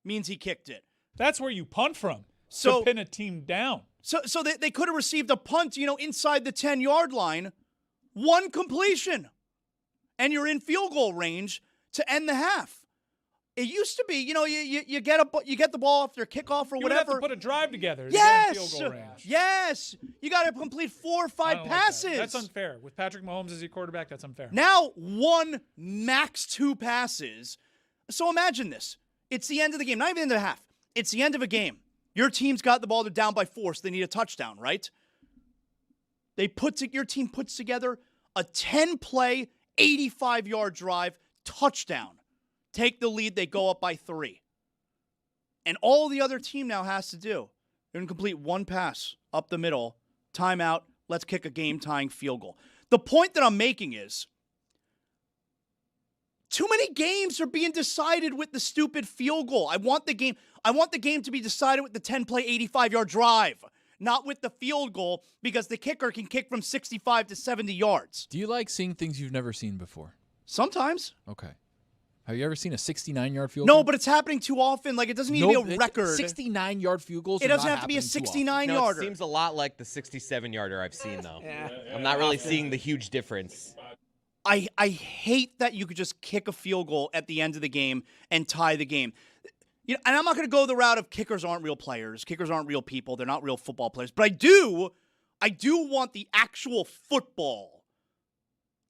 means he kicked it. That's where you punt from. So to pin a team down. So they could have received a punt, inside the 10-yard line, one completion, and you're in field goal range to end the half. It used to be, you get the ball off their kickoff or You whatever. would have to put a drive together. To Yes, get in field goal range. yes. You got to complete 4 or 5 passes. Like that. That's unfair. With Patrick Mahomes as your quarterback, that's unfair. Now 1, max 2 passes. So imagine this. It's the end of the game, not even the end of the half. It's the end of a game. Your team's got the ball, they're down by 4, so they need a touchdown, right? Your team puts together a 10-play, 85-yard drive, touchdown. Take the lead, they go up by 3. And all the other team now has to do, they're going to complete 1 pass up the middle, timeout, let's kick a game-tying field goal. The point that I'm making is, too many games are being decided with the stupid field goal. I want the game to be decided with the 10-play, 85-yard drive, not with the field goal, because the kicker can kick from 65 to 70 yards. Do you like seeing things you've never seen before? Sometimes. Okay. Have you ever seen a 69-yard field goal? No, but it's happening too often. Like, it doesn't need to be a record. 69-yard field goals. It doesn't have to be a 69-yarder. It seems a lot like the 67-yarder I've seen, though. I'm not really seeing the huge difference. I hate that you could just kick a field goal at the end of the game and tie the game. And I'm not going to go the route of kickers aren't real players. Kickers aren't real people. They're not real football players. But I do want the actual football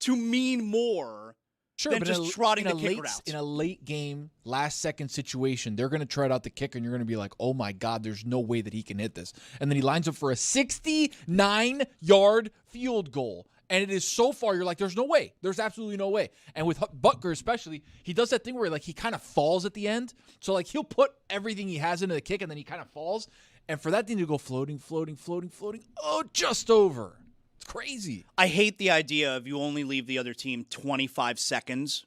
to mean more Sure, than but just trotting the late, kicker out. in a late game, last second situation, they're going to trot out the kicker, and you're going to be like, oh my God, there's no way that he can hit this. And then he lines up for a 69-yard field goal. And it is so far, you're like, there's no way. There's absolutely no way. And with Butker especially, he does that thing where he kind of falls at the end. So he'll put everything he has into the kick, and then he kind of falls. And for that thing to go floating, oh, just over. It's crazy. I hate the idea of you only leave the other team 25 seconds,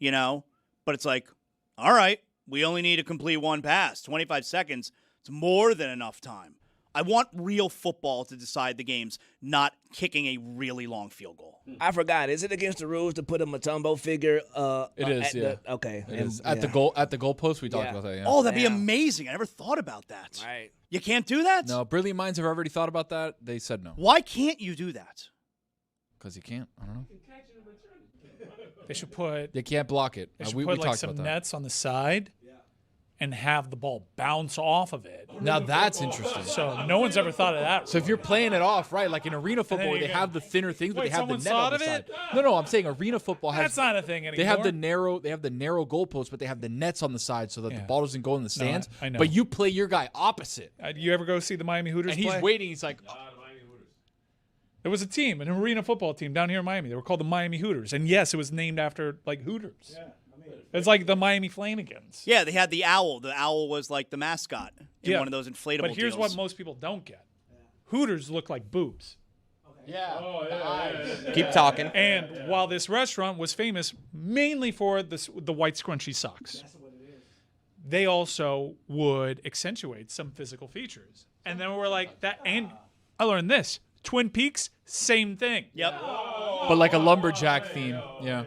but it's like, all right, we only need to complete one pass. 25 seconds, it's more than enough time. I want real football to decide the games, not kicking a really long field goal. I forgot. Is it against the rules to put a Mutombo figure? It is, yeah. Okay. It is. At the goalpost, we talked about that, yeah. Oh, that'd be amazing. I never thought about that. Right. You can't do that? No, brilliant minds have already thought about that. They said no. Why can't you do that? Because you can't. I don't know. They should put. They can't block it. They should we put talked some about that. nets on the side. And have the ball bounce off of it. Now that's interesting. So no one's ever thought of that. So if you're playing it off, right, like in arena football where they have the thinner things, but they have the net on the side. No, I'm saying arena football has. That's not a thing anymore. They have the narrow goalposts, but they have the nets on the side so that the ball doesn't go in the stands. I know. But you play your guy opposite. You ever go see the Miami Hooters and he's play? waiting. He's like, there was a team, an arena football team down here in Miami. They were called the Miami Hooters, and yes, it was named after Hooters. Yeah. It's like the Miami Flanagans. Yeah, they had the owl. The owl was like the mascot in one of those inflatable But here's deals. what most people don't get. Hooters look like boobs. Yeah. Oh, yeah. Keep talking. And while this restaurant was famous mainly for the white scrunchy socks, they also would accentuate some physical features. And then we're like, that. And I learned this. Twin Peaks, same thing. Yep. But like a lumberjack theme. Yeah.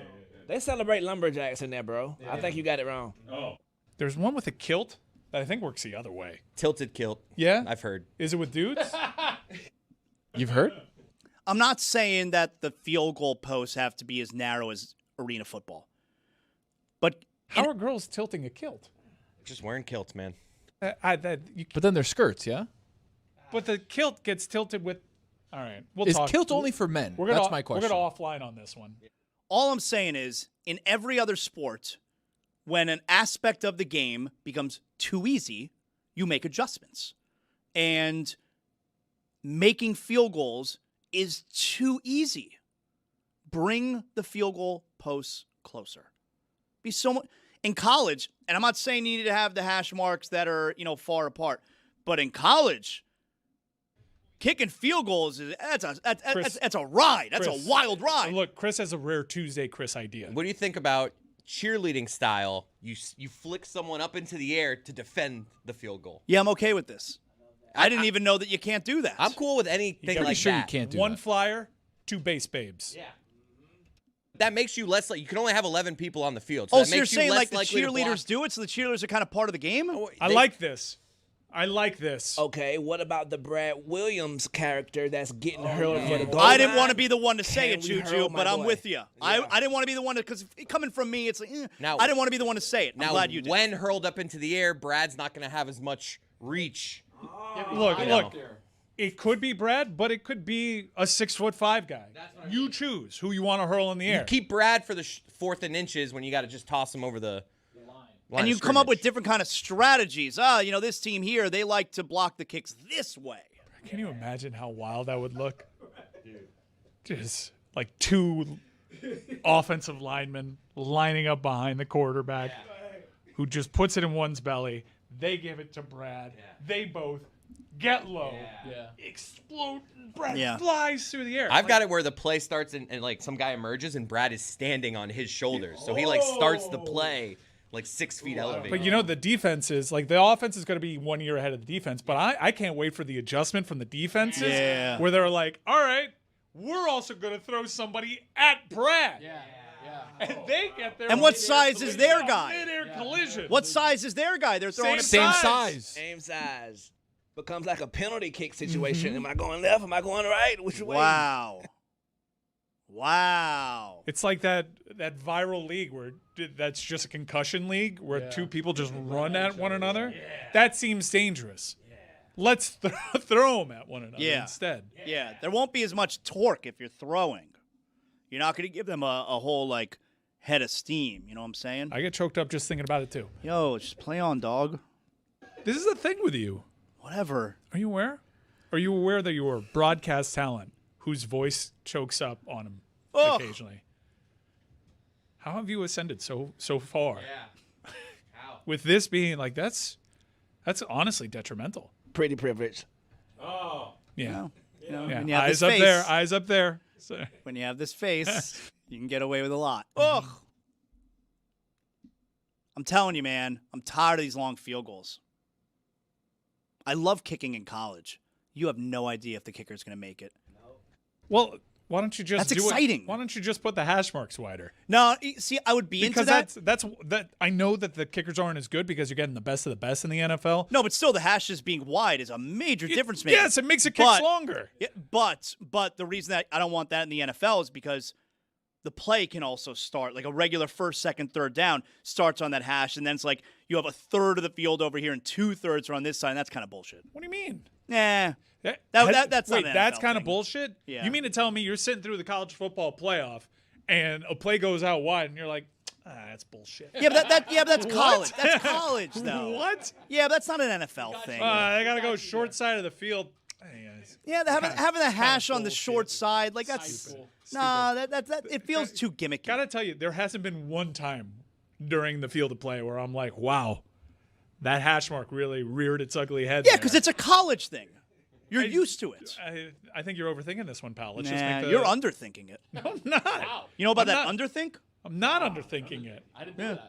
They celebrate lumberjacks in there, bro. Yeah. I think you got it wrong. Oh. There's one with a kilt that I think works the other way. Tilted kilt. Yeah? I've heard. Is it with dudes? You've heard? I'm not saying that the field goal posts have to be as narrow as arena football. But how are girls tilting a kilt? Just wearing kilts, man. But then they're skirts, yeah? But the kilt gets tilted with... All right. We'll Is talk. kilt only for men? That's my question. We're going to offline on this one. All I'm saying is, in every other sport, when an aspect of the game becomes too easy, you make adjustments. And making field goals is too easy. Bring the field goal posts closer. Be so much in college, and I'm not saying you need to have the hash marks that are, far apart, but in college, kicking field goals that's a ride. That's a wild ride. Look, Chris has a rare Tuesday Chris idea. What do you think about cheerleading style? You flick someone up into the air to defend the field goal. Yeah, I'm okay with this. I didn't even know that you can't do that. I'm cool with anything like sure that. You can't do One that. flyer, 2 base babes. Yeah. That makes you less like you can only have 11 people on the field. So that you're makes you saying less like the likely to block. cheerleaders do it, so the cheerleaders are kind of part of the game? I like this. I like this. Okay, what about the Brad Williams character that's getting hurled for the goal I didn't line? want to be the one to say it, Can we Juju, hurl my but I'm boy? with you. I didn't want to be the one to, because coming from me, it's like, Now- I didn't want to be the one to say it. I'm Now, glad you did. when hurled up into the air, Brad's not going to have as much reach. Look, know. it could be Brad, but it could be a 6'5" guy. You choose who you want to hurl in the air. You keep Brad for the 4th and inches when you got to just toss him over the line. And you of come up with scrimmage. different kind of strategies. This team here, they like to block the kicks this way. Can you imagine how wild that would look? Just like 2 offensive linemen lining up behind the quarterback who just puts it in one's belly. They give it to Brad. They both get low. Explode. Brad flies through the air. I've got it where the play starts and like some guy emerges and Brad is standing on his shoulders. So he like starts the play like 6 feet elevated. But the defense is like the offense is going to be 1 year ahead of the defense. But I can't wait for the adjustment from the defenses where they're like, all right, we're also going to throw somebody at Brad. And they get there. And what size is their guy? Mid-air collision. What size is their guy? They're throwing Same it Same size. Becomes like a penalty kick situation. Am I going left? Am I going right? Which way? Wow. It's like that viral league where that's just a concussion league where 2 people just run at one another. That seems dangerous. Let's throw them at one another instead. Yeah, there won't be as much torque if you're throwing. You're not going to give them a whole like head of steam. You know what I'm saying? I get choked up just thinking about it too. Yo, just play on, dog. This is the thing with you. Whatever. Are you aware? Are you aware that you are broadcast talent whose voice chokes up on him occasionally? How have you ascended so far? Yeah. How? With this being like that's honestly detrimental. Pretty privileged. Oh. Yeah. You know, Yeah. when you have Eyes this up face, there. Eyes up there. So, When you have this face, you can get away with a lot. Ugh. I'm telling you, man. I'm tired of these long field goals. I love kicking in college. You have no idea if the kicker's going to make it. well, why don't you just That's do exciting. it? Why don't you just put the hash marks wider? No, see, I would be Because into that. that's I know that the kickers aren't as good because you're getting the best of the best in the NFL. No, but still, the hashes being wide is a major difference maker. Yes, it makes the kicks longer. Yeah, but the reason that I don't want that in the NFL is because the play can also start like a regular first, second, third down starts on that hash, and then it's like you have a third of the field over here and 2/3 are on this side, and that's kind of bullshit. What do you mean? Nah. That's wait, not an that's NFL kind of thing. bullshit. Yeah. You mean to tell me you're sitting through the college football playoff and a play goes out wide and you're like, that's bullshit. Yeah, but that's What? college. That's college, though. What? Yeah, but that's not an NFL thing. They gotta go short side of the field. Yeah, having the hash on the short side, like that's that it feels too gimmicky. Gotta tell you, there hasn't been one time during the field of play where I'm like, wow, that hash mark really reared its ugly head. Yeah, because it's a college thing. You're used to it. I think you're overthinking this one, pal. Let's Nah, just make the... you're underthinking it. No, I'm not. Wow. You know about I'm that not- underthink? I'm not underthinking it. I didn't know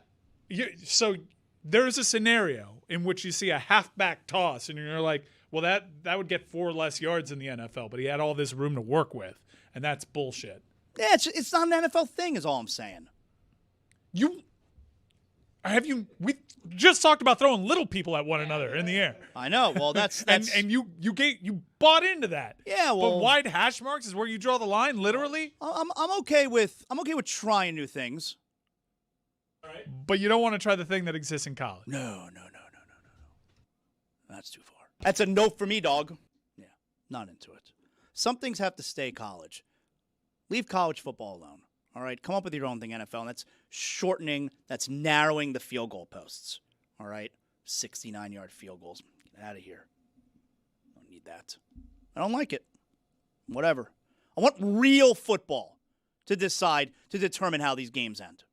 that. So there's a scenario in which you see a halfback toss, and you're like, well, that would get 4 less yards in the NFL, but he had all this room to work with, and that's bullshit. Yeah, it's not an NFL thing, is all I'm saying. We just talked about throwing little people at one another in the air. I know. Well, that's and you bought into that. Yeah, well, but wide hash marks is where you draw the line, literally. I'm okay with trying new things. But you don't want to try the thing that exists in college. No. That's too far. That's a no for me, dog. Yeah, not into it. Some things have to stay college. Leave college football alone. All right, come up with your own thing, NFL, and that's narrowing the field goal posts. All right, 69-yard field goals. Get out of here. Don't need that. I don't like it. Whatever. I want real football to determine how these games end.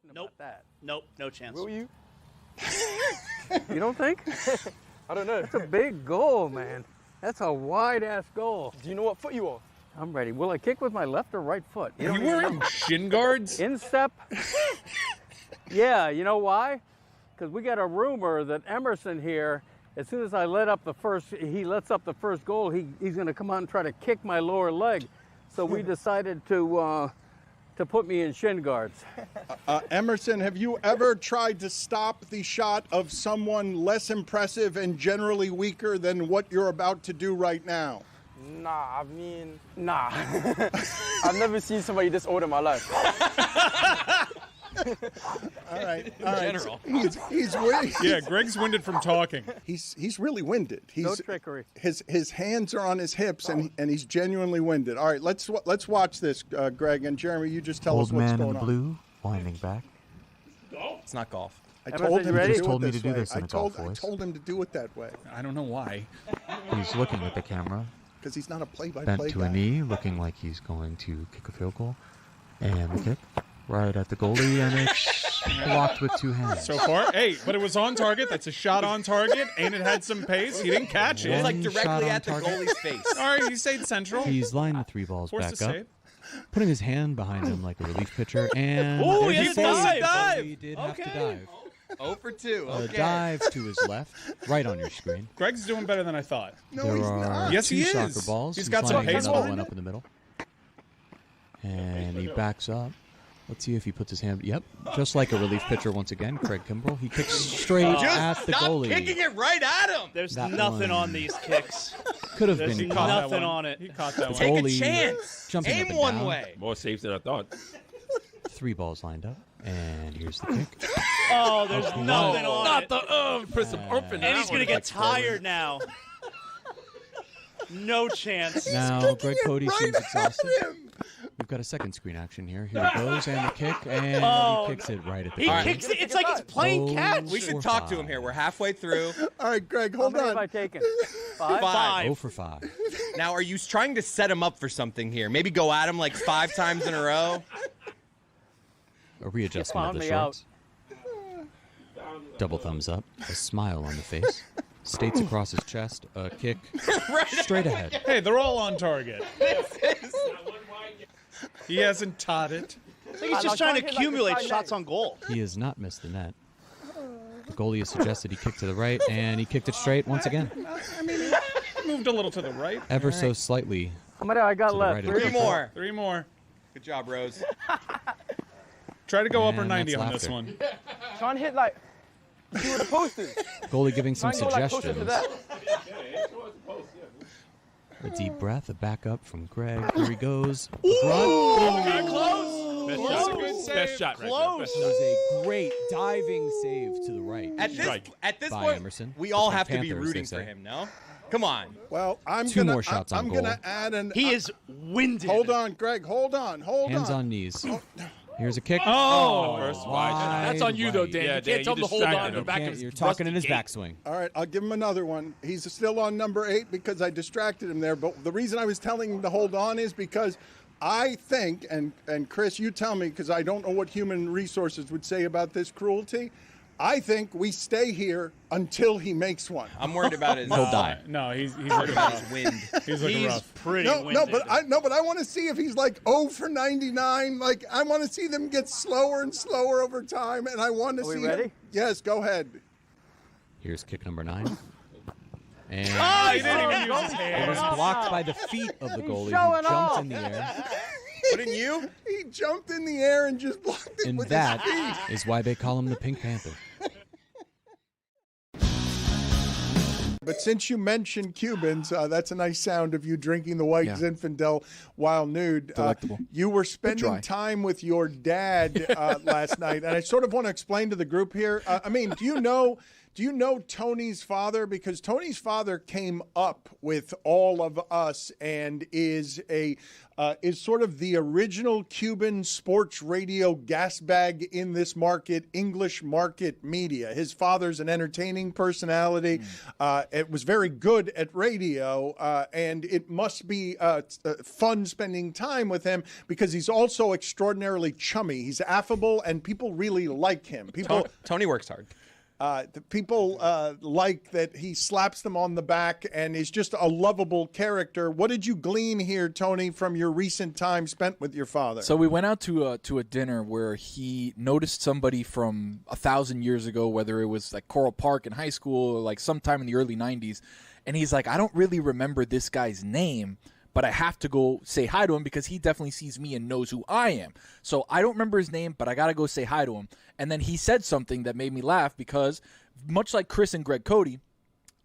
question Nope. about that. Nope, no chance. Will you? You don't think? I don't know. That's a big goal, man. That's a wide-ass goal. Do you know what foot you on? I'm ready. Will I kick with my left or right foot? Are you wearing shin guards? Instep? Yeah, you know why? Because we got a rumor that Emerson here, as soon as he lets up the first goal, he's going to come out and try to kick my lower leg. So we decided to put me in shin guards. Emerson, have you ever tried to stop the shot of someone less impressive and generally weaker than what you're about to do right now? Nah, nah. I've never seen somebody this old in my life. All right. General. He's winded. Yeah, Greg's winded from talking. He's really winded. No trickery. His hands are on his hips and he's genuinely winded. All right, let's watch this, Greg and Jeremy. You just tell us what's going on. Old man in the blue, winding back. It's not golf. I told him to He do told it me this to do way. this in I a golf told voice. him to do it that way. I don't know why. He's looking at the camera, Because he's not a play-by-play bent to guy. a knee, looking like he's going to kick a field goal. And the kick, right at the goalie, and it's blocked with two hands. So far, hey, but it was on target. That's a shot on target, and it had some pace. He didn't catch it. It was like One directly shot on at the target. goalie's face. All right, he stayed central. He's lined the three balls Forced back to up, save. putting his hand behind him like a relief pitcher, and Ooh, there's he a had a save. dive. He did have to Okay. dive. 0 for 2. A Okay. dive to his left, right on your screen. Greg's doing better than I thought. There are Yes, two he soccer is. balls. He's got some lining pace another behind one him. up in the middle. And he backs up. Let's see if he puts his hand. Yep, just like a relief pitcher once again, Craig Kimbrell. He kicks straight at the Stop goalie. kicking it right at him. There's That nothing one. on these kicks. Could have There's been caught that nothing one. on it. He caught that The one. Take a goalie chance. jumping Aim up and one down. way. More safe than I thought. Three balls lined up, and here's the kick. Oh, there's nothing on it. Put some oomph in And he's going to that get tired now. No chance. Now Greg Cody seems exhausted. We've got a second screen action here. Here he goes, and the kick, and Oh, he kicks it right at the He goalie. kicks it. It's like he's playing catch. We should Or talk to him five. here. We're halfway through. All right, Greg, How hold many have I on. taken? 5? 5. 0 for 5. Now, are you trying to set him up for something here? Maybe go at him like 5 times in a row? A readjustment of found the me out. shorts. Double thumbs up, a smile on the face. States across his chest, a kick straight ahead. Hey, they're all on target. He hasn't taught it. I think he's just trying to accumulate shots on goal. He has not missed the net. The goalie has suggested he kicked to the right, and he kicked it straight once again. I mean, he moved a little to the right. Ever so slightly. How many I got To the left? right of 3 the more. 3 more. Good job, Rose. Try to go upper And 90 that's on this laughter. one. Trying to hit like, see where the post is. Goalie giving some Trying to go like closer to suggestions. that. A deep breath, a back up from Greg. Here he goes. Ooh, Front. got close. Best Whoa. shot. Good save. Best shot right there. Best It shot. was a great diving save to the right. At this by point, Emerson. we The all Pink have to be Panthers, rooting they for say. him, no? Come on. Well, I'm Two gonna, more shots on I'm goal. gonna add an. He is winded. Hold on, Greg. Hold on. Hands on knees. Here's a kick. Oh! First Wide wide. That's on you, though, Dan. Yeah, You Dan, can't tell you him to hold on distracted in the him. back of his You're talking in his backswing. All right, I'll give him another one. He's still on number 8 because I distracted him there. But the reason I was telling him to hold on is because I think, and Chris, you tell me because I don't know what human resources would say about this cruelty. I think we stay here until he makes one. I'm worried about his. He'll die. No, he's worried looking about rough. his wind. He's looking He's rough. pretty No, winded. but I want to see if he's like 0 for 99. Like I want to see them get slower and slower over time, and I want to Are we see. ready? Yes, go ahead. Here's kick number 9. And Oh, he didn't even use his it hand. was blocked by the feet of the goalie, who showing jumped off. in the air. Wouldn't you? He jumped in the air and just blocked it And with that his feet. is why they call him the Pink Panther. But since you mentioned Cubans, that's a nice sound of you drinking the white Yeah. Zinfandel while nude. Delectable. You were spending dry. time with your dad last night, and I sort of want to explain to the group here. I mean, do you know Do you know Tony's father? Because Tony's father came up with all of us and is sort of the original Cuban sports radio gas bag in this market, English market media. His father's an entertaining personality. It was very good at radio, and it must be fun spending time with him because he's also extraordinarily chummy. He's affable, and people really like him. Tony works hard. The people like that he slaps them on the back and is just a lovable character. What did you glean here, Tony, from your recent time spent with your father? So we went out to a dinner where he noticed somebody from 1,000 years ago, whether it was like Coral Park in high school or like sometime in the early 90s. And he's like, I don't really remember this guy's name, but I have to go say hi to him because he definitely sees me and knows who I am. So I don't remember his name, but I got to go say hi to him. And then he said something that made me laugh because, much like Chris and Greg Cody,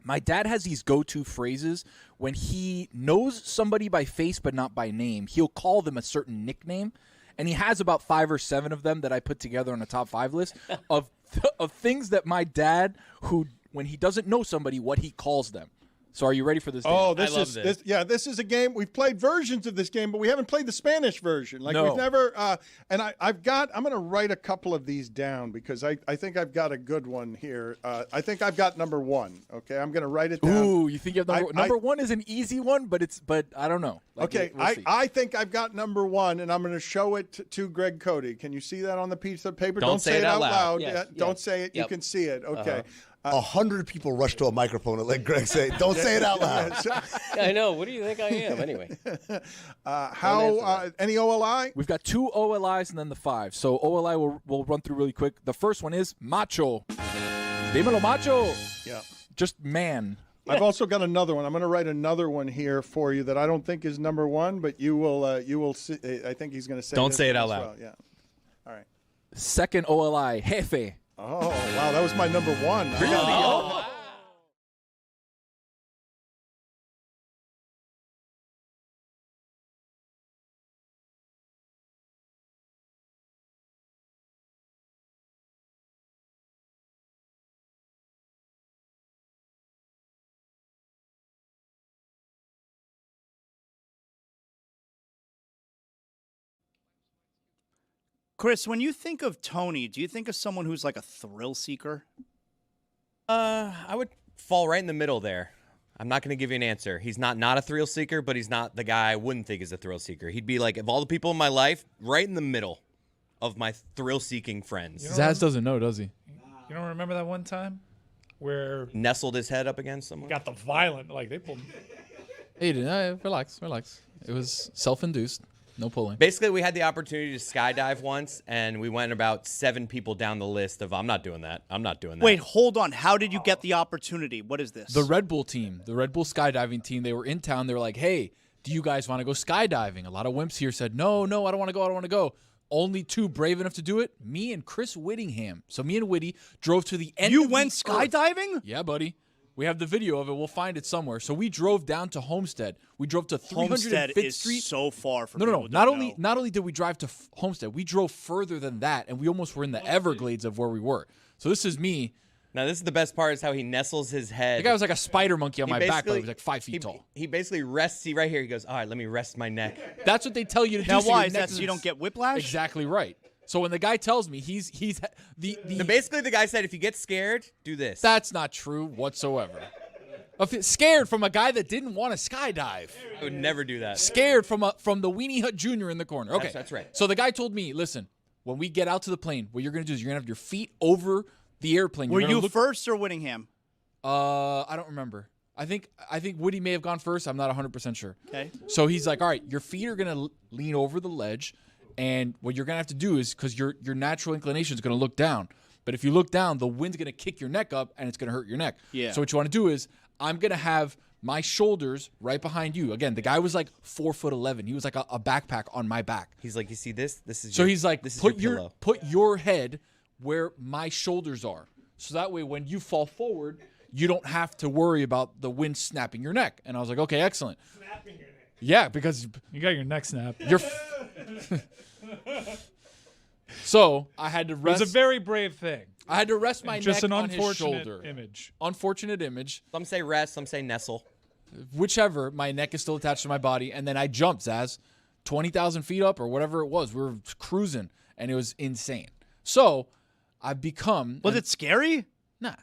my dad has these go-to phrases when he knows somebody by face but not by name. He'll call them a certain nickname, and he has about 5 or 7 of them that I put together on a top 5 list of things that my dad, who when he doesn't know somebody, what he calls them. So are you ready for this game? Oh, this is a game. We've played versions of this game, but we haven't played the Spanish version. Like we've never. And I'm going to write a couple of these down because I think I've got a good one here. I think I've got number 1. Okay, I'm going to write it down. Ooh, you think you have number 1 is an easy one, but I don't know. Like, okay, we'll see. I think I've got number 1, and I'm going to show it to Greg Cody. Can you see that on the piece of paper? Don't say it out loud. Yes, Don't say it. Yep. You can see it. Okay. 100 people rush to a microphone and let Greg say, "Don't say it out loud." I know. What do you think I am, anyway? Any OLI? We've got 2 OLIs and then the 5. So OLI we'll run through really quick. The first one is macho. Dímelo, macho. Yeah. Just man. I've also got another one. I'm going to write another one here for you that I don't think is number 1, but you will see. I think he's going to say. Don't this say it one out as loud. well. Yeah. All right. Second OLI, jefe. Oh, wow. That was my number 1. Really? Oh. Chris, when you think of Tony, do you think of someone who's like a thrill seeker? I would fall right in the middle there. I'm not going to give you an answer. He's not a thrill seeker, but he's not the guy I wouldn't think is a thrill seeker. He'd be like, of all the people in my life, right in the middle of my thrill-seeking friends. Zaz doesn't know, does he? You don't remember that one time where nestled his head up against someone? Got the violent, like they pulled. Hey, relax. It was self-induced. No pulling. Basically, we had the opportunity to skydive once, and we went about 7 people down the list of, I'm not doing that. Wait, hold on. How did you get the opportunity? What is this? The Red Bull team, the Red Bull skydiving team, they were in town. They were like, hey, do you guys want to go skydiving? A lot of wimps here said, no, I don't want to go. Only 2 brave enough to do it, me and Chris Whittingham. So me and Whitty drove to the end of the You went skydiving? Earth. Yeah, buddy. We have the video of it. We'll find it somewhere. So we drove down to Homestead. We drove to 305th Homestead is Street. so far from No. Not only did we drive to Homestead, we drove further than that, and we almost were in the Everglades of where we were. So this is me. Now, this is the best part, is how he nestles his head. The guy was like a spider monkey on my back, but he was like 5 feet tall. He basically rests. See, right here, he goes, all right, let me rest my neck. That's what they tell you to do. Now, why? Is that so you don't get whiplash? Exactly right. So when the guy tells me he's basically the guy said, if you get scared, do this. That's not true whatsoever. Scared from a guy that didn't want to skydive. I would never do that. Scared from the Weenie Hut Jr. in the corner. Okay, that's right. So the guy told me, listen, when we get out to the plane, what you're going to do is you're going to have your feet over the airplane. Were you first or Whittingham? I don't remember. I think Woody may have gone first. I'm not 100% sure. Okay. So he's like, all right, your feet are going to lean over the ledge, and what you're going to have to do is, because your natural inclination is going to look down. But if you look down, the wind's going to kick your neck up, and it's going to hurt your neck. Yeah. So what you want to do is, I'm going to have my shoulders right behind you. Again, the guy was like 4'11". He was like a backpack on my back. He's like, you see this? This is so he's like, this is put your pillow. Put your head where my shoulders are. So that way, when you fall forward, you don't have to worry about the wind snapping your neck. And I was like, okay, excellent. Snapping your neck. Yeah, because you got your neck snapped. So I had to rest. It was a very brave thing. I had to rest my Just neck an on his unfortunate shoulder. image. Unfortunate image. Some say rest, some say nestle. Whichever, my neck is still attached to my body, and then I jumped, Zaz, 20,000 feet up or whatever it was. We were cruising, and it was insane. So I've become. Was it scary? Nah.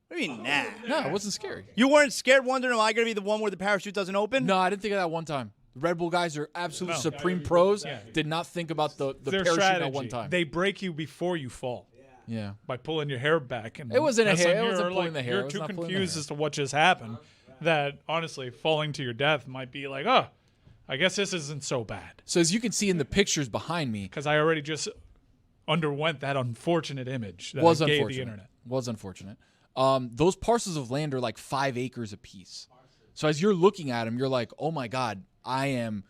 What do you mean, nah? No, it wasn't scary. You weren't scared wondering, am I going to be the one where the parachute doesn't open? No, I didn't think of that one time. The Red Bull guys are absolute No. supreme pros. Did not think about the Their parachute strategy. at one time. They break you before you fall. Yeah. By pulling your hair back. And It wasn't a that's hair. when It wasn't you're, pulling the hair. It You're was too not pulling the confused hair. as to what just happened that, honestly, falling to your death might be like, oh, I guess this isn't so bad. So as you can see in the pictures behind me. Because I already just underwent that unfortunate image that Was I gave unfortunate. the internet. Was unfortunate. Those parcels of land are like 5 acres apiece. So as you're looking at them, you're like, oh my God, I am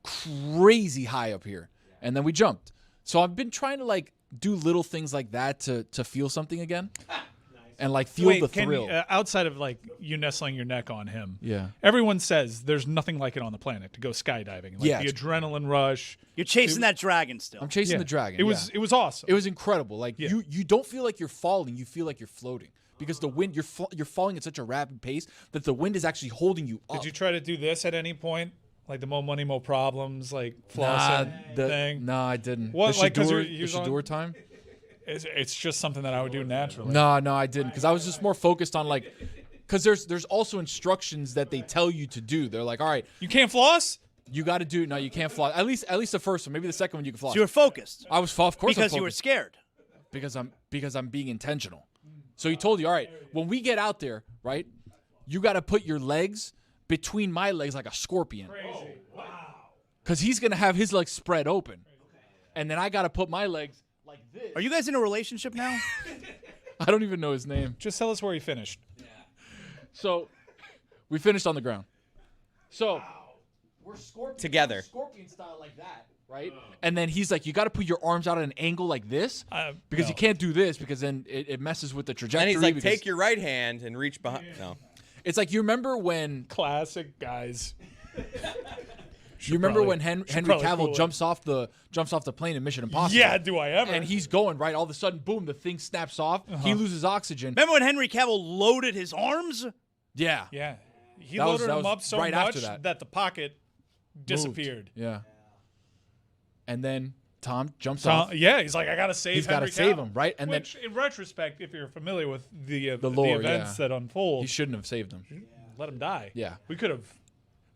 crazy high up here. And then we jumped. So I've been trying to like do little things like that to feel something again. And like feel Wait, the can thrill. you, outside of like you nestling your neck on him, Yeah. everyone says there's nothing like it on the planet to go skydiving. Like Yeah, the it's- adrenaline rush. You're chasing that dragon still. I'm chasing Yeah. the dragon. It was awesome. It was incredible. Like Yeah. you don't feel like you're falling. You feel like you're floating because the wind. You're falling at such a rapid pace that the wind is actually holding you up. Did you try to do this at any point? Like the mo money, mo problems, like Nah, flossing the- thing? No, I didn't. What? The Like, 'cause Shador- you're the Shador time? It's just something that I would do naturally. No, I didn't because I was just more focused on like, because there's also instructions that they tell you to do. They're like, all right, you can't floss. You got to do no, you can't floss. At least the first one, maybe the second one you can floss. So you were focused. I was of course because I'm you were focused. scared. Because I'm being intentional. So he told you, all right, when we get out there, right, you got to put your legs between my legs like a scorpion. Crazy. Wow. Because he's gonna have his legs spread open, and then I got to put my legs. Are you guys in a relationship now? I don't even know his name. Just tell us where you finished. So we finished on the ground. So we're Together. scorpion style like that, right? And then he's like, you got to put your arms out at an angle like this because no. you can't do this because then it messes with the trajectory. And he's like, because take your right hand and reach behind. No. It's like you remember when classic guys. You remember probably- when should Henry probably Cavill cool it. jumps off the plane in Mission Impossible? Yeah, do I ever? And he's going right. All of a sudden, boom! The thing snaps off. He loses oxygen. Remember when Henry Cavill loaded his arms? Yeah. Yeah. He That was- loaded that him was up so right much after that. that the pocket disappeared. Yeah. And then Tom jumps So, off. yeah, he's like, I gotta save. He's got to Henry save Cavill. him, right? And Which, in retrospect, if you're familiar with the lore, events yeah. that unfold, he shouldn't have saved him. let him die. Yeah. we could have,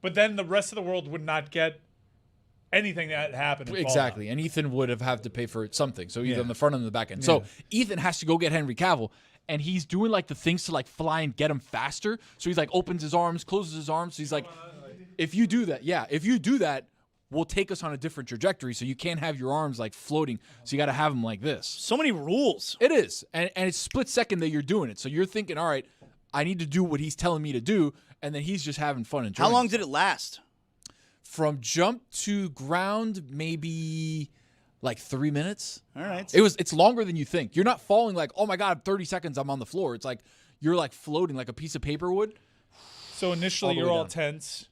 but then the rest of the world would not get anything that happened. in Exactly. And Ethan would have had to pay for something. So either Yeah. on the front end or the back end. Yeah. So Ethan has to go get Henry Cavill. And he's doing like the things to like fly and get him faster. So he's like opens his arms, closes his arms. So he's like, if you do that, we'll take us on a different trajectory. So you can't have your arms like floating. So you got to have them like this. So many rules. It is. And it's split second that you're doing it. So you're thinking, all right, I need to do what he's telling me to do. And then he's just having fun and How long did it last? From jump to ground, maybe like 3 minutes. All right. It's longer than you think. You're not falling like, oh my God, 30 seconds, I'm on the floor. It's like you're like floating like a piece of paper would. So initially All the you're way all down. tense.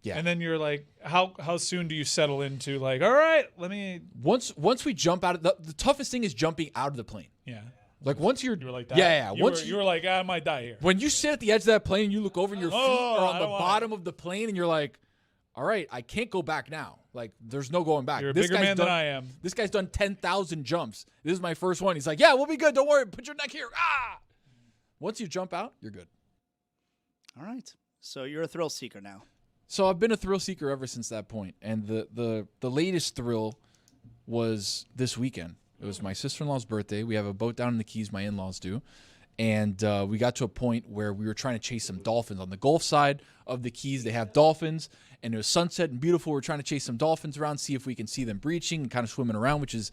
Yeah. And then you're like, how soon do you settle into like, all right, let me. Once we jump out of the toughest thing is jumping out of the plane. Yeah. Like once you're You were like that. Yeah. You Once were like, I might die here. when you sit at the edge of that plane, you look over and your feet Oh, are I on the don't wanna- bottom of the plane, and you're like, all right, I can't go back now. Like, there's no going back. You're a This bigger guy's man done, than I am. This guy's done 10,000 jumps. This is my first one. He's like, yeah, we'll be good. Don't worry. Put your neck here. Ah! Once you jump out, you're good. All right. So you're a thrill seeker now. So I've been a thrill seeker ever since that point. And the latest thrill was this weekend. It was my sister-in-law's birthday. We have a boat down in the Keys, my in-laws do. And we got to a point where we were trying to chase some dolphins. On the Gulf side of the Keys, they have dolphins. And it was sunset and beautiful. We're trying to chase some dolphins around, see if we can see them breaching and kind of swimming around, which is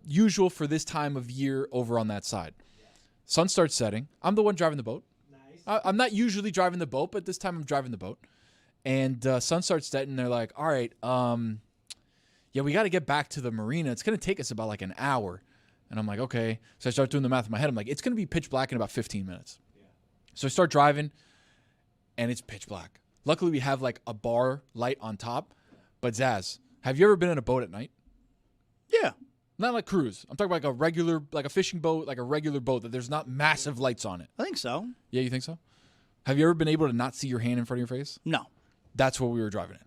usual for this time of year over on that side. Sun starts setting. I'm the one driving the boat. Nice. I'm not usually driving the boat, but this time I'm driving the boat. And sun starts setting. They're like, all right, yeah, we got to get back to the marina. It's going to take us about like an hour. And I'm like, okay. So I start doing the math in my head. I'm like, it's going to be pitch black in about 15 minutes. Yeah. So I start driving, and it's pitch black. Luckily, we have like a bar light on top. But Zaz, have you ever been in a boat at night? Yeah. Not like cruise. I'm talking about like a regular, like a fishing boat, like a regular boat that there's not massive lights on it. I think so. Yeah, you think so? Have you ever been able to not see your hand in front of your face? No. That's what we were driving in.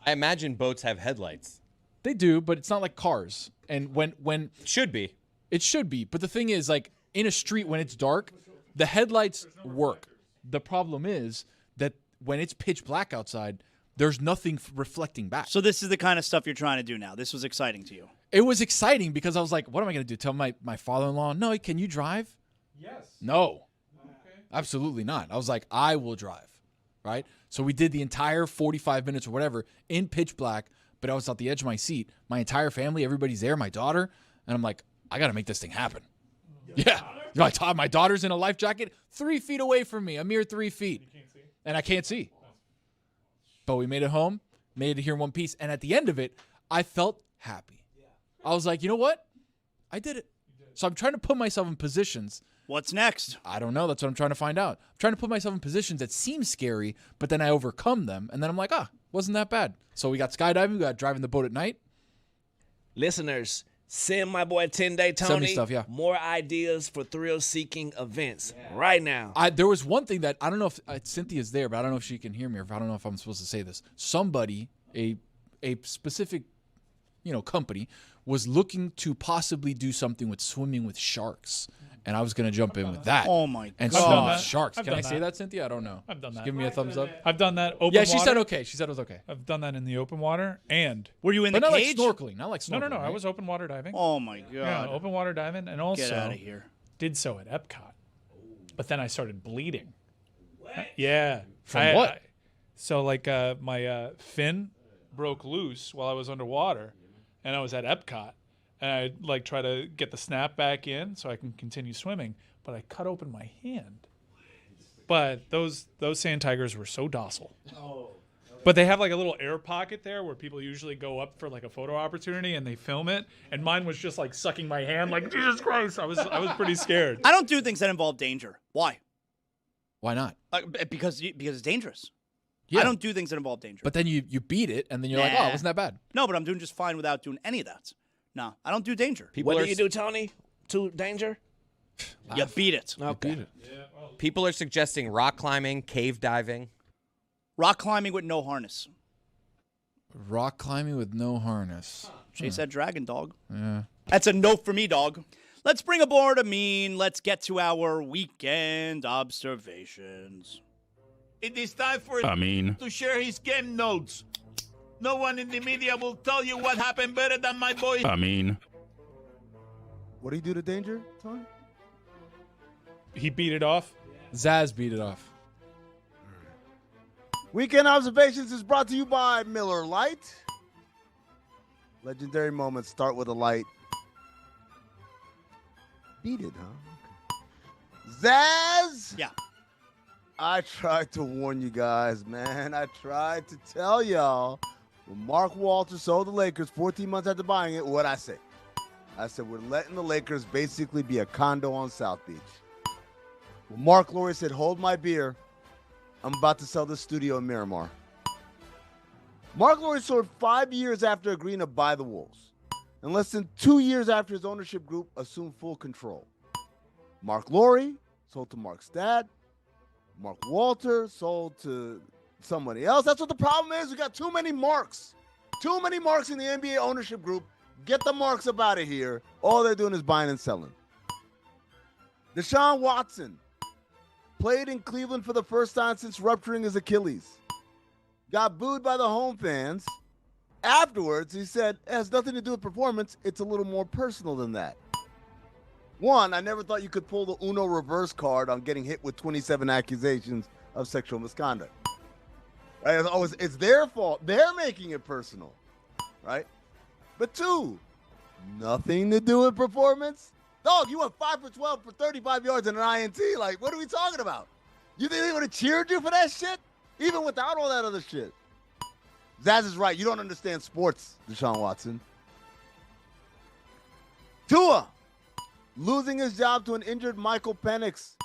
I imagine boats have headlights. They do, but it's not like cars. And when it should be. It should be. But the thing is, like in a street when it's dark, the headlights work. The problem is that when it's pitch black outside, there's nothing reflecting back. So this is the kind of stuff you're trying to do now. This was exciting to you. It was exciting because I was like, what am I going to do? Tell my father-in-law, no, can you drive? Yes. No. Okay. Absolutely not. I was like, I will drive, right? So we did the entire 45 minutes or whatever in pitch black, but I was at the edge of my seat. My entire family, everybody's there, my daughter, and I'm like, I got to make this thing happen. Yeah. My daughter's in a life jacket 3 feet away from me, a mere 3 feet. And I can't see. But we made it home, made it here in one piece, and at the end of it, I felt happy. I was like, you know what? I did it. So I'm trying to put myself in positions. What's next? I don't know. That's what I'm trying to find out. I'm trying to put myself in positions that seem scary, but then I overcome them. And then I'm like, wasn't that bad. So we got skydiving. We got driving the boat at night. Listeners, send my boy 10-Day Tony Send me stuff, yeah. more ideas for thrill-seeking events right now. There was one thing that I don't know if Cynthia's there, but I don't know if she can hear me or if I don't know if I'm supposed to say this. Somebody, a specific, company was looking to possibly do something with swimming with sharks. And I was going to jump in with that. Oh, my God. And swim with sharks. Can I say that, Cynthia? I don't know. I've done that. Give me a thumbs up. I've done that open Yeah, she water. said okay. She said it was okay. I've done that in the open water. And were you in But the not cage? like snorkeling. Not like snorkeling. No. I right? was open water diving. Oh, my God. Yeah, open water diving. And also Get out of here. did so at Epcot. But then I started bleeding. Yeah. From what? So, my fin broke loose while I was underwater. And I was at Epcot. And I try to get the snap back in so I can continue swimming, but I cut open my hand. But those sand tigers were so docile. Oh. But they have a little air pocket there where people usually go up for a photo opportunity and they film it. And mine was just sucking my hand Jesus Christ. I was pretty scared. I don't do things that involve danger. Why? Why not? Because it's dangerous. Yeah. I don't do things that involve danger. But then you beat it, and then you're like, oh, it wasn't that bad. No, but I'm doing just fine without doing any of that. No, I don't do danger. What do you do, Tony, to danger? You beat it. Okay. You beat it. People are suggesting rock climbing, cave diving. Rock climbing with no harness. Rock climbing with no harness. Chase that dragon, dog. Yeah. That's a no for me, dog. Let's bring aboard Amin. Let's get to our weekend observations. It is time for Amin to share his game notes. No one in the media will tell you what happened better than my boy. Amin. What do you do to danger, Tony? He beat it off. Zaz beat it off. Weekend Observations is brought to you by Miller Lite. Legendary moments start with a light. Beat it, huh? Okay. Zaz! Yeah. I tried to warn you guys, man. I tried to tell y'all. When Mark Walter sold the Lakers 14 months after buying it, what'd I say? I said, we're letting the Lakers basically be a condo on South Beach. When Mark Lowry said, hold my beer, I'm about to sell this studio in Miramar. Mark Lowry sold 5 years after agreeing to buy the Wolves, and less than 2 years after his ownership group assumed full control. Mark Lowry sold to Mark's dad. Mark Walter sold to somebody else. That's what the problem is. We got too many Marks. Too many Marks in the NBA ownership group. Get the Marks up out of here. All they're doing is buying and selling. Deshaun Watson played in Cleveland for the first time since rupturing his Achilles. Got booed by the home fans. Afterwards, he said, it has nothing to do with performance. It's a little more personal than that. One, I never thought you could pull the Uno reverse card on getting hit with 27 accusations of sexual misconduct. Right? It's their fault. They're making it personal, right? But two, nothing to do with performance. Dog, you went 5 for 12 for 35 yards and an INT. Like, what are we talking about? You think they would have cheered you for that shit? Even without all that other shit. Zaz is right. You don't understand sports, Deshaun Watson. Tua losing his job to an injured Michael Penix.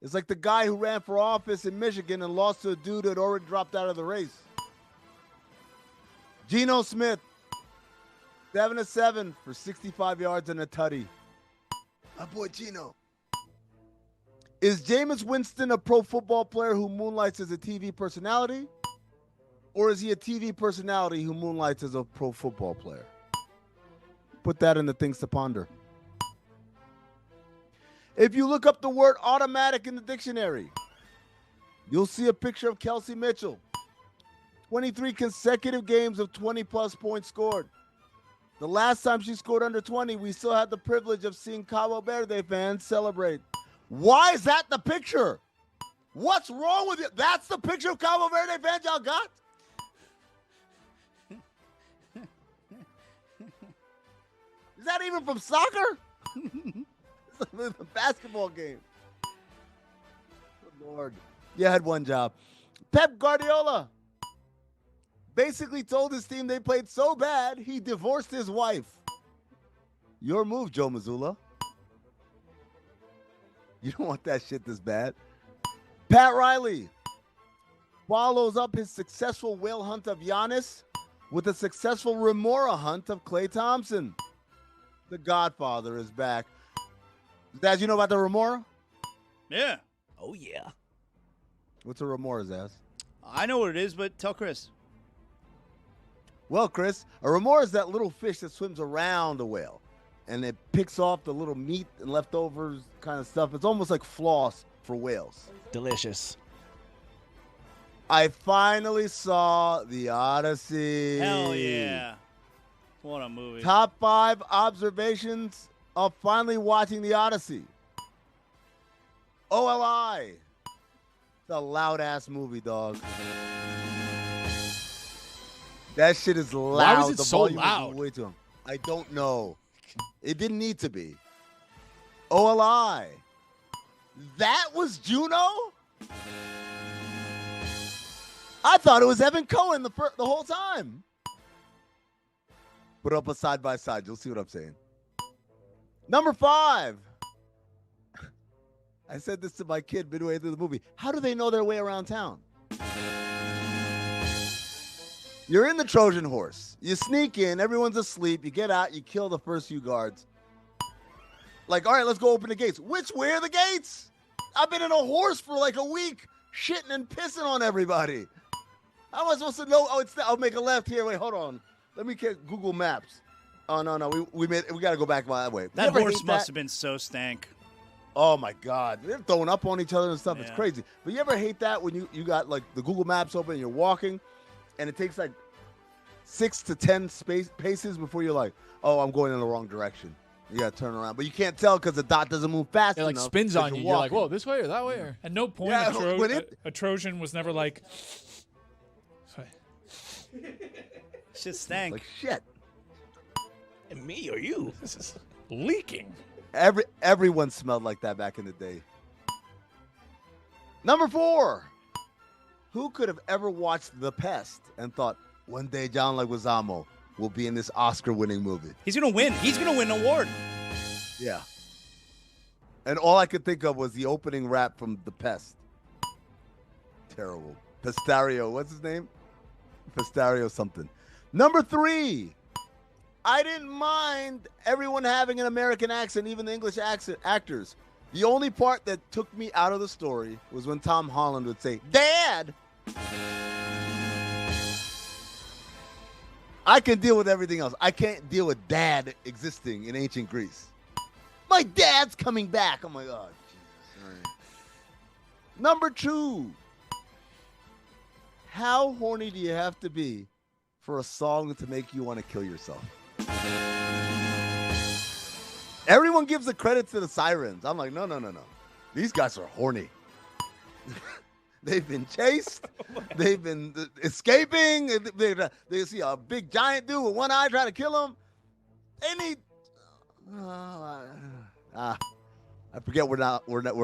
It's like the guy who ran for office in Michigan and lost to a dude who had already dropped out of the race. Geno Smith. 7-7 for 65 yards and a tutty. My boy Gino. Is Jameis Winston a pro football player who moonlights as a TV personality? Or is he a TV personality who moonlights as a pro football player? Put that in the things to ponder. If you look up the word automatic in the dictionary, you'll see a picture of Kelsey Mitchell. 23 consecutive games of 20-plus points scored. The last time she scored under 20, we still had the privilege of seeing Cabo Verde fans celebrate. Why is that the picture? What's wrong with it? That's the picture of Cabo Verde fans y'all got? Is that even from soccer? It's a basketball game. Good Lord. You had one job. Pep Guardiola basically told his team they played so bad, he divorced his wife. Your move, Joe Mazzulla. You don't want that shit this bad. Pat Riley follows up his successful whale hunt of Giannis with a successful remora hunt of Klay Thompson. The Godfather is back. Dad, you know about the remora? Yeah. Oh, yeah. What's a remora, Zaz? I know what it is, but tell Chris. Well, Chris, a remora is that little fish that swims around a whale, and it picks off the little meat and leftovers kind of stuff. It's almost like floss for whales. Delicious. I finally saw The Odyssey. Hell yeah. What a movie. Top 5 observations of finally watching The Odyssey. OLI. It's a loud-ass movie, dog. That shit is loud. Why was it the so volume loud? was way too. I don't know. It didn't need to be. OLI. That was Juno? I thought it was Evan Cohen the whole time. Put up a side by side. You'll see what I'm saying. Number 5. I said this to my kid midway through the movie. How do they know their way around town? You're in the Trojan horse. You sneak in. Everyone's asleep. You get out. You kill the first few guards. Like, all right, let's go open the gates. Which way are the gates? I've been in a horse for like a week, shitting and pissing on everybody. How am I supposed to know? Oh, I'll make a left here. Wait, hold on. Let me get Google Maps. Oh no, we got to go back that way. That horse must have been so stank. Oh my God, they're throwing up on each other and stuff. Yeah. It's crazy. But you ever hate that when you got like the Google Maps open and you're walking, and it takes like 6 to 10 paces before you're like, oh, I'm going in the wrong direction. You got to turn around, but you can't tell because the dot doesn't move fast It like enough. spins 'cause on you. You're like, walking. whoa, this way or that way? Or? At no point Yeah, a Trojan was never like. Shit stank. Like shit. And me or you? This is leaking. Everyone smelled like that back in the day. Number 4. Who could have ever watched The Pest and thought one day John Leguizamo will be in this Oscar-winning movie? He's going to win. He's going to win an award. Yeah. And all I could think of was the opening rap from The Pest. Terrible. Pestario. What's his name? Pestario something. Number 3. I didn't mind everyone having an American accent, even the English accent actors. The only part that took me out of the story was when Tom Holland would say, Dad! I can deal with everything else. I can't deal with dad existing in ancient Greece. My dad's coming back. Oh, my God. Jesus. All right. Number 2. How horny do you have to be for a song to make you want to kill yourself? Everyone gives the credit to the Sirens. I'm like, no. These guys are horny. They've been chased. They've been escaping. They see a big giant dude with one eye trying to kill them. They need. I forget we're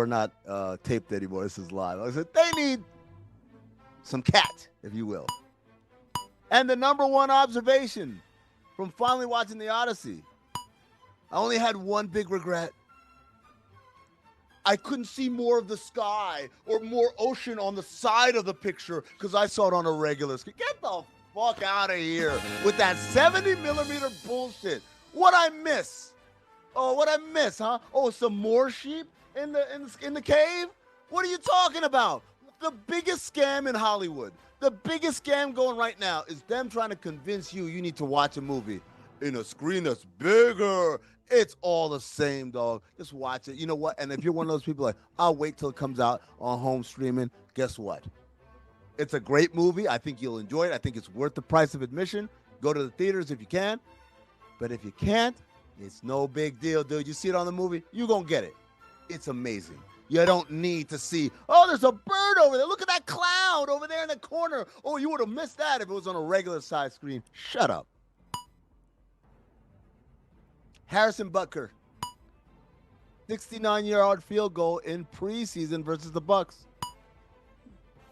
not taped anymore. This is live. I said they need some cat, if you will. And the number 1 observation from finally watching The Odyssey, I only had one big regret. I couldn't see more of the sky or more ocean on the side of the picture because I saw it on a regular screen. Get the fuck out of here with that 70-millimeter bullshit. What I miss? Oh, what I miss, huh? Oh, some more sheep in the cave? What are you talking about? The biggest scam in Hollywood, the biggest scam going right now is them trying to convince you need to watch a movie in a screen that's bigger. It's all the same, dog. Just watch it. You know what? And if you're one of those people like, I'll wait till it comes out on home streaming, guess what? It's a great movie. I think you'll enjoy it. I think it's worth the price of admission. Go to the theaters if you can. But if you can't, it's no big deal, dude. You see it on the movie, you're going to get it. It's amazing. You don't need to see, oh, there's a bird over there. Look at that cloud over there in the corner. Oh, you would have missed that if it was on a regular size screen. Shut up. Harrison Butker, 69-yard field goal in preseason versus the Bucks.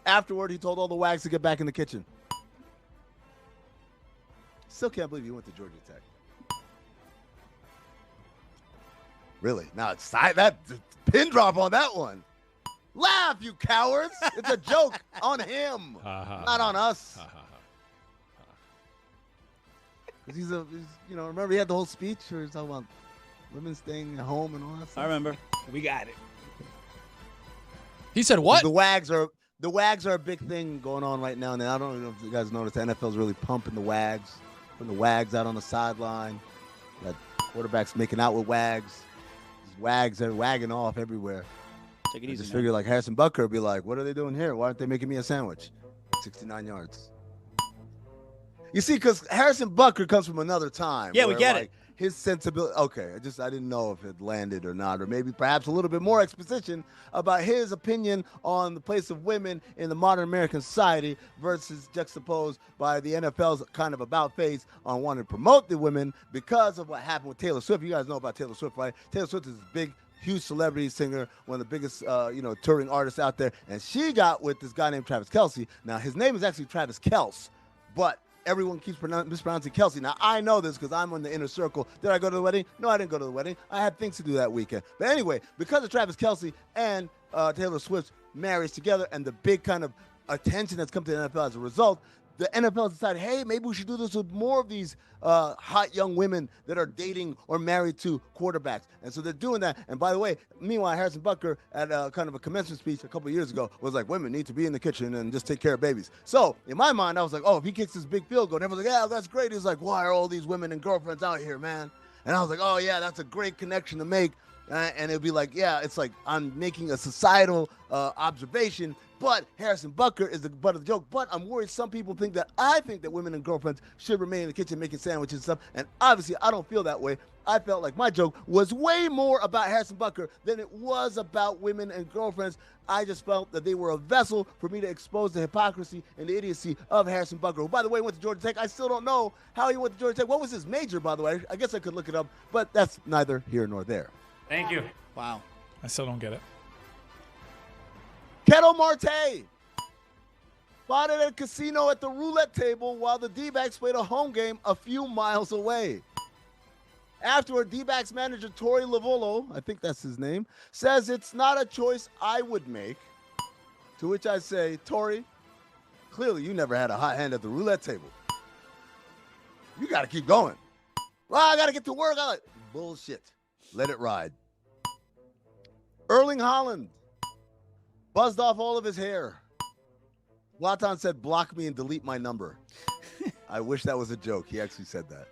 Afterward, he told all the wags to get back in the kitchen. Still can't believe he went to Georgia Tech. Really? Now it's that pin drop on that one. Laugh, you cowards! It's a joke on him, not on us. Because remember he had the whole speech where he's talking about women staying at home and all that stuff. I remember. We got it. He said what? The wags are a big thing going on right now. And I don't know if you guys noticed, the NFL's really pumping the wags, putting the wags out on the sideline. Got quarterbacks making out with wags. These wags are wagging off everywhere. Take it easy. I just figured like Harrison Butker would be like, what are they doing here? Why aren't they making me a sandwich? 69 yards. You see, because Harrison Butker comes from another time. Yeah, we get it. His sensibility. Okay, I didn't know if it landed or not, or maybe perhaps a little bit more exposition about his opinion on the place of women in the modern American society versus juxtaposed by the NFL's kind of about face on wanting to promote the women because of what happened with Taylor Swift. You guys know about Taylor Swift, right? Taylor Swift is this big, huge celebrity singer, one of the biggest, touring artists out there, and she got with this guy named Travis Kelce. Now, his name is actually Travis Kelce, but everyone keeps mispronouncing Kelce. Now, I know this because I'm in the inner circle. Did I go to the wedding? No, I didn't go to the wedding. I had things to do that weekend. But anyway, because of Travis Kelce and Taylor Swift's marriage together and the big kind of attention that's come to the NFL as a result, the NFL decided, hey, maybe we should do this with more of these hot young women that are dating or married to quarterbacks. And so they're doing that. And by the way, meanwhile, Harrison Butker at kind of a commencement speech a couple of years ago was like, women need to be in the kitchen and just take care of babies. So in my mind, I was like, oh, if he kicks this big field goal, and everyone's like, yeah, that's great. He's like, why are all these women and girlfriends out here, man? And I was like, oh, yeah, that's a great connection to make. And it'd be like, yeah, it's like I'm making a societal observation, but Harrison Butker is the butt of the joke. But I'm worried some people think that I think that women and girlfriends should remain in the kitchen making sandwiches and stuff. And obviously, I don't feel that way. I felt like my joke was way more about Harrison Butker than it was about women and girlfriends. I just felt that they were a vessel for me to expose the hypocrisy and the idiocy of Harrison Butker, who, by the way, went to Georgia Tech. I still don't know how he went to Georgia Tech. What was his major, by the way? I guess I could look it up, but that's neither here nor there. Thank you. Wow. I still don't get it. Ketel Marte spotted at a casino at the roulette table while the D-backs played a home game a few miles away. Afterward, D-backs manager Torey Lovullo, I think that's his name, says it's not a choice I would make. To which I say, Torey, clearly you never had a hot hand at the roulette table. You got to keep going. Well, I got to get to work. Bullshit. Let it ride. Erling Haaland buzzed off all of his hair. Zlatan said, block me and delete my number. I wish that was a joke. He actually said that.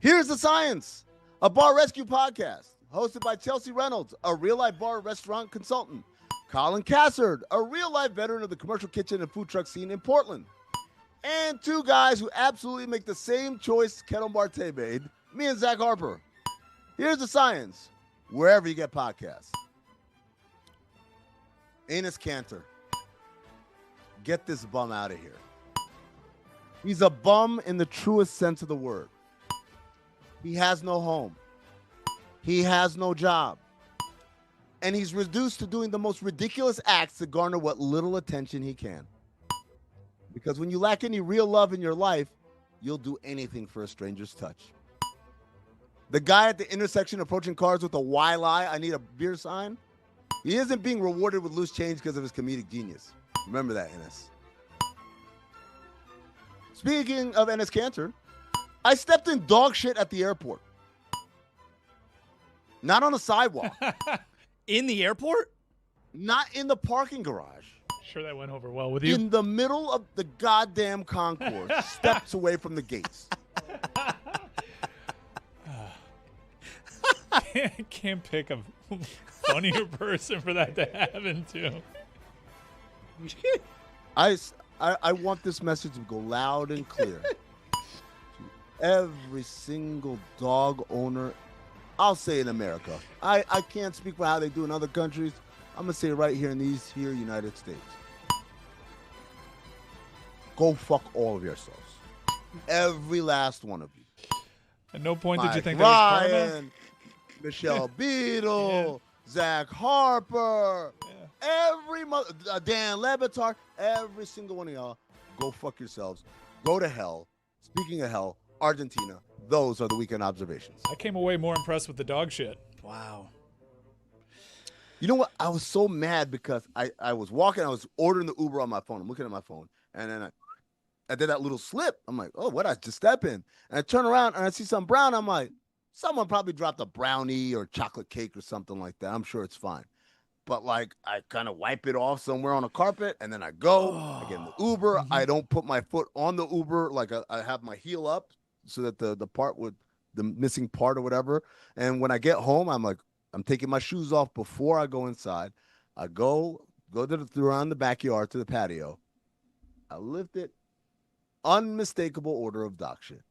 Here's the science. A bar rescue podcast hosted by Chelsea Reynolds, a real-life bar restaurant consultant. Colin Cassard, a real-life veteran of the commercial kitchen and food truck scene in Portland. And two guys who absolutely make the same choice Ketel Marte made, me and Zach Harper. Here's the science. Wherever you get podcasts. Enes Kanter. Get this bum out of here. He's a bum in the truest sense of the word. He has no home. He has no job. And he's reduced to doing the most ridiculous acts to garner what little attention he can. Because when you lack any real love in your life, you'll do anything for a stranger's touch. The guy at the intersection approaching cars with a "why lie, I need a beer" sign, he isn't being rewarded with loose change because of his comedic genius. Remember that, Enes. Speaking of Enes Kanter, I stepped in dog shit at the airport. Not on the sidewalk. In the airport? Not in the parking garage. Sure that went over well with you. In the middle of the goddamn concourse, steps away from the gates. Can't pick a funnier person for that to happen to. I want this message to go loud and clear to every single dog owner. I'll say in America. I can't speak for how they do in other countries. I'm going to say it right here in these here United States. Go fuck all of yourselves. Every last one of you. At no point did you think Ryan, that was karma? Michelle Beadle, Zach Harper, every Dan Le Batard, every single one of y'all, go fuck yourselves. Go to hell. Speaking of hell, Argentina. Those are the weekend observations. I came away more impressed with the dog shit. Wow. You know what? I was so mad because I was walking, I was ordering the Uber on my phone. I'm looking at my phone, and then I did that little slip. I'm like, oh, what? I just step in. And I turn around, and I see something brown. I'm like, someone probably dropped a brownie or chocolate cake or something like that. I'm sure it's fine. But, like, I kind of wipe it off somewhere on a carpet, and then I go. I get in the Uber. I don't put my foot on the Uber. Like, I have my heel up so that the missing part or whatever. And when I get home, I'm like, I'm taking my shoes off before I go inside. I go around the backyard to the patio. I lift it. Unmistakable odor of dog shit.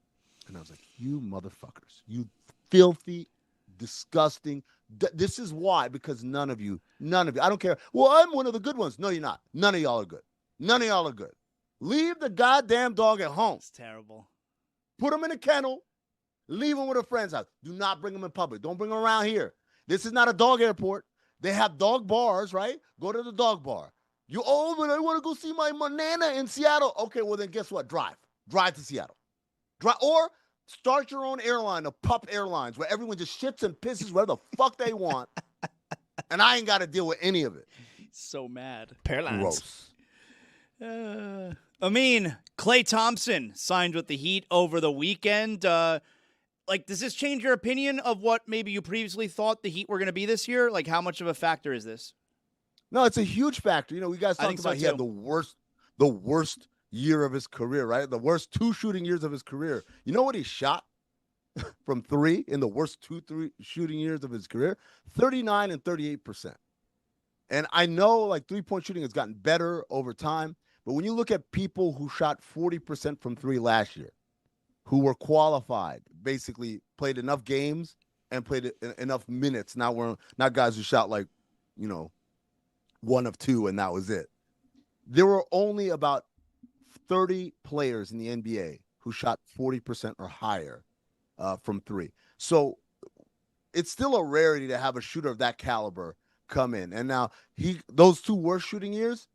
And I was like, you motherfuckers. You filthy, disgusting. This is why, because none of you, I don't care. Well, I'm one of the good ones. No, you're not. None of y'all are good. None of y'all are good. Leave the goddamn dog at home. It's terrible. Put him in a kennel. Leave him with a friend's house. Do not bring him in public. Don't bring him around here. This is not a dog airport. They have dog bars, right? Go to the dog bar. But I want to go see my Nana in Seattle. Okay, well then guess what? Drive to Seattle. Or start your own airline, the Pup Airlines, where everyone just shits and pisses wherever the fuck they want. And I ain't got to deal with any of it. So mad. Gross. Klay Thompson signed with the Heat over the weekend. Does this change your opinion of what maybe you previously thought the Heat were going to be this year? Like, how much of a factor is this? No, it's a huge factor. You know, we guys talked about he had the worst year of his career, right? The worst 2 shooting years of his career. You know what he shot from 3 in the worst 2 shooting years of his career? 39 and 38%. And I know, like, 3-point shooting has gotten better over time, but when you look at people who shot 40% from 3 last year, who were qualified, basically played enough games and played enough minutes, not guys who shot like, 1 of 2 and that was it. There were only about 30 players in the NBA who shot 40% or higher from 3. So it's still a rarity to have a shooter of that caliber come in. And now those 2 worst shooting years,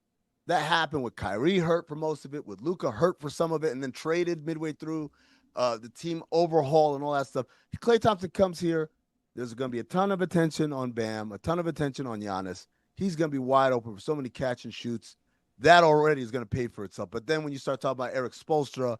that happened with Kyrie hurt for most of it, with Luka hurt for some of it, and then traded midway through the team overhaul and all that stuff. Klay Thompson comes here. There's going to be a ton of attention on Bam, a ton of attention on Giannis. He's going to be wide open for so many catch and shoots. That already is going to pay for itself. But then when you start talking about Eric Spoelstra,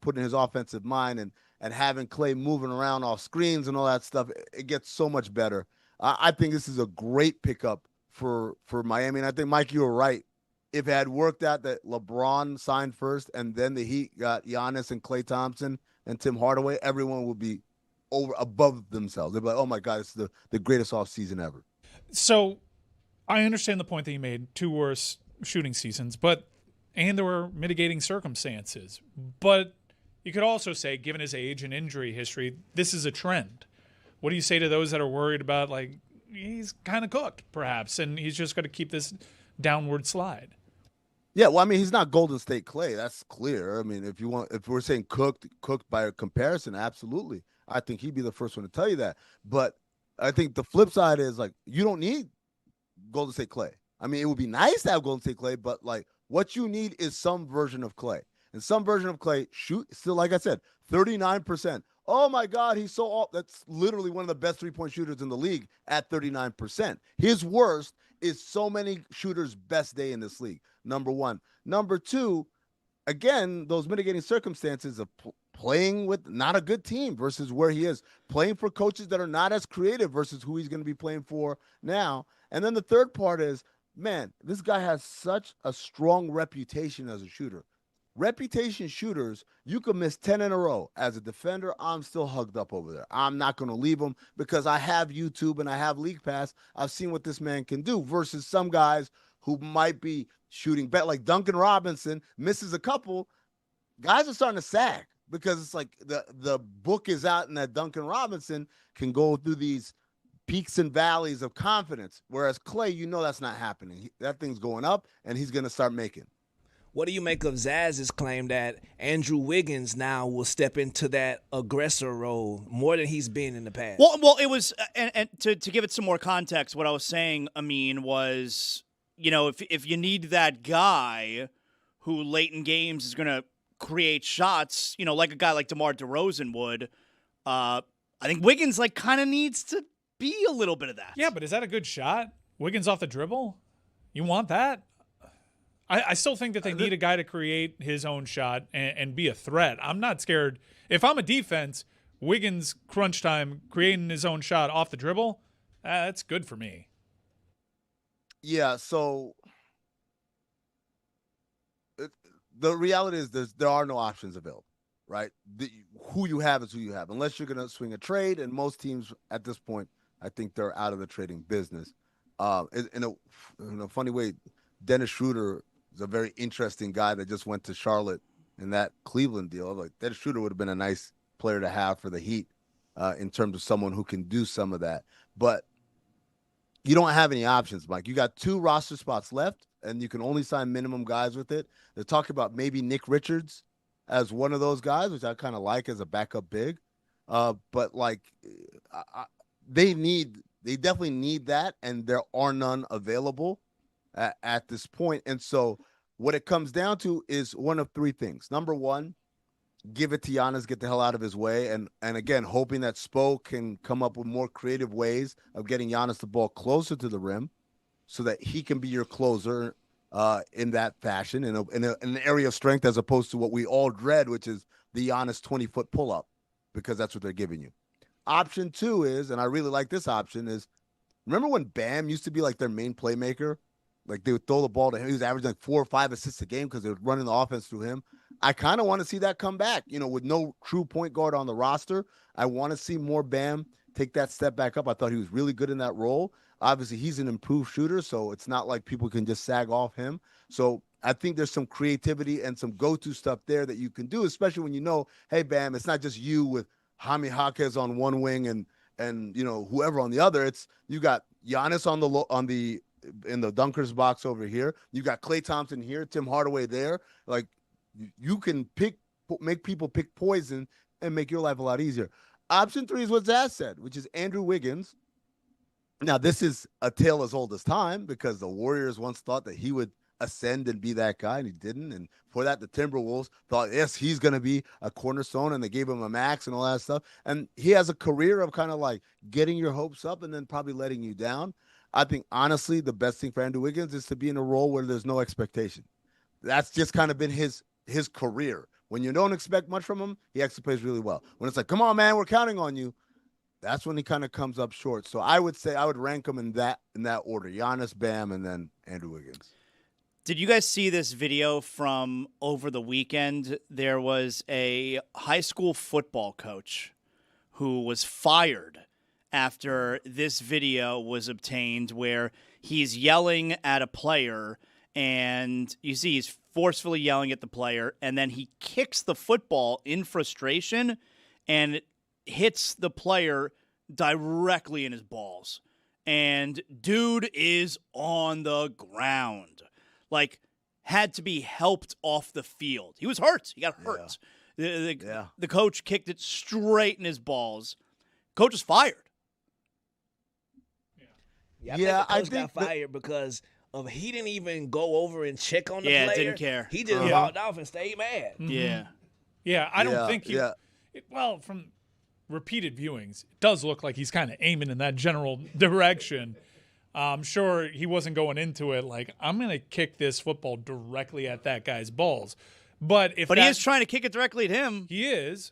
putting his offensive mind and having Klay moving around off screens and all that stuff, it gets so much better. I think this is a great pickup for Miami. And I think, Mike, you were right. If it had worked out that LeBron signed first and then the Heat got Giannis and Klay Thompson and Tim Hardaway, everyone would be above themselves. They'd be like, oh, my God, it's the greatest offseason ever. So I understand the point that you made, 2 worse shooting seasons, and there were mitigating circumstances. But you could also say, given his age and injury history, this is a trend. What do you say to those that are worried about, like, he's kind of cooked, perhaps, and he's just going to keep this downward slide? Yeah, well, I mean, he's not Golden State Klay. That's clear. I mean, if we're saying cooked by comparison, absolutely. I think he'd be the first one to tell you that. But I think the flip side is, like, you don't need Golden State Klay. I mean, it would be nice to have Golden State Klay, but, like, what you need is some version of Klay. And some version of Klay, still, like I said, 39%. Oh, my God, he's so off. That's literally one of the best 3-point shooters in the league at 39%. His worst is so many shooters' best day in this league, number one. Number two, again, those mitigating circumstances of playing with not a good team versus where he is, playing for coaches that are not as creative versus who he's going to be playing for now. And then the third part is, man, this guy has such a strong reputation as a shooter. Reputation shooters, you could miss 10 in a row. As a defender, I'm still hugged up over there. I'm not going to leave him because I have YouTube and I have League Pass. I've seen what this man can do versus some guys who might be shooting better, like Duncan Robinson misses a couple. Guys are starting to sag because it's like the book is out and that Duncan Robinson can go through these peaks and valleys of confidence. Whereas Clay, you know that's not happening. That thing's going up and he's going to start making. What do you make of Zaz's claim that Andrew Wiggins now will step into that aggressor role more than he's been in the past? Well, it was, and to give it some more context, what I was saying, Amin, was, you know, if you need that guy who late in games is going to create shots, you know, like a guy like DeMar DeRozan would, I think Wiggins like kind of needs to be a little bit of that. Yeah, but is that a good shot? Wiggins off the dribble? You want that? I still think that they need a guy to create his own shot and be a threat. I'm not scared. If I'm a defense, Wiggins crunch time creating his own shot off the dribble, that's good for me. Yeah, so the reality is there are no options available, right? Who you have is who you have. Unless you're going to swing a trade, and most teams at this point, I think they're out of the trading business. In a funny way, Dennis Schroeder is a very interesting guy that just went to Charlotte in that Cleveland deal. Like Dennis Schroeder would have been a nice player to have for the Heat in terms of someone who can do some of that. But you don't have any options, Mike. You got 2 roster spots left, and you can only sign minimum guys with it. They're talking about maybe Nick Richards as one of those guys, which I kind of like as a backup big. But like they definitely need that, and there are none available at this point. And so what it comes down to is one of 3 things. Number one, give it to Giannis, get the hell out of his way. And again, hoping that Spo can come up with more creative ways of getting Giannis the ball closer to the rim so that he can be your closer in that fashion, in an area of strength, as opposed to what we all dread, which is the Giannis 20-foot pull-up, because that's what they're giving you. Option 2 is, and I really like this option, is remember when Bam used to be like their main playmaker? Like they would throw the ball to him. He was averaging like 4 or 5 assists a game because they were running the offense through him. I kind of want to see that come back, you know, with no true point guard on the roster. I want to see more Bam take that step back up. I thought he was really good in that role. Obviously, he's an improved shooter, so it's not like people can just sag off him. So I think there's some creativity and some go-to stuff there that you can do, especially when you know, hey, Bam, it's not just you with Jaime Jaquez on one wing and you know, whoever on the other. It's you got Giannis in the dunkers box over here. You got Klay Thompson here, Tim Hardaway there. Like you can make people pick poison and make your life a lot easier. Option 3 is what Zaz said, which is Andrew Wiggins. Now, this is a tale as old as time because the Warriors once thought that he would ascend and be that guy, and he didn't. And for that, the Timberwolves thought, yes, he's going to be a cornerstone, and they gave him a max and all that stuff. And he has a career of kind of like getting your hopes up and then probably letting you down. I think, honestly, the best thing for Andrew Wiggins is to be in a role where there's no expectation. That's just kind of been his career. When you don't expect much from him, he actually plays really well. When it's like, come on, man, we're counting on you, that's when he kind of comes up short. So I would say I would rank him in that order: Giannis, Bam, and then Andrew Wiggins. Did you guys see this video from over the weekend? There was a high school football coach who was fired after this video was obtained where he's yelling at a player, and you see he's forcefully yelling at the player, and then he kicks the football in frustration and hits the player directly in his balls. And dude is on the ground. Like, had to be helped off the field. He was hurt. He got hurt. Yeah. The coach kicked it straight in his balls. Coach was fired. Yeah, I think the coach got fired because of he didn't even go over and check on the player. Yeah, didn't care. He just walked off and stayed mad. Mm-hmm. Yeah. Yeah, I don't think he well, from repeated viewings, it does look like he's kind of aiming in that general direction. I'm sure he wasn't going into it like, I'm going to kick this football directly at that guy's balls. But if he is trying to kick it directly at him. He is,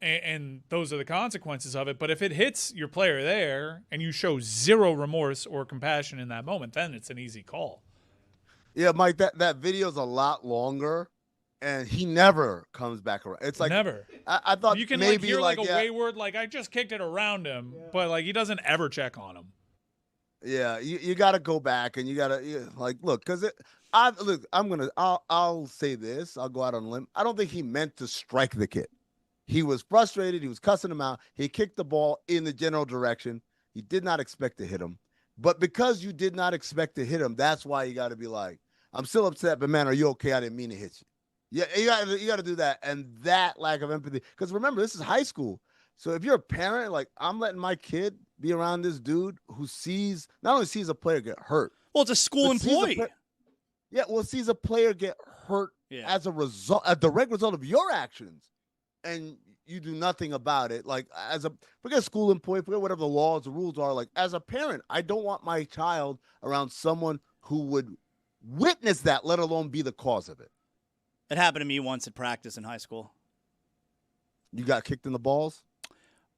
and those are the consequences of it. But if it hits your player there and you show zero remorse or compassion in that moment, then it's an easy call. Yeah, Mike, that video's a lot longer, and he never comes back around. It's like never. I thought you can maybe hear like a wayward, like I just kicked it around him, but like he doesn't ever check on him. Yeah, you got to go back and you got to look, because I'll say this. I'll go out on a limb. I don't think he meant to strike the kid. He was frustrated. He was cussing him out. He kicked the ball in the general direction. He did not expect to hit him. But because you did not expect to hit him, that's why you got to be like, I'm still upset, but man, are you okay? I didn't mean to hit you. Yeah, you got to do that. And that lack of empathy, because remember, this is high school. So if you're a parent, like, I'm letting my kid be around this dude who not only sees a player get hurt. Well, it's a school employee. Sees a player get hurt as a direct result of your actions, and you do nothing about it. Like, forget school employee, forget whatever the laws, the rules are. Like, as a parent, I don't want my child around someone who would witness that, let alone be the cause of it. It happened to me once at practice in high school. You got kicked in the balls?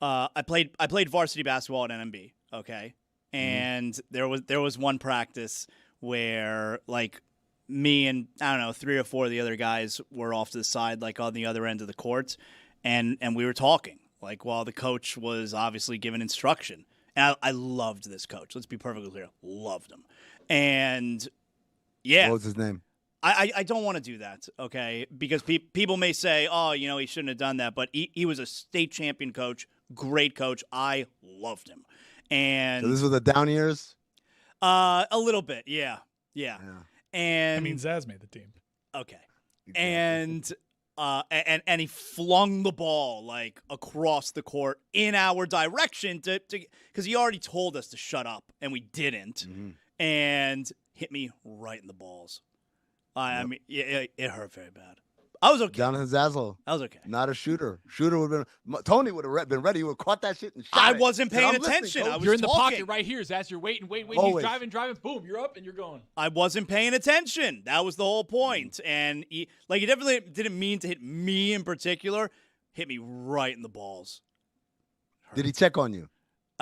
I played varsity basketball at NMB, okay? And there was one practice where, like, me and, I don't know, 3 or 4 of the other guys were off to the side, like, on the other end of the court, and we were talking, like, while the coach was obviously giving instruction. And I loved this coach. Let's be perfectly clear. Loved him. And, yeah. What was his name? I don't want to do that, okay? Because people may say, oh, he shouldn't have done that. But he was a state champion coach, great coach. I loved him. And so this was the down years? A little bit, yeah. And Zaz made the team. Okay. Exactly. And he flung the ball, like, across the court in our direction because he already told us to shut up, and we didn't. And hit me right in the balls. I mean, it hurt very bad. I was okay. Jonathan Zaslow. I was okay. Not a shooter. Shooter would have been. Tony would have been ready. He would have caught that shit and shot I it. wasn't paying attention. You're in the pocket right here, Zaz. You're waiting. Always. He's driving. Boom, you're up and you're going. I wasn't paying attention. That was the whole point. And he definitely didn't mean to hit me in particular. Hit me right in the balls. Did he check on you?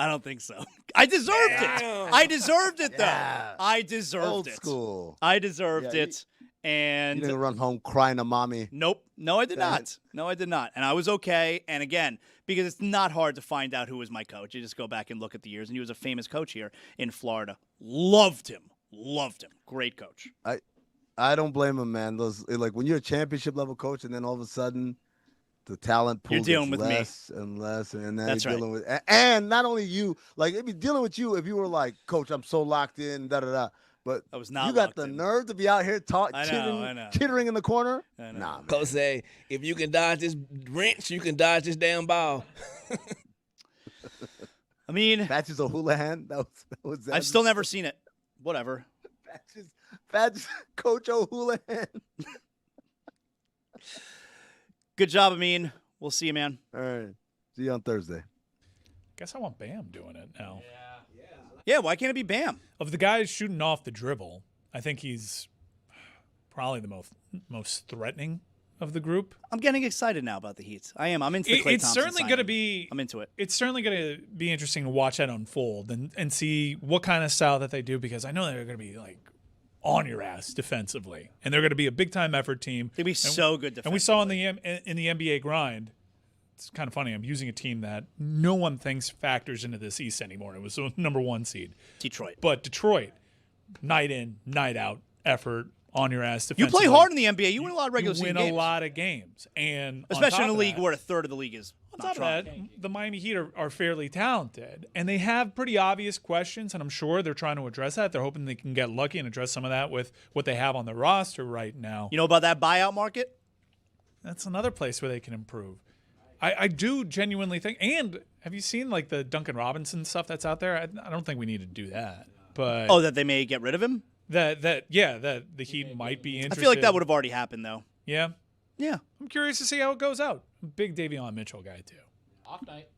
I don't think so. I deserved it. I deserved it, though. Yeah. I deserved Old it. School. I deserved it. And you didn't run home crying to mommy. Nope. No, I did not. No, I did not. And I was okay. And again, because it's not hard to find out who was my coach. You just go back and look at the years. And he was a famous coach here in Florida. Loved him. Great coach. I don't blame him, man. Those, like, when you're a championship level coach and then all of a sudden the talent pool You're dealing with less and less, and then That's you're right. dealing with, and not only you, like, it'd be dealing with you if you were like, Coach, I'm so locked in, But I was not. You got the nerve to be out here I know. chittering in the corner. I know. Nah, man. Coach say, if you can dodge this wrench, you can dodge this damn ball. I mean, Patches O'Houlihan. That was I've still never seen it. Whatever. Patches Coach O'Houlihan. Good job, Amin. We'll see you, man. All right. See you on Thursday. Guess I want Bam doing it now. Yeah, why can't it be Bam? Of the guys shooting off the dribble, I think he's probably the most threatening of the group. I'm getting excited now about the Heat. I am. I'm into the Klay It's Thompson certainly signing. going to be. I'm into it. It's certainly going to be interesting to watch that unfold and see what kind of style that they do, because I know they're going to be like on your ass defensively, and they're going to be a big time effort team. They'll be so good defensively. And we saw in the NBA grind. It's kind of funny. I'm using a team that no one thinks factors into this East anymore. It was the number 1 seed, Detroit. But Detroit, night in, night out, effort on your ass You defensively. play hard in the NBA. You win a lot of regular season You win games. a lot of games, and especially in a of league that, where a third of the league is. on top of that, the Miami Heat are fairly talented, and they have pretty obvious questions, and I'm sure they're trying to address that. They're hoping they can get lucky and address some of that with what they have on their roster right now. You know about that buyout market? That's another place where they can improve. I do genuinely think, and have you seen like the Duncan Robinson stuff that's out there? I don't think we need to do that. But that they may get rid of him? That the Heat might be interested. I feel like that would have already happened, though. Yeah? Yeah. I'm curious to see how it goes out. I'm a big Davion Mitchell guy, too. Off night.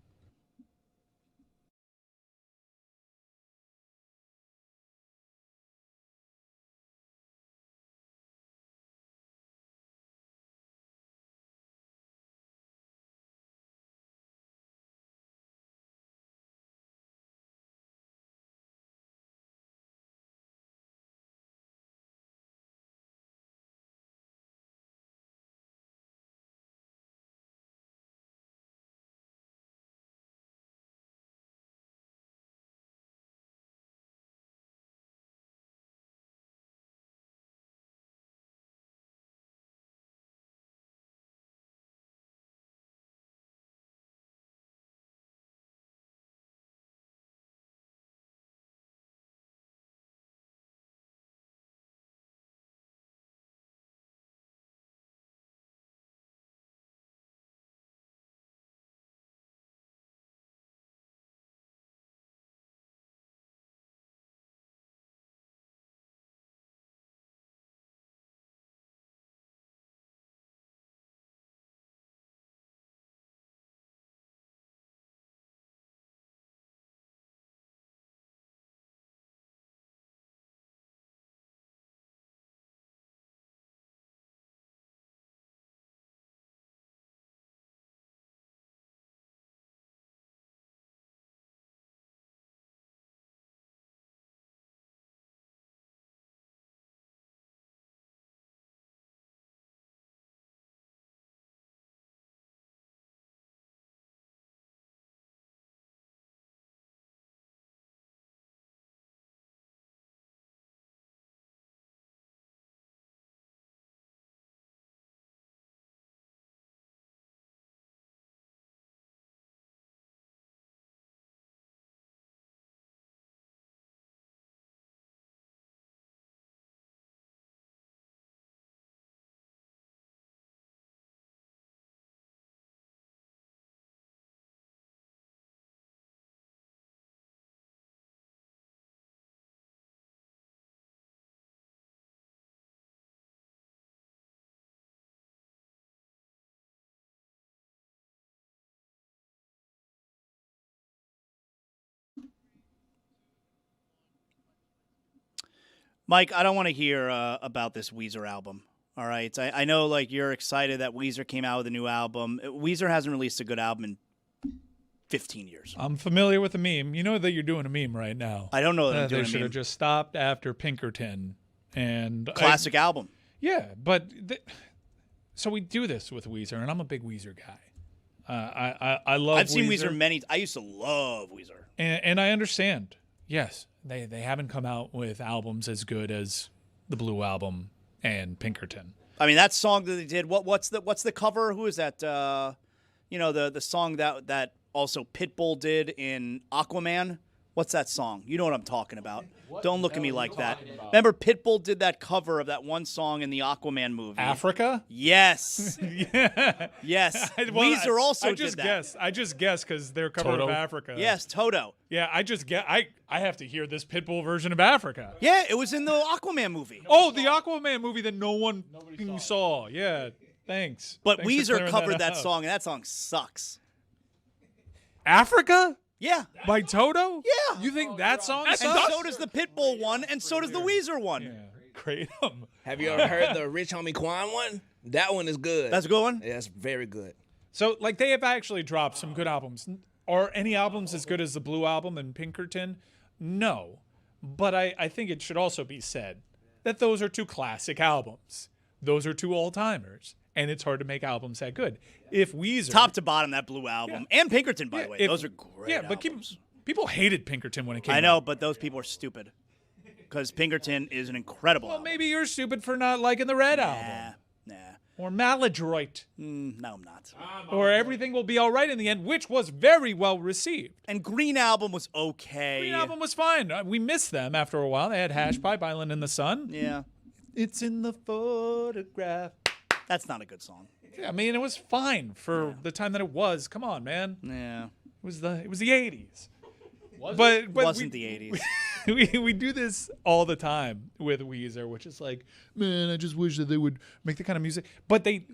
Mike, I don't want to hear about this Weezer album. All right, I know like you're excited that Weezer came out with a new album. Weezer hasn't released a good album in 15 years. I'm familiar with the meme. You know that you're doing a meme right now. I don't know that I'm doing They a should meme. have just stopped after Pinkerton. And Classic album. Yeah, but so we do this with Weezer, and I'm a big Weezer guy. I love. I've seen Weezer many. I used to love Weezer, and I understand. Yes, they haven't come out with albums as good as the Blue Album and Pinkerton. I mean, that song that they did. What's the cover? Who is that? The song that also Pitbull did in Aquaman. What's that song? You know what I'm talking about. Don't look at me like that. Remember, Pitbull did that cover of that one song in the Aquaman movie. Africa? Yes. Yeah. Yes. Well, Weezer also I just did that. guessed. I just guessed because they're covered Toto? of Africa. Yes, Toto. Yeah, I have to hear this Pitbull version of Africa. Yeah, it was in the Aquaman movie. Oh, the Aquaman movie that nobody saw. Yeah, thanks. But Thanks for Weezer clearing covered that out. song, and that song sucks. Africa? Yeah. By Toto? Yeah. You think that song And sucks? so does the Pitbull one, and so does the Weezer one. Kratom. Have you ever heard the Rich Homie Quan one? That one is good. That's a good one? Yeah, that's very good. So, like, they have actually dropped some good albums. Are any albums as good as the Blue Album and Pinkerton? No. But I think it should also be said that those are two classic albums. Those are two all-timers. And it's hard to make albums that good. If Weezer... Top to bottom, that Blue Album. And Pinkerton, by the way. Those are great Yeah, but people hated Pinkerton when it came out. I know, but those people are stupid. Because Pinkerton is an incredible album. Maybe you're stupid for not liking the Red Album. Nah. Or Maladroit. No, I'm not. Or Everything Will Be All Right in the End, which was very well received. And Green Album was okay. Green Album was fine. We missed them after a while. They had Hash Pipe, Island in the Sun. Yeah. It's in the photograph. That's not a good song. Yeah, I mean, it was fine for the time that it was. Come on, man. Yeah. It was the 80s. But wasn't the 80s. We do this all the time with Weezer, which is like, man, I just wish that they would make the kind of music. But they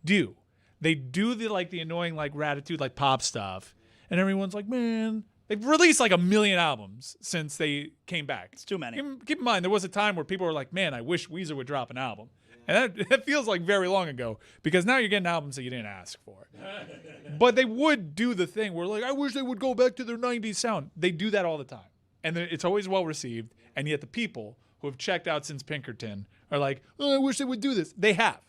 do. They do the annoying Ratitude pop stuff, and everyone's like, man, they've released 1 million albums since they came back. It's too many. Keep in mind, there was a time where people were like, man, I wish Weezer would drop an album. And that feels like very long ago, because now you're getting albums that you didn't ask for. But they would do the thing where I wish they would go back to their 90s sound. They do that all the time. And it's always well received. And yet the people who have checked out since Pinkerton are like, oh, I wish they would do this. They have.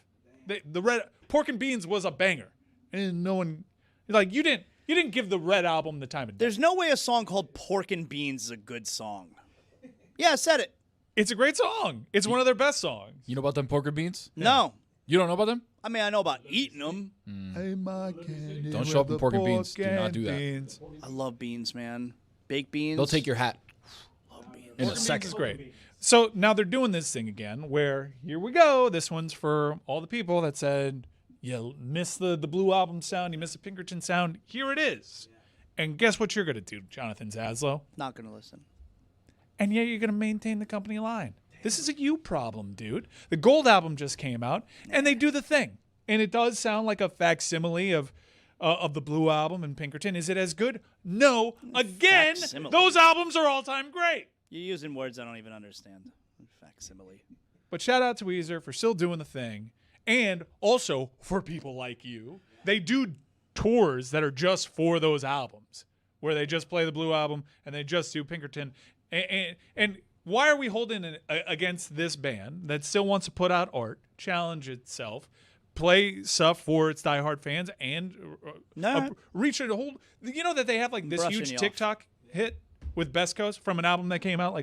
The Red Pork and Beans was a banger. And no one, you didn't give the Red Album the time of day. There's no way a song called Pork and Beans is a good song. Yeah, I said it. It's a great song. It's one of their best songs. You know about them pork and beans? No. You don't know about them? I mean, I know about eating them. Don't show up in pork and beans. Do not do that. I love beans, man. Baked beans. They'll take your hat. In a Pork second. is great. So now they're doing this thing again where, here we go. This one's for all the people that said, you miss the Blue Album sound, you miss the Pinkerton sound. Here it is. And guess what you're going to do, Jonathan Zaslow? Not going to listen. And yet you're going to maintain the company line. This is a you problem, dude. The Gold Album just came out, and they do the thing. And it does sound like a facsimile of the Blue Album and Pinkerton. Is it as good? No. Again, Facsimile. those albums are all-time great. You're using words I don't even understand. Facsimile. But shout out to Weezer for still doing the thing. And also for people like you. They do tours that are just for those albums, where they just play the Blue Album and they just do Pinkerton. And why are we holding it against this band that still wants to put out art, challenge itself, play stuff for its diehard fans, and reach a whole? You know that they have this Brushing huge you off. TikTok hit with Best Coast from an album that came out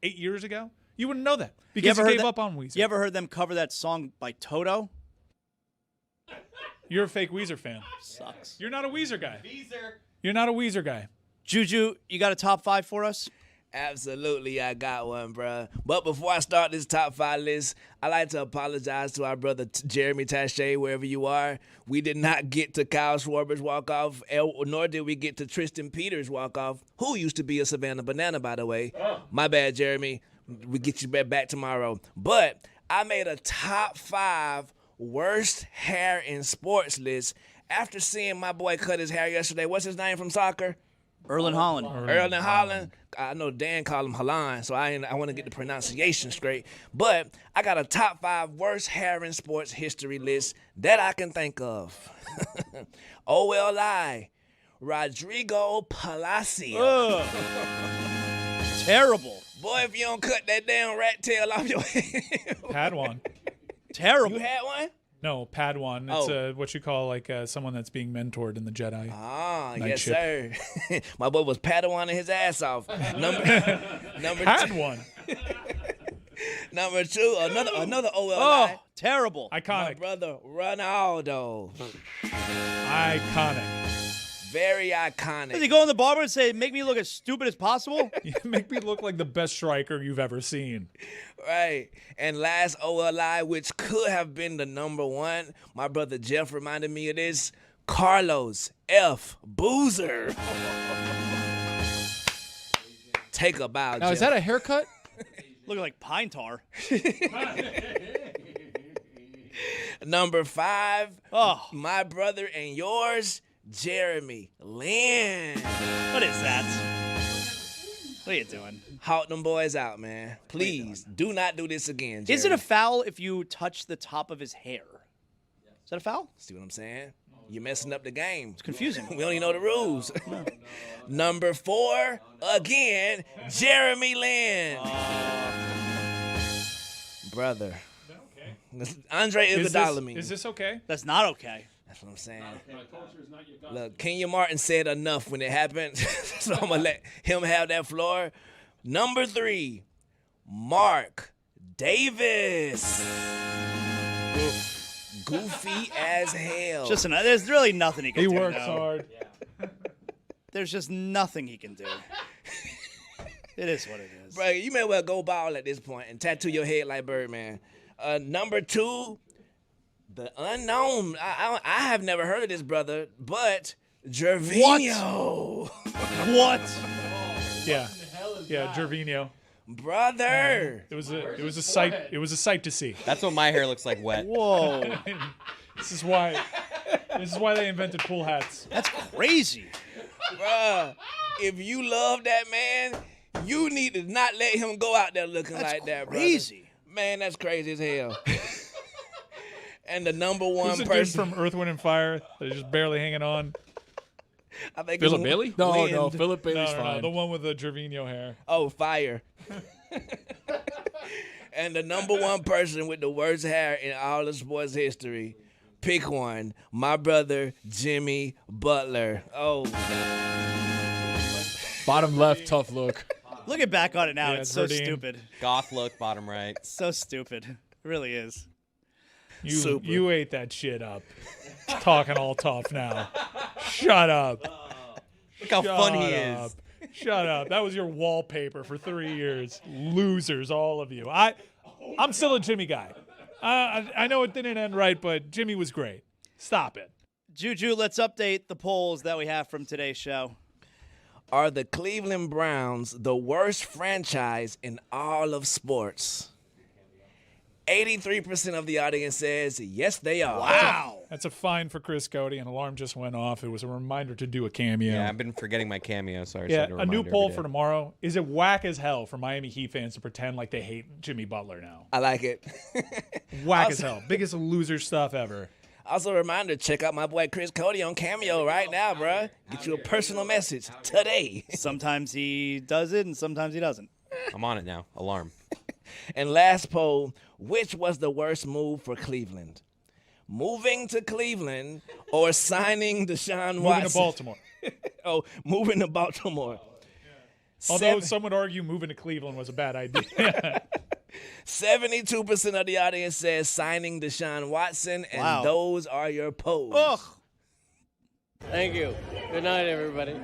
8 years ago? You wouldn't know that because you gave up on Weezer. You ever heard them cover that song by Toto? You're a fake Weezer fan. Sucks. You're not a Weezer guy. You're not a Weezer guy. Juju, you got a top 5 for us? Absolutely, I got one, bruh. But before I start this top 5 list, I'd like to apologize to our brother Jeremy Taché, wherever you are. We did not get to Kyle Schwarber's walk-off, nor did we get to Tristan Peters' walk-off, who used to be a Savannah Banana, by the way. My bad, Jeremy. We get you back tomorrow. But I made a top 5 worst hair in sports list after seeing my boy cut his hair yesterday. What's his name from soccer? Erling Haaland. Erling Haaland. I know Dan called him Haaland, so I want to get the pronunciation straight. But I got a top 5 worst hair in sports history list that I can think of. OLI, Rodrigo Palacio. Terrible. Boy, if you don't cut that damn rat tail off your head. Padawan. Terrible. You had one? No, Padawan. It's what you call like someone that's being mentored in the Jedi. Ah, Night yes, ship. sir. My boy was Padawaning his ass off. Number Padawan. Number 2, another OLI. Oh, terrible. My Iconic. brother Ronaldo. Iconic. Very iconic. Does he go in the barber and say, make me look as stupid as possible? You make me look like the best striker you've ever seen. Right. And last OLI, which could have been the number 1, my brother Jeff reminded me of this. Carlos F. Boozer. Take a bow, Now, Jeff. is that a haircut? Looking like pine tar. Number 5, Oh, my brother and yours, Jeremy Lin. what is that? What are you doing? Hawk them boys out, man. Please, do not do this again, Jeremy. Is it a foul if you touch the top of his hair? Is that a foul? See what I'm saying? You're messing up the game. It's confusing. We don't even know the rules. Number 4, again, Jeremy Lin. Brother. Andre Iguodala. Is this okay? That's not okay. That's what I'm saying. Look, Kenya Martin said enough when it happened, so I'm going to let him have that floor. Number 3, Mark Davis. Goofy as hell. There's really nothing he can do. He works now. hard. There's just nothing he can do. It is what it is. Bro, you may well go ball at this point and tattoo your head like Birdman. Number 2, the unknown. I have never heard of this brother, but Gervinho. What? Yeah. Yeah, Gervinho. Brother. It was a sight. It was a sight to see. That's what my hair looks like wet. Whoa. This is why they invented pool hats. That's crazy. Bruh, if you love that man, you need to not let him go out there looking like that, brother. Crazy. Man, that's crazy as hell. And the number 1 Who's the person dude from Earth, Wind, and Fire that is just barely hanging on? I think Philip it's Bailey? No, Wind. Philip Bailey's No, fine. the one with the Gervinho hair. Oh, Fire. And the number 1 person with the worst hair in all of sports history. Pick one. My brother, Jimmy Butler. Oh. Bottom left, tough look. Looking back on it now, Yeah, it's so Verdine. stupid. Goth look, bottom right. So stupid. It really is. You ate that shit up. Talking all tough now. Shut up. Look how fun he is. Up. Shut up. That was your wallpaper for 3 years. Losers, all of you. I'm still a Jimmy guy. I know it didn't end right, but Jimmy was great. Stop it. Juju, let's update the polls that we have from today's show. Are the Cleveland Browns the worst franchise in all of sports? 83% of the audience says yes, they are. Wow. That's a fine for Chris Cody. An alarm just went off. It was a reminder to do a cameo. Yeah, I've been forgetting my cameo. Sorry. Yeah, set a new reminder poll every for day. tomorrow. Is it whack as hell for Miami Heat fans to pretend like they hate Jimmy Butler now? I like it. Whack as hell. Biggest loser stuff ever. Also, a reminder, check out my boy Chris Cody on Cameo right now, bruh. Get you a personal message today. Sometimes he does it and sometimes he doesn't. I'm on it now. Alarm. And last poll, which was the worst move for Cleveland? Moving to Cleveland or signing Deshaun Watson? Moving to Baltimore. Oh, moving to Baltimore. Although some would argue moving to Cleveland was a bad idea. 72% of the audience says signing Deshaun Watson, and Wow. those are your polls. Ugh. Thank you. Good night, everybody.